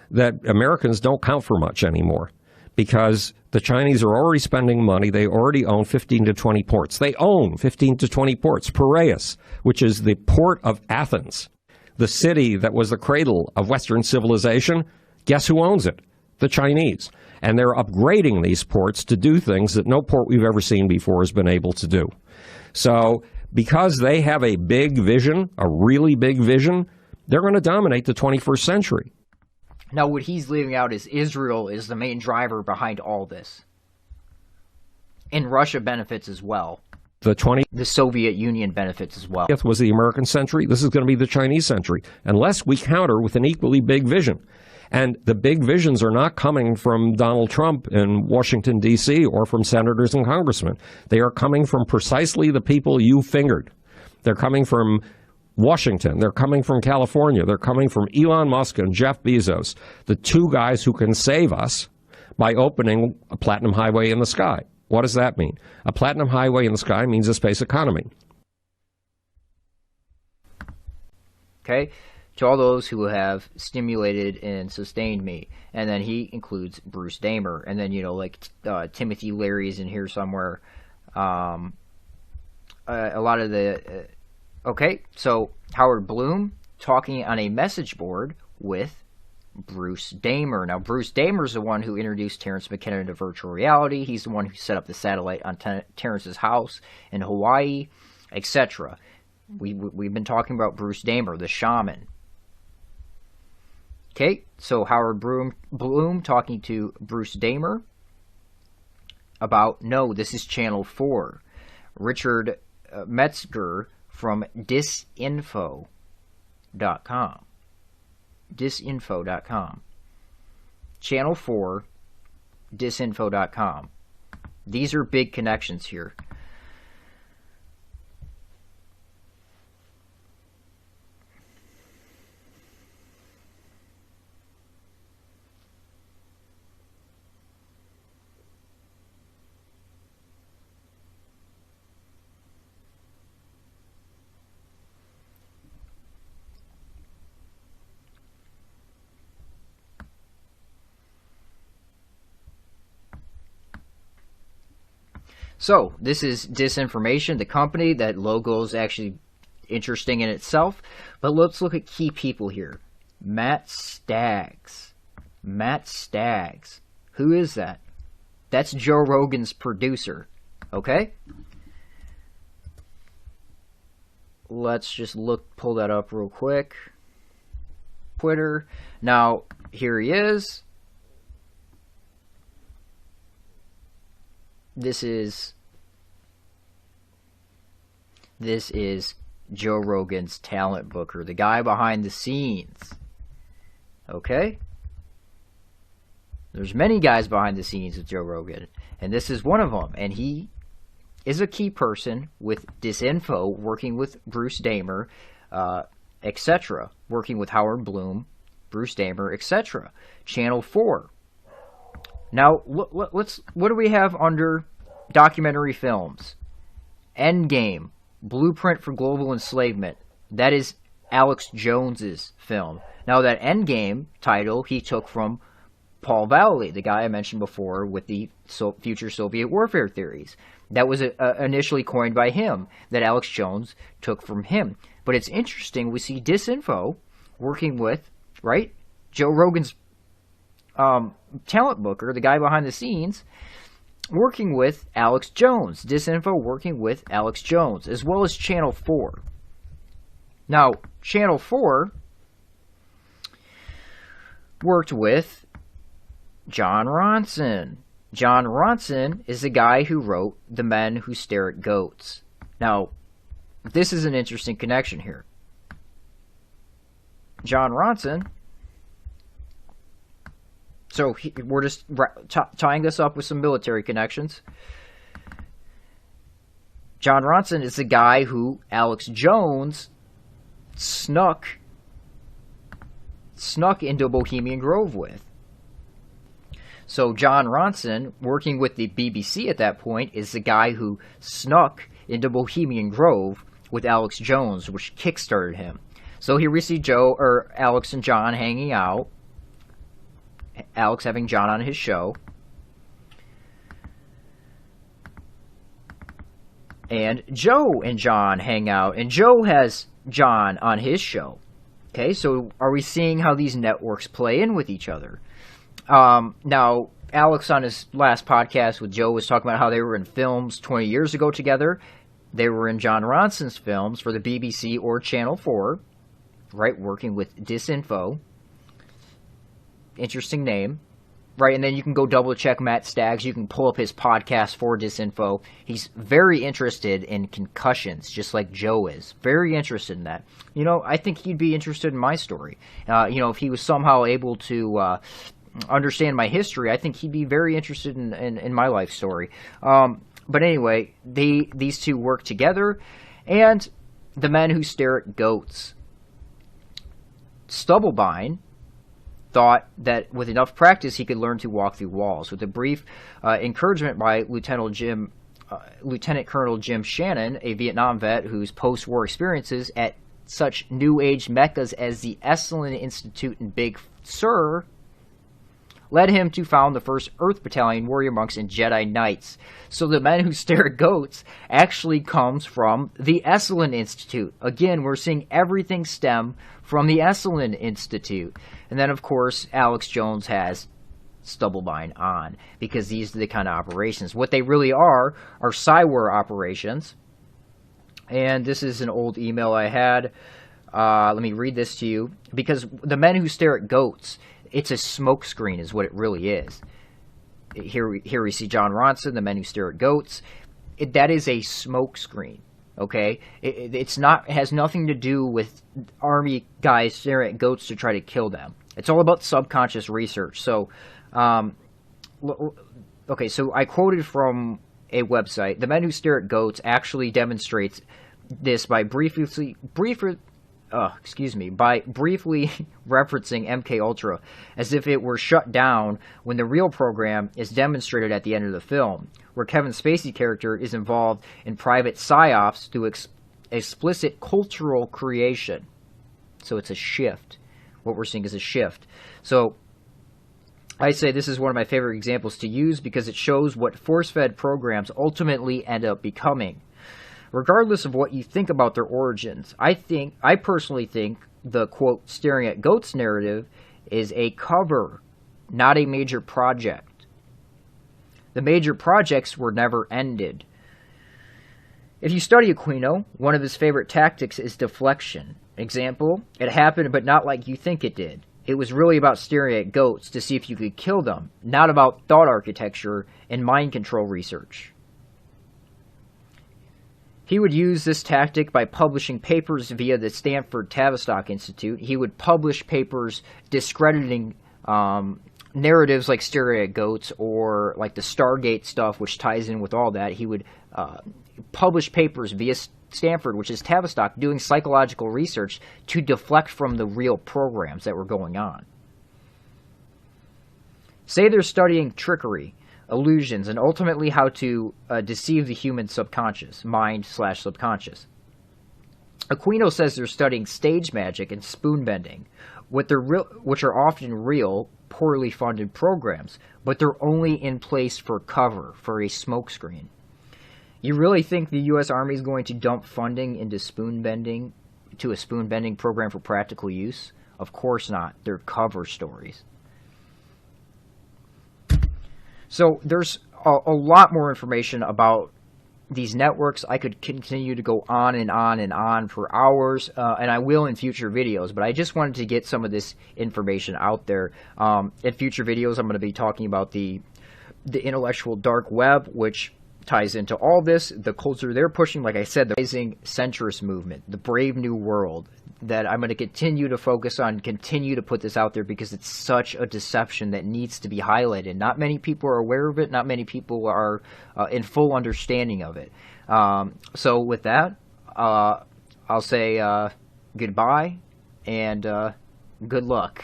that Americans don't count for much anymore, because the Chinese are already spending money. They already own 15 to 20 ports. They own 15 to 20 ports. Piraeus, which is the port of Athens, the city that was the cradle of Western civilization, guess who owns it? The Chinese. And they're upgrading these ports to do things that no port we've ever seen before has been able to do. So because they have a big vision, a really big vision, they're going to dominate the 21st century. Now, what he's leaving out is Israel is the main driver behind all this. And Russia benefits as well. The Soviet Union benefits as well. Was the American century. This is going to be the Chinese century, unless we counter with an equally big vision. And the big visions are not coming from Donald Trump in Washington, D.C., or from senators and congressmen. They are coming from precisely the people you fingered. They're coming from Washington. They're coming from California. They're coming from Elon Musk and Jeff Bezos, the two guys who can save us by opening a platinum highway in the sky. What does that mean? A platinum highway in the sky means a space economy. Okay? To all those who have stimulated and sustained me. And then he includes Bruce Damer. And then, Timothy Leary is in here somewhere. A lot of the... Okay, so Howard Bloom talking on a message board with Bruce Damer. Now, Bruce Damer is the one who introduced Terrence McKenna to virtual reality. He's the one who set up the satellite on Terrence's house in Hawaii, etc. We've been talking about Bruce Damer, the shaman. Okay, so Howard Bloom talking to Bruce Damer about, no, this is Channel 4. Richard Metzger from disinfo.com. Disinfo.com. Channel 4, disinfo.com. These are big connections here. So, this is Disinformation, the company. That logo is actually interesting in itself. But let's look at key people here. Matt Staggs. Matt Staggs. Who is that? That's Joe Rogan's producer. Okay? let's just pull that up real quick. Twitter. Now, here he is. This is Joe Rogan's talent booker, the guy behind the scenes. Okay? There's many guys behind the scenes with Joe Rogan, and this is one of them. And he is a key person with Disinfo, working with Bruce Damer, etc., working with Howard Bloom, Bruce Damer, etc. Channel 4. Now, what do we have under documentary films? Endgame, Blueprint for Global Enslavement. That is Alex Jones's film. Now, that Endgame title he took from Paul Vallely, the guy I mentioned before with the future Soviet warfare theories. That was initially coined by him, that Alex Jones took from him. But it's interesting, we see Disinfo working with, right, Joe Rogan's talent booker, the guy behind the scenes, working with Alex Jones. Disinfo working with Alex Jones, as well as Channel 4. Now, Channel 4 worked with John Ronson. John Ronson is the guy who wrote The Men Who Stare at Goats. Now, this is an interesting connection here. John Ronson, so we're just tying this up with some military connections. John Ronson is the guy who Alex Jones snuck into Bohemian Grove with. So John Ronson, working with the BBC at that point, is the guy who snuck into Bohemian Grove with Alex Jones, which kickstarted him. So here we see Alex and John hanging out. Alex having John on his show. And Joe and John hang out. And Joe has John on his show. Okay, so are we seeing how these networks play in with each other? Now, Alex on his last podcast with Joe was talking about how they were in films 20 years ago together. They were in John Ronson's films for the BBC or Channel 4, right, working with Disinfo. Interesting name, right? And then you can go double check Matt Staggs. You can pull up his podcast for Disinfo. He's very interested in concussions, just like Joe is. Very interested in that. You know, I think he'd be interested in my story. You know, if he was somehow able to understand my history, I think he'd be very interested in my life story. But anyway, these two work together. And The Men Who Stare at Goats. Stubblebine thought that with enough practice he could learn to walk through walls. With a brief encouragement by Lieutenant Colonel Jim Shannon, a Vietnam vet whose post-war experiences at such new age meccas as the Esalen Institute in Big Sur led him to found the 1st Earth Battalion Warrior Monks and Jedi Knights. So The Men Who Stare at Goats actually comes from the Esalen Institute. Again, we're seeing everything stem from the Esalen Institute. And then, of course, Alex Jones has Stubblebine on, because these are the kind of operations. What they really are Cywar operations. And this is an old email I had. Let me read this to you. Because The Men Who Stare at Goats, it's a smokescreen is what it really is. Here we see John Ronson, The Men Who Stare at Goats. That is a smokescreen, okay? It has nothing to do with army guys staring at goats to try to kill them. It's all about subconscious research. So, okay, so I quoted from a website. The Men Who Stare at Goats actually demonstrates this by briefly referencing MKUltra as if it were shut down when the real program is demonstrated at the end of the film, where Kevin Spacey character is involved in private psyops through explicit cultural creation. So it's a shift. What we're seeing is a shift. So I say this is one of my favorite examples to use because it shows what force-fed programs ultimately end up becoming. Regardless of what you think about their origins, I personally think the, quote, staring at goats narrative is a cover, not a major project. The major projects were never ended. If you study Aquino, one of his favorite tactics is deflection. Example, it happened but not like you think it did. It was really about staring at goats to see if you could kill them, not about thought architecture and mind control research. He would use this tactic by publishing papers via the Stanford Tavistock Institute. He would publish papers discrediting narratives like staring at goats or like the Stargate stuff, which ties in with all that. He would publish papers via Stanford, which is Tavistock, doing psychological research to deflect from the real programs that were going on. Say they're studying trickery, illusions, and ultimately how to deceive the human subconscious, mind/subconscious. Aquino says they're studying stage magic and spoon bending, which are often real, poorly funded programs, but they're only in place for cover, for a smokescreen. You really think the U.S. Army is going to dump funding into spoon bending, to a spoon bending program for practical use? Of course not. They're cover stories. So there's a lot more information about these networks. I could continue to go on and on and on for hours, and I will in future videos, but I just wanted to get some of this information out there. In future videos, I'm going to be talking about the intellectual dark web, which ties into all this, the culture they're pushing, like I said, the rising centrist movement, the brave new world, that I'm going to continue to focus on, continue to put this out there because it's such a deception that needs to be highlighted. Not many people are aware of it. Not many people are in full understanding of it. So with that, I'll say goodbye and good luck.